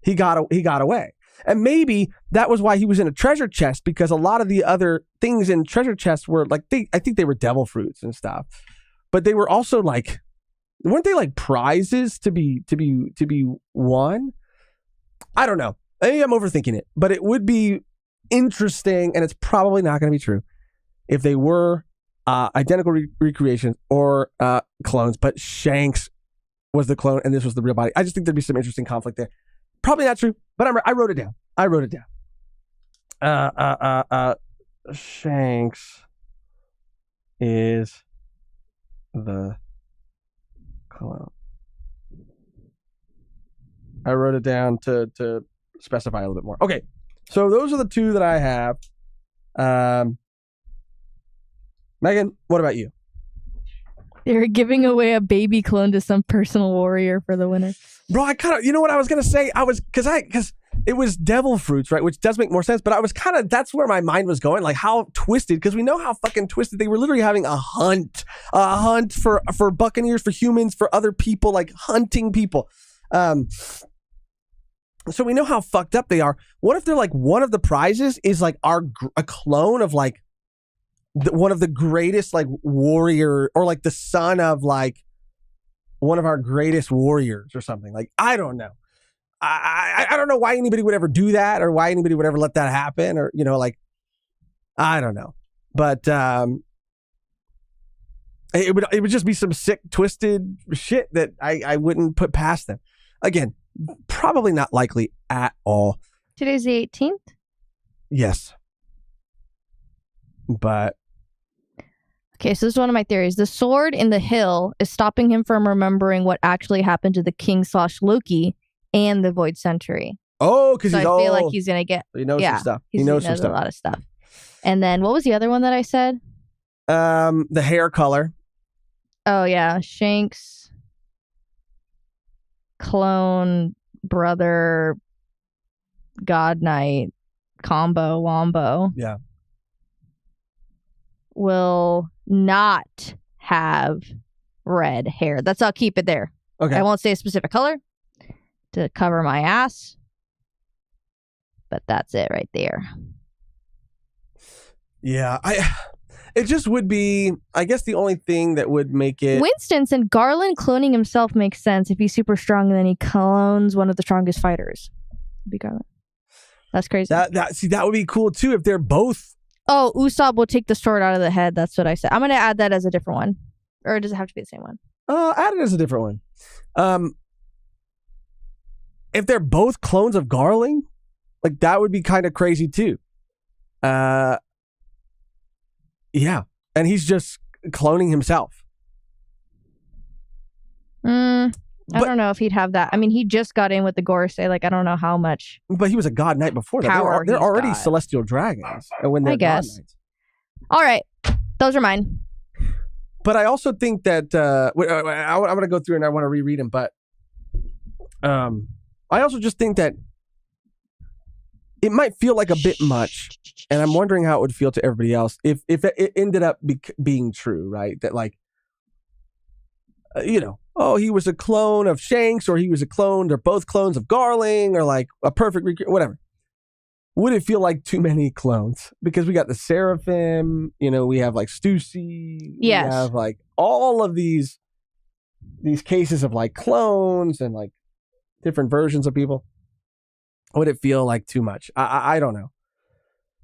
He got away. And maybe that was why he was in a treasure chest, because a lot of the other things in treasure chests were like, I think they were devil fruits and stuff, but they were also like, weren't they like prizes to be won? I don't know. Maybe I'm overthinking it, but it would be interesting, and it's probably not going to be true, if they were identical recreations or clones, but Shanks was the clone and this was the real body. I just think there'd be some interesting conflict there. Probably not true, but I wrote it down. Shanks is the clone. I wrote it down to specify a little bit more. Okay, so those are the two that I have. Megan, what about you? They're giving away a baby clone to some personal warrior for the winner. Bro, I kind of, you know what I was going to say? Because it was devil fruits, right? Which does make more sense, but I was that's where my mind was going, like how twisted, because we know how fucking twisted they were, literally having a hunt for buccaneers, for humans, for other people, like hunting people. So we know how fucked up they are. What if they're like, one of the prizes is like a clone of like one of the greatest like warrior, or like the son of like one of our greatest warriors or something? Like, I don't know. I don't know why anybody would ever do that, or why anybody would ever let that happen, or, you know, like, I don't know. But it would just be some sick, twisted shit that I wouldn't put past them. Again, probably not likely at all. Today's the 18th? Yes. But okay, so this is one of my theories. The sword in the hill is stopping him from remembering what actually happened to the king/Loki and the Void Century. Oh, because I feel like he's gonna get. He knows some stuff. He knows some stuff. A lot of stuff. And then what was the other one that I said? The hair color. Oh yeah, Shanks, clone, brother, God Knight, combo, wombo. Yeah. Will not have red hair. I'll keep it there. Okay. I won't say a specific color to cover my ass. But that's it right there. Yeah, it just would be, I guess the only thing that would make it... Winston said Garland cloning himself makes sense. If he's super strong, then he clones one of the strongest fighters. Be Garland. That's crazy. That would be cool too if they're both... Oh, Usopp will take the sword out of the head. That's what I said. I'm going to add that as a different one. Or does it have to be the same one? Add it as a different one. If they're both clones of Garland, like that would be kind of crazy too. Yeah. And he's just cloning himself. I don't know if he'd have that. I mean, he just got in with the Gorosei. Like, I don't know how much. But he was a god knight before that. They're already celestial dragons. And when they're god knights. All right. Those are mine. But I also think that I'm going to go through and I want to reread them. But I also just think that it might feel like a bit much. And I'm wondering how it would feel to everybody else if it ended up being true, right? That like, he was a clone of Shanks, or he was a clone, they're both clones of Garling, or like a perfect whatever. Would it feel like too many clones? Because we got the Seraphim, we have like Stussy, yes. We have like all of these cases of like clones and like different versions of people. Would it feel like too much? I don't know.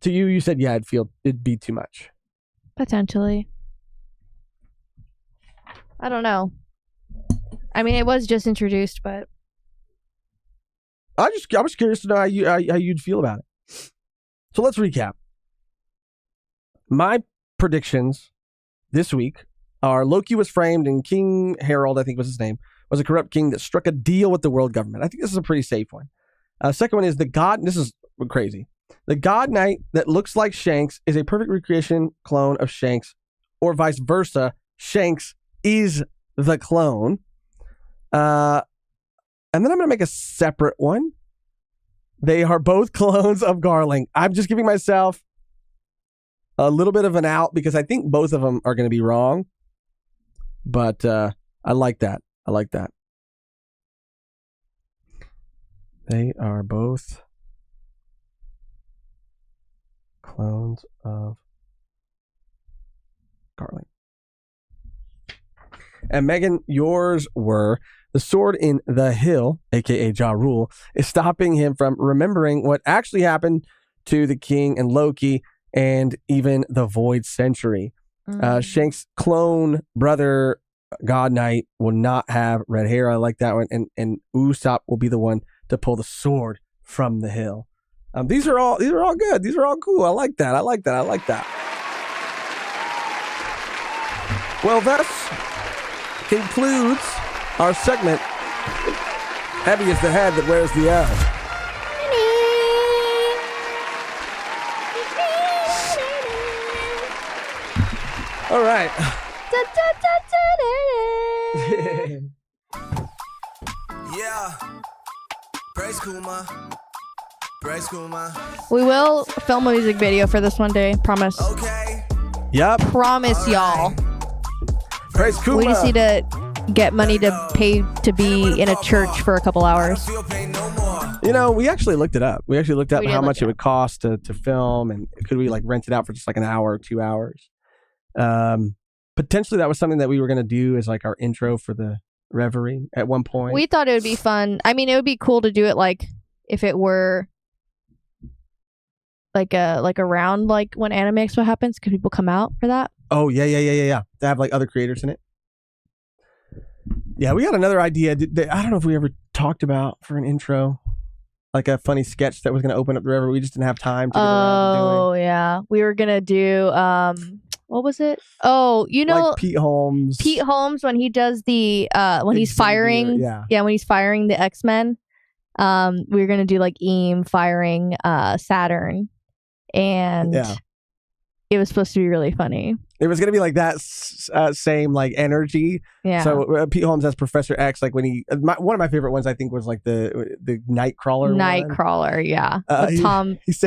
To you said, yeah, it'd be too much. Potentially. I don't know. I mean, it was just introduced, but I was curious to know how you'd feel about it. So let's recap. My predictions this week are Loki was framed and King Harold, I think was his name, was a corrupt king that struck a deal with the world government. I think this is a pretty safe one. Second one is this is crazy. The God Knight that looks like Shanks is a perfect recreation clone of Shanks, or vice versa. Shanks is the clone. And then I'm going to make a separate one. They are both clones of Garling. I'm just giving myself a little bit of an out because I think both of them are going to be wrong. But I like that. They are both clones of Garling. And Megan, yours were the sword in the hill, aka Ja Rule, is stopping him from remembering what actually happened to the king and Loki and even the Void Century. Shank's clone brother, God Knight, will not have red hair. I like that one. And Usopp will be the one to pull the sword from the hill. These are all good. These are all cool. I like that. Well, that concludes our segment, Heavy is the Head That Wears the L. All right. Yeah. Praise Kuma. We will film a music video for this one day. Promise. Okay. Yep. Promise, y'all. Praise Kuma. We just need to get money to pay to be in a church for a couple hours. We actually looked it up. We actually looked up how much it would cost to film, and could we like rent it out for just like an hour or 2 hours. Potentially that was something that we were going to do as like our intro for the Reverie at one point. We thought it would be fun. I mean, it would be cool to do it like if it were like around like when Anime Expo happens. Could people come out for that? Oh yeah. To have like other creators in it. Yeah, we got another idea. I don't know if we ever talked about for an intro, like a funny sketch that was going to open up the river. We just didn't have time to get around to doing. Oh yeah, we were gonna do what was it? Oh, like Pete Holmes. Pete Holmes when he does the when he's firing. When he's firing the X-Men. We were gonna do like Eam firing Saturn, and it was supposed to be really funny. It was going to be like that same like energy. Yeah. So Pete Holmes as Professor X, like when one of my favorite ones I think was like the Nightcrawler. Nightcrawler, yeah.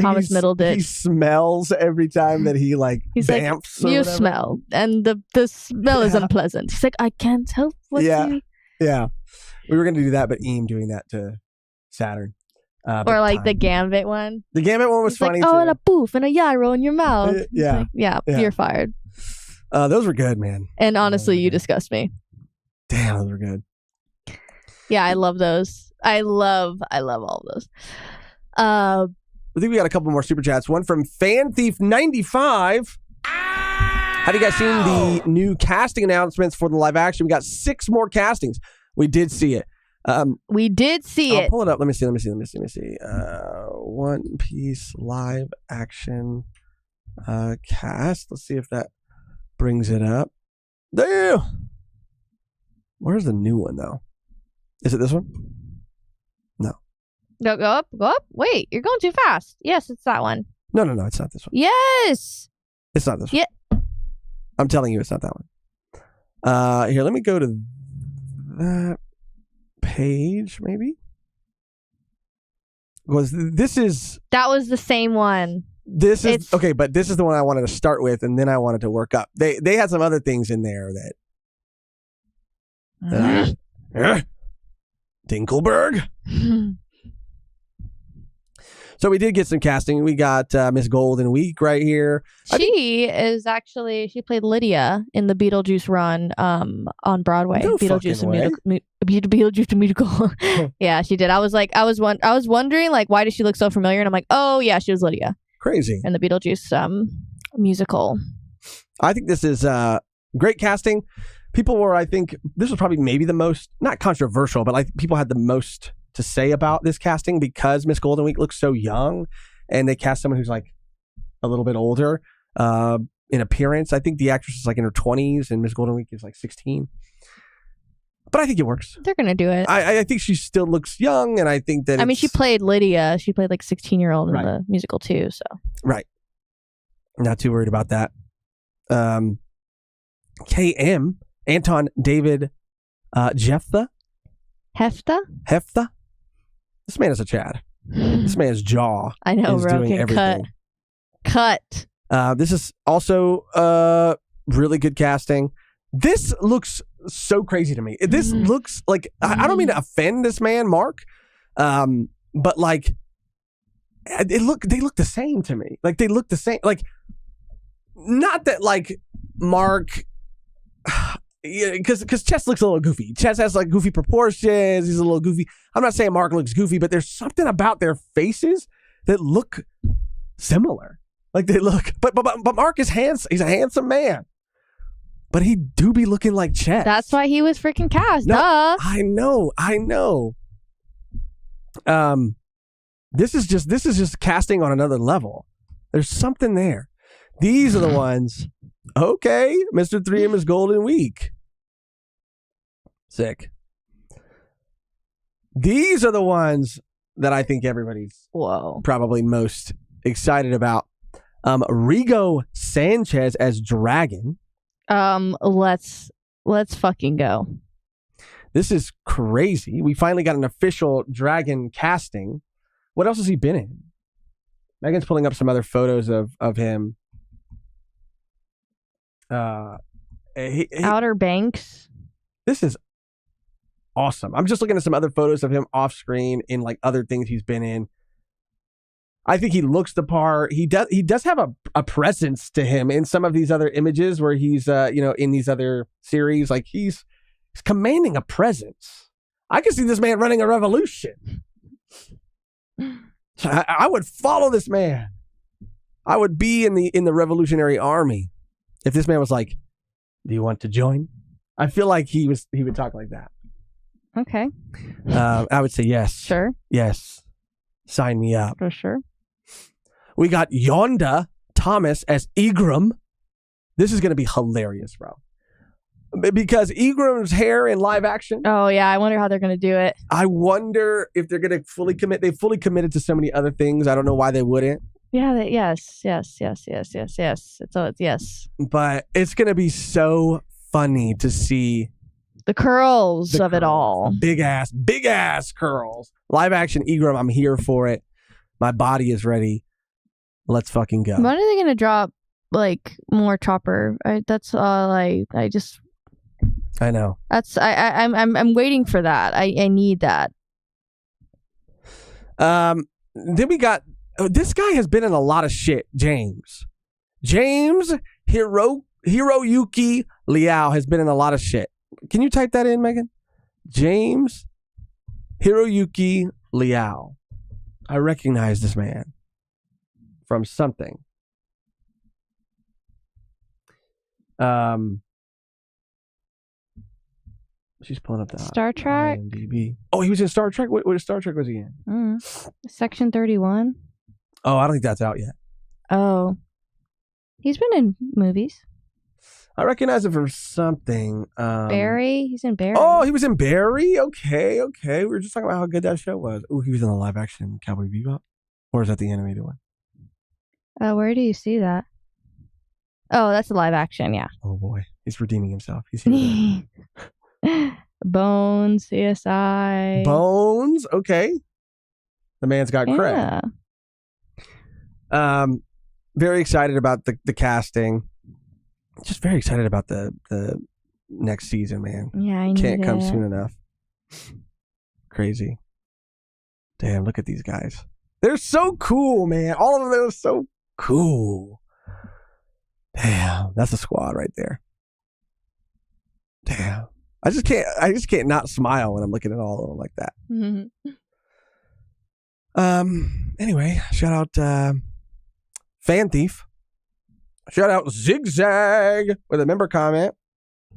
Thomas Middleton. He smells every time that he like bamfs. Like, you smell, and the smell is unpleasant. He's like, I can't help what you. Yeah. We were going to do that, but Eam doing that to Saturn. Or like the Gambit one. The Gambit one was it's funny like, too. Oh, and a poof and a gyro in your mouth. Yeah. Like, yeah, you're fired. Those were good, man. And honestly, you disgust me. Damn, those were good. Yeah, I love those. I love all of those. I think we got a couple more super chats. One from Fan Thief 95. Have you guys seen the new casting announcements for the live action? We got 6 more castings. We did see it. We did see it. Pull it up. Let me see. One Piece live action cast. Let's see if that brings it up. There. Where's the new one though? Is it this one? No. No, go up. Wait, you're going too fast. Yes, it's that one. No, it's not this one. Yes. It's not this one. Yeah. I'm telling you, it's not that one. Here, let me go to that page, maybe. Because that was the same one. This is okay, but this is the one I wanted to start with, and then I wanted to work up. They had some other things in there that Dinkelberg. So we did get some casting. We got Miss Golden Week right here. She played Lydia in the Beetlejuice run on Broadway. No Beetlejuice musical. Yeah, she did. I was wondering like, why does she look so familiar? And I'm like, oh yeah, she was Lydia. Crazy. In the Beetlejuice musical. I think this is great casting. People were, I think, this was probably maybe the most, not controversial, but like people had the most to say about this casting because Miss Golden Week looks so young, and they cast someone who's like a little bit older in appearance. I think the actress is like in her 20s, and Miss Golden Week is like 16. But I think it works. They're gonna do it. I think she still looks young, and I think that. I mean, she played Lydia. She played like 16-year-old in Right. the musical too. So right, not too worried about that. KM Anton David Hefta. This man is a Chad. This man's jaw. I know, is bro. doing everything. Cut. This is also really good casting. This looks so crazy to me. This looks like I don't mean to offend this man, Mark, but like they look the same to me. Like they look the same. Like not that like Mark. Yeah, because Chess looks a little goofy. Chess has like goofy proportions. He's a little goofy. I'm not saying Mark looks goofy, but there's something about their faces that look similar. Like they look, but Mark is handsome. He's a handsome man, but he do be looking like Chess. That's why he was freaking cast. No, Duh. I know. This is just casting on another level. There's something there. These are the ones. Okay, Mr. 3M is Golden Week. Sick. These are the ones that I think everybody's probably most excited about. Rigo Sanchez as Dragon. Let's fucking go. This is crazy. We finally got an official Dragon casting. What else has he been in? Megan's pulling up some other photos of him. Outer Banks. This is awesome. I'm just looking at some other photos of him off screen in like other things he's been in. I think he looks the part. He does have a presence to him in some of these other images where he's in these other series. Like he's commanding a presence. I can see this man running a revolution. I would follow this man. I would be in the Revolutionary Army. If this man was like, do you want to join? I feel like he would talk like that. Okay. I would say yes. Sure. Yes. Sign me up. For sure. We got Yonda Thomas as Egram. This is going to be hilarious, bro. Because Egram's hair in live action. Oh, yeah. I wonder how they're going to do it. I wonder if they're going to fully commit. They fully committed to so many other things. I don't know why they wouldn't. Yeah, yes. It's yes. But it's going to be so funny to see the curls of it all. Big ass curls. Live action Egram, I'm here for it. My body is ready. Let's fucking go. When are they going to drop like more Chopper? That's all I know. I'm waiting for that. I need that. Then we got this guy has been in a lot of shit. James Hiroyuki Liao has been in a lot of shit. Can you type that in, Megan? James Hiroyuki Liao. I recognize this man from something. She's pulling up the Star Trek. IMDb. Oh, he was in Star Trek. What Star Trek was he in? Section 31. Oh, I don't think that's out yet. Oh, he's been in movies. I recognize him from something. Barry. He's in Barry. Oh, he was in Barry. Okay. We were just talking about how good that show was. Oh, he was in the live action Cowboy Bebop, or is that the animated one? Where do you see that? Oh, that's the live action. Yeah. Oh boy, he's redeeming himself. He's here. Bones, CSI. Bones. Okay. The man's got cred. Yeah. Very excited about the casting. Just very excited about the next season, man. Yeah, I can't come soon enough. Crazy. Damn, look at these guys. They're so cool, man. All of them are so cool. Damn, that's a squad right there. Damn. I just can't not smile when I'm looking at all of them like that. Mm-hmm. Anyway, shout out Fan Thief. Shout out Zigzag with a member comment.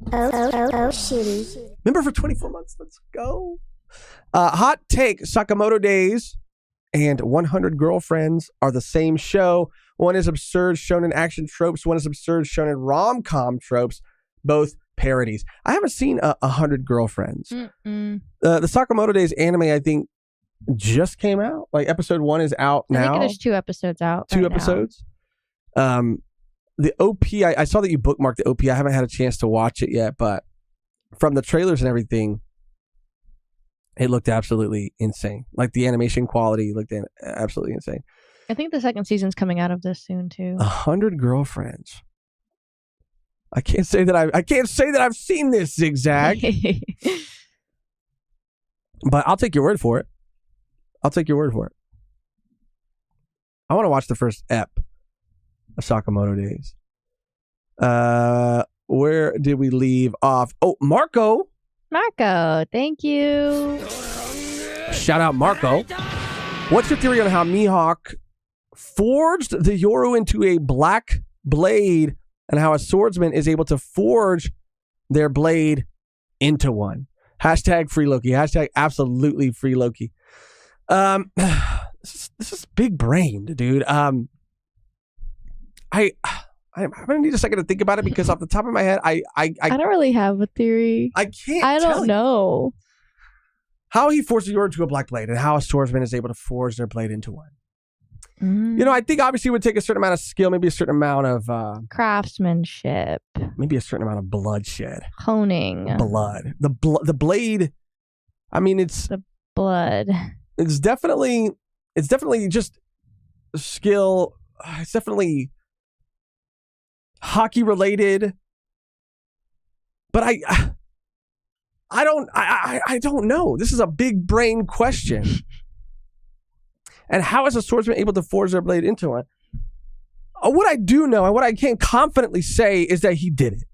Shitty. Member for 24 months. Let's go. Hot take: Sakamoto Days and 100 Girlfriends are the same show. One is absurd shonen action tropes. One is absurd shonen rom-com tropes. Both parodies. I haven't seen 100 Girlfriends. The Sakamoto Days anime, I think, just came out. Like episode 1 is out now. I think there's 2 episodes out. Two episodes. The OP, I saw that you bookmarked the OP. I haven't had a chance to watch it yet, but from the trailers and everything, it looked absolutely insane. Like the animation quality looked absolutely insane. I think the second season's coming out of this soon too. 100 Girlfriends. I can't say that I've seen this, Zigzag. But I'll take your word for it. I want to watch the first ep of Sakamoto Days. Where did we leave off? Oh, Marco, thank you. Shout out Marco. What's your theory on how Mihawk forged the Yoru into a black blade and how a swordsman is able to forge their blade into one? Hashtag free Loki. Hashtag absolutely free Loki. This is big brained, dude. I'm gonna need a second to think about it because off the top of my head, I don't really have a theory. I can't. I don't know how he forced the Yoru into a black blade and how a swordsman is able to forge their blade into one. You know, I think obviously it would take a certain amount of skill, maybe a certain amount of craftsmanship, maybe a certain amount of bloodshed, honing, blood. The blade. I mean, it's the blood. It's definitely just skill. It's definitely hockey related, but I don't know. This is a big brain question. And how is a swordsman able to forge their blade into one? What I do know and what I can confidently say is that he did it.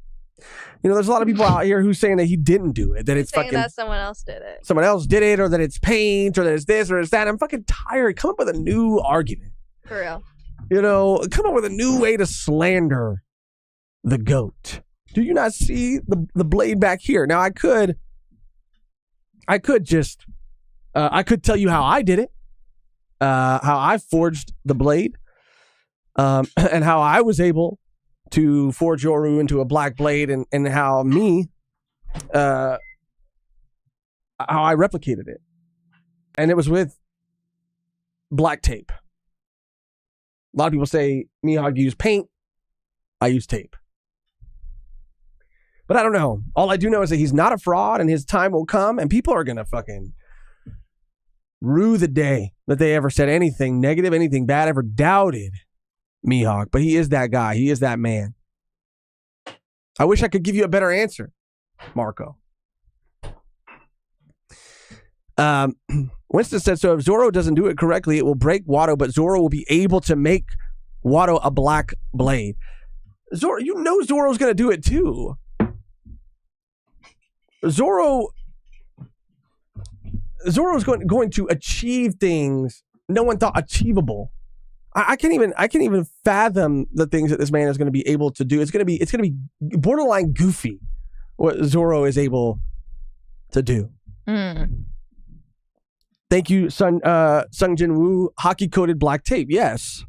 You know, there's a lot of people out here who's saying that he didn't do it, that it's saying fucking that someone else did it. Someone else did it, or that it's paint, or that it's this, or it's that. I'm fucking tired. Come up with a new argument. For real. You know, come up with a new way to slander the goat. Do you not see the blade back here? Now I could just I could tell you how I did it. How I forged the blade, and how I was able to forge Yoru into a black blade, and how how I replicated it. And it was with black tape. A lot of people say Mihawk used paint. I use tape. But I don't know. All I do know is that he's not a fraud and his time will come and people are going to fucking rue the day that they ever said anything negative, anything bad, ever doubted Mihawk. But he is that guy. He is that man. I wish I could give you a better answer, Marco. Winston said, so if Zoro doesn't do it correctly, it will break Watto, but Zoro will be able to make Watto a black blade. Zoro, you know Zoro's going to do it too. Zoro's going to achieve things no one thought achievable. I can't even fathom the things that this man is going to be able to do. It's going to be borderline goofy what Zoro is able to do. Thank you, Sung Jin Woo. Hockey coated black tape. Yes.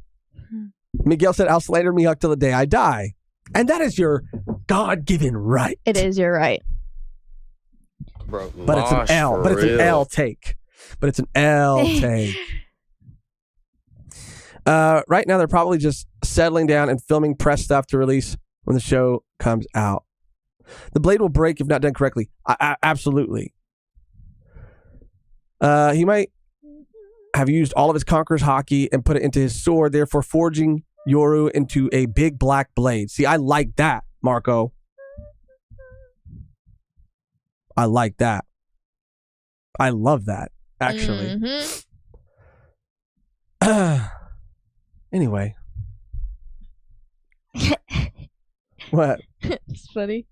Miguel said, "I'll slander Mihawk till the day I die," and that is your God-given right. It is your right. Bro, but it's an L. But it's an L take. Right now, they're probably just settling down and filming press stuff to release when the show comes out. The blade will break if not done correctly. Absolutely. He might have used all of his Conqueror's Haki and put it into his sword, therefore forging Yoru into a big black blade. See, I like that, Marco. I like that. I love that, actually. Anyway. What? It's funny.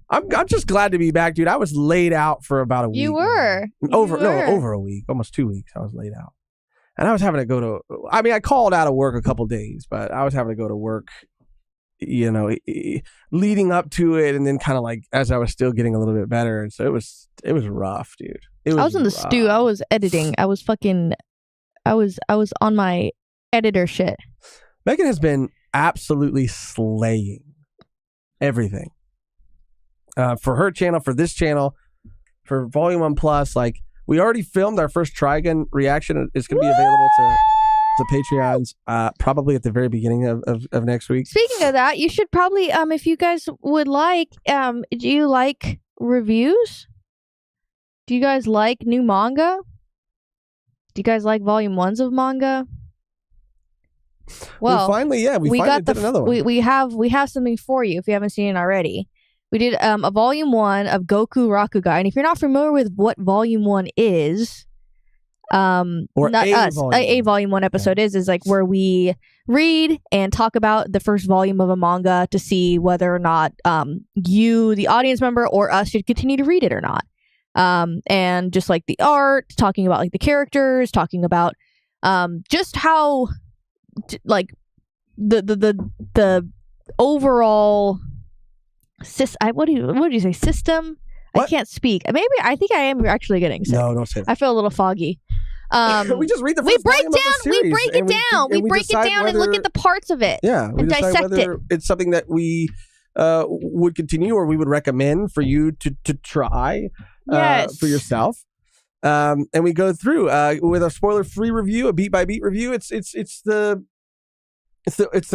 I'm just glad to be back, dude. I was laid out for about a week. You were. Over a week, almost 2 weeks. I was laid out, and I was having to go to. I mean, I called out of work a couple days, but I was having to go to work. You know, leading up to it, and then kind of like as I was still getting a little bit better, and so it was rough, dude. I was in the stew. I was editing. I was on my editor shit. Megan has been absolutely slaying everything. For her channel, for this channel, for Volume 1 Plus, like we already filmed our first Trigun reaction. It's going to be available to Patreons probably at the very beginning of next week. Speaking of that, you should probably, if you guys would like, do you like reviews? Do you guys like new manga? Do you guys like Volume 1s of manga? Well, we finally did another one. We have something for you if you haven't seen it already. We did a Volume 1 of Goku Rakugai, and if you're not familiar with what Volume 1 is, or not us, a Volume 1 episode is like where we read and talk about the first volume of a manga to see whether or not you, the audience member, or us should continue to read it or not. And just like the art, talking about like the characters, talking about just how like the overall what do you say, system? What? I can't speak. Maybe I think I am actually getting sick. No, don't say that. I feel a little foggy. We just read the first volume of the series. We break it down. We break it down and look at the parts of it. Yeah, we and decide dissect whether it's something that we would continue or we would recommend for you to try for yourself. And we go through with a spoiler-free review, a beat-by-beat review. It's the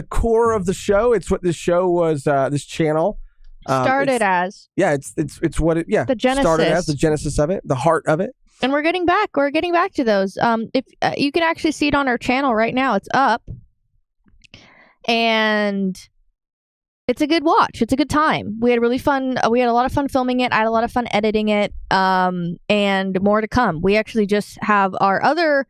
core of the show. It's what this show was. This channel started as. Yeah, it's what it. Yeah, the genesis. Started as the genesis of it, the heart of it. And we're getting back. We're getting back to those. If you can actually see it on our channel right now, it's up, and it's a good watch. It's a good time. We had really fun. We had a lot of fun filming it. I had a lot of fun editing it. And more to come. We actually just have our other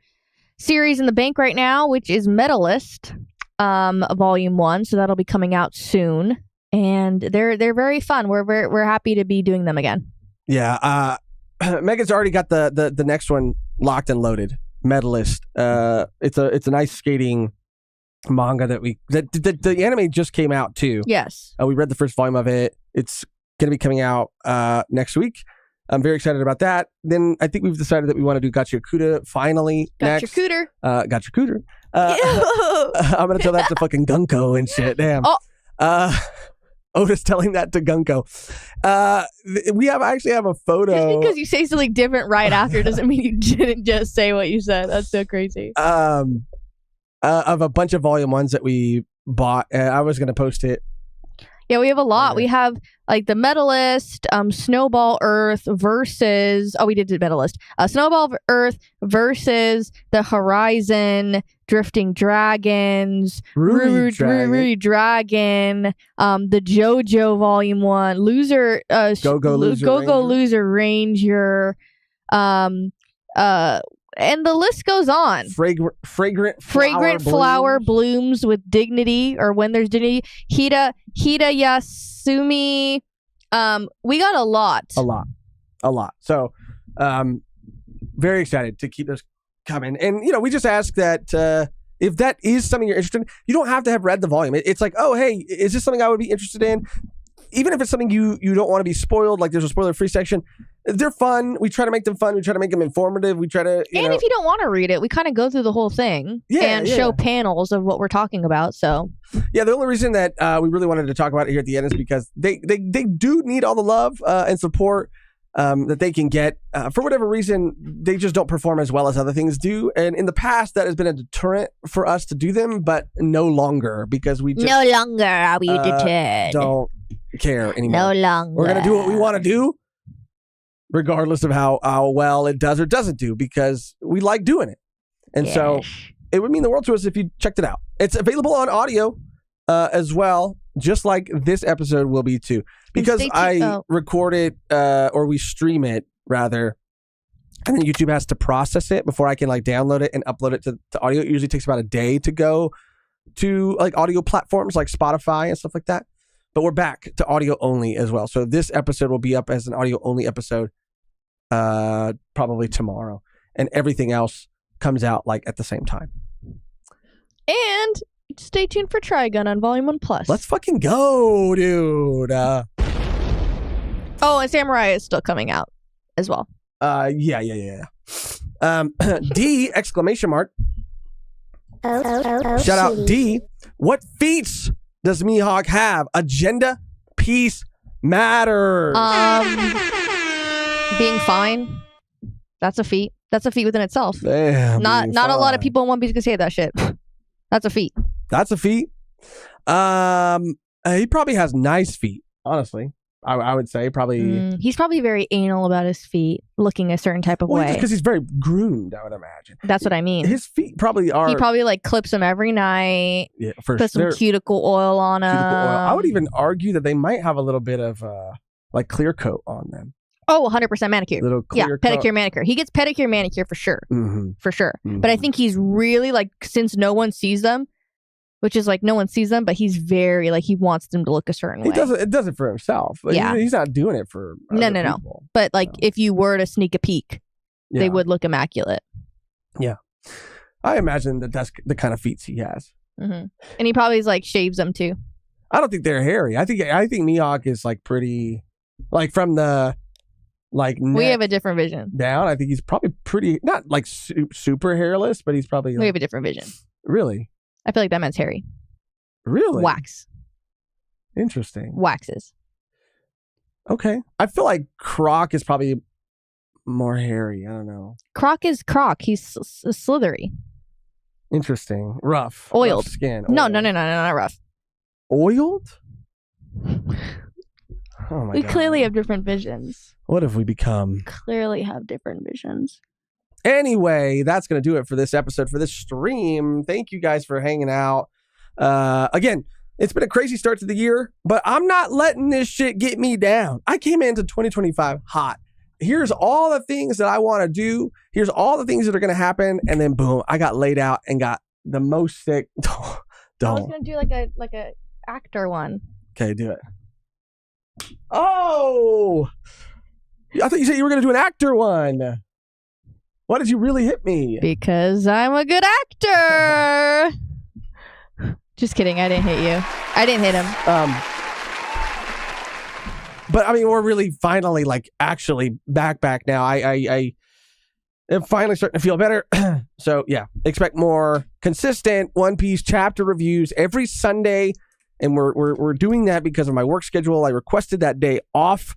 series in the bank right now, which is Medalist, Volume 1. So that'll be coming out soon, and they're very fun. We're happy to be doing them again. Yeah. Megan's already got the next one locked and loaded. Medalist. It's a nice skating manga that the anime just came out too. Yes. We read the first volume of it. It's going to be coming out next week. I'm very excited about that. Then I think we've decided that we want to do Gotcha Kuda finally. Gotcha Cooter. Gotcha Cooter. I'm going to tell that to fucking Gunko and shit. Damn. Otis telling that to Gunko. We actually have a photo. Just because you say something different right after doesn't mean you didn't just say what you said. That's so crazy. Of a bunch of Volume 1s that we bought. I was going to post it. Yeah, we have a lot. We have like the Medalist, Snowball Earth versus... Oh, we did the Medalist. Snowball Earth versus the Horizon, Drifting Dragons, Ruri Dragon, the JoJo Volume 1, Loser... Go-Go Loser Ranger, And the list goes on. Fragrant flower blooms with dignity, or when there's dignity. Hida Yasumi. We got a lot. So, very excited to keep those coming. And, we just ask that if that is something you're interested in, you don't have to have read the volume. It's like, oh, hey, is this something I would be interested in? Even if it's something you don't want to be spoiled, like there's a spoiler-free section, they're fun. We try to make them fun. We try to make them informative. We try to, And if you don't want to read it, we kind of go through the whole thing and show panels of what we're talking about. So, yeah, the only reason that we really wanted to talk about it here at the end is because they do need all the love and support that they can get. For whatever reason, they just don't perform as well as other things do. And in the past, that has been a deterrent for us to do them, but no longer, because we just no longer are we deterred. Don't care anymore. No longer. We're going to do what we want to do, regardless of how well it does or doesn't do, because we like doing it. And so it would mean the world to us if you checked it out. It's available on audio as well, just like this episode will be too. Because I record it, or we stream it, rather, and then YouTube has to process it before I can download it and upload it to audio. It usually takes about a day to go to audio platforms like Spotify and stuff like that. But we're back to audio only as well. So this episode will be up as an audio only episode probably tomorrow. And everything else comes out at the same time. And stay tuned for Trigun on Volume 1 Plus. Let's fucking go, dude. And Samurai is still coming out as well. Yeah. D! ! Shout out D. What feats does Mihawk have? Agenda, peace, matters. Being fine. That's a feat. That's a feat within itself. Damn, not a lot of people in One Piece can say that shit. That's a feat. That's a feat. He probably has nice feet, honestly. I would say probably. He's probably very anal about his feet, looking a certain type of way. Because he's very groomed, I would imagine. That's what I mean. His feet probably are. He probably clips them every night. Yeah, put some cuticle oil on them. I would even argue that they might have a little bit of clear coat on them. Oh, 100% manicure. Pedicure, manicure. He gets pedicure, manicure for sure. Mm-hmm. For sure. Mm-hmm. But I think he's really since no one sees them, which is no one sees them, but he's very he wants them to look a certain way. It does it for himself. He's not doing it for other people. But if you were to sneak a peek, they would look immaculate. Yeah. I imagine that's the kind of feats he has. Mm-hmm. And he probably shaves them too. I don't think they're hairy. I think Mihawk is pretty from the we have a different vision. Down. I think he's probably pretty, not super hairless, but he's probably we have a different vision. Really? I feel like that man's hairy. Really? Wax. Interesting. Waxes. Okay. I feel like Croc is probably more hairy. I don't know. Croc is Croc. He's slithery. Interesting. Rough. Oiled. Rough skin. No, not rough. Oiled? Oh my God. We clearly have different visions. What have we become? Clearly have different visions. Anyway, that's going to do it for this episode, for this stream. Thank you guys for hanging out. Again, it's been a crazy start to the year, but I'm not letting this shit get me down. I came into 2025 hot. Here's all the things that I want to do. Here's all the things that are going to happen. And then boom, I got laid out and got the most sick. I was going to do like a actor one. Okay, do it. Oh, I thought you said you were going to do an actor one. Why did you really hit me? Because I'm a good actor. Just kidding. I didn't hit you. I didn't hit him. But I mean, we're really finally actually back now. I am finally starting to feel better. So yeah, expect more consistent One Piece chapter reviews every Sunday. And we're doing that because of my work schedule. I requested that day off,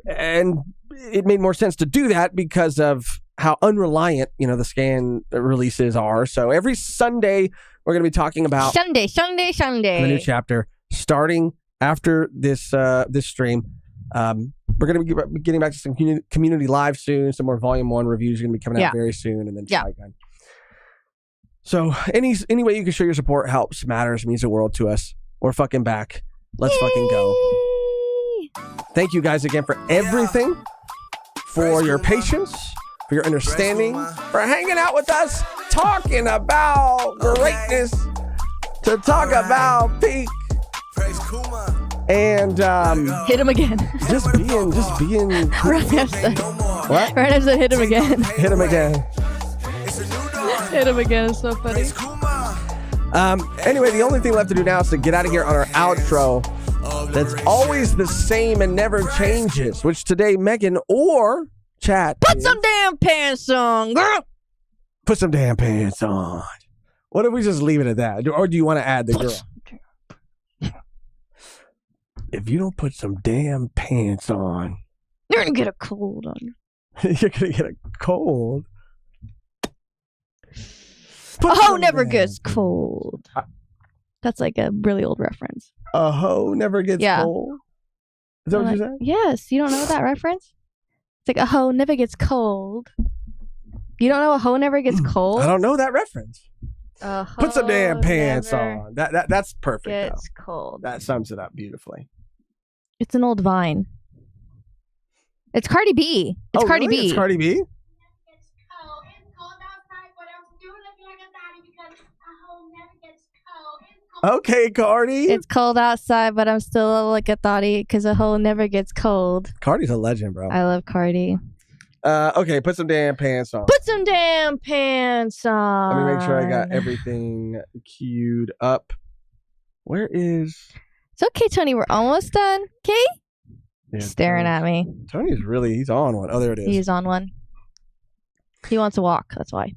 and it made more sense to do that because of how unreliant, the scan releases are. So every Sunday, we're going to be talking about Sunday, the new chapter starting after this stream. We're going to be getting back to some community live soon. Some more Volume 1 reviews are going to be coming out very soon, and then Trigun. So any way you can show your support helps, matters, means the world to us. We're fucking back. Let's fucking go. Thank you guys again for everything. for your patience, for your understanding, for hanging out with us, talking about greatness, to talk about peak, and hit him again. just being what? Ryan said hit him again. Hit him again. Hit him again. It's so funny. Anyway, the only thing left to do now is to get out of here on our outro. That's always the same and never changes. Which today, Megan or Chat. Put some damn pants on, girl. Put some damn pants on. What if we just leave it at that? Or do you want to add the girl? If you don't put some damn pants on, you're gonna get a cold on you. You're gonna get a cold. A hoe never gets cold. That's like a really old reference. A hoe never gets cold? Is that what you said? Yes. You don't know that reference? It's like a hoe never gets cold. You don't know a hoe never gets cold? I don't know that reference. Put some damn pants never on. That's perfect. Gets though. cold. That sums it up beautifully. It's an old Vine. It's Cardi B. It's Cardi really? B. It's Cardi B? Okay, Cardi. It's cold outside, but I'm still like a thotty because a hoe never gets cold. Cardi's a legend, bro. I love Cardi. Okay, put some damn pants on. Put some damn pants on. Let me make sure I got everything queued up. Where is... It's okay, Tony. We're almost done. Okay? Yeah, Staring at me. Tony's really... He's on one. Oh, there it is. He's on one. He wants to walk. That's why.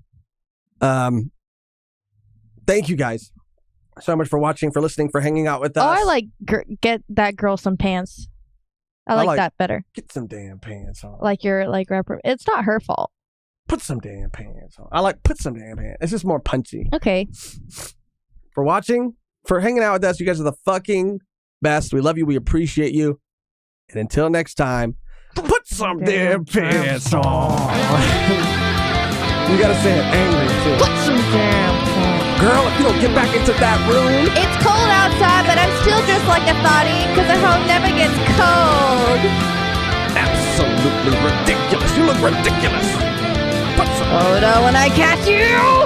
Thank you guys so much for watching, for listening, for hanging out with us. Oh, I like get that girl some pants. I like that better. Get some damn pants on. Like your rapper. It's not her fault. Put some damn pants on. I like put some damn pants. It's just more punchy. Okay. For watching, for hanging out with us, you guys are the fucking best. We love you. We appreciate you. And until next time, put some damn pants on. You gotta say it angry too. Put some damn pants. Girl, if you don't get back into that room. It's cold outside, but I'm still just like a thotty because a hoe never gets cold. Absolutely ridiculous. You look ridiculous. Put some. Hold on when I catch you.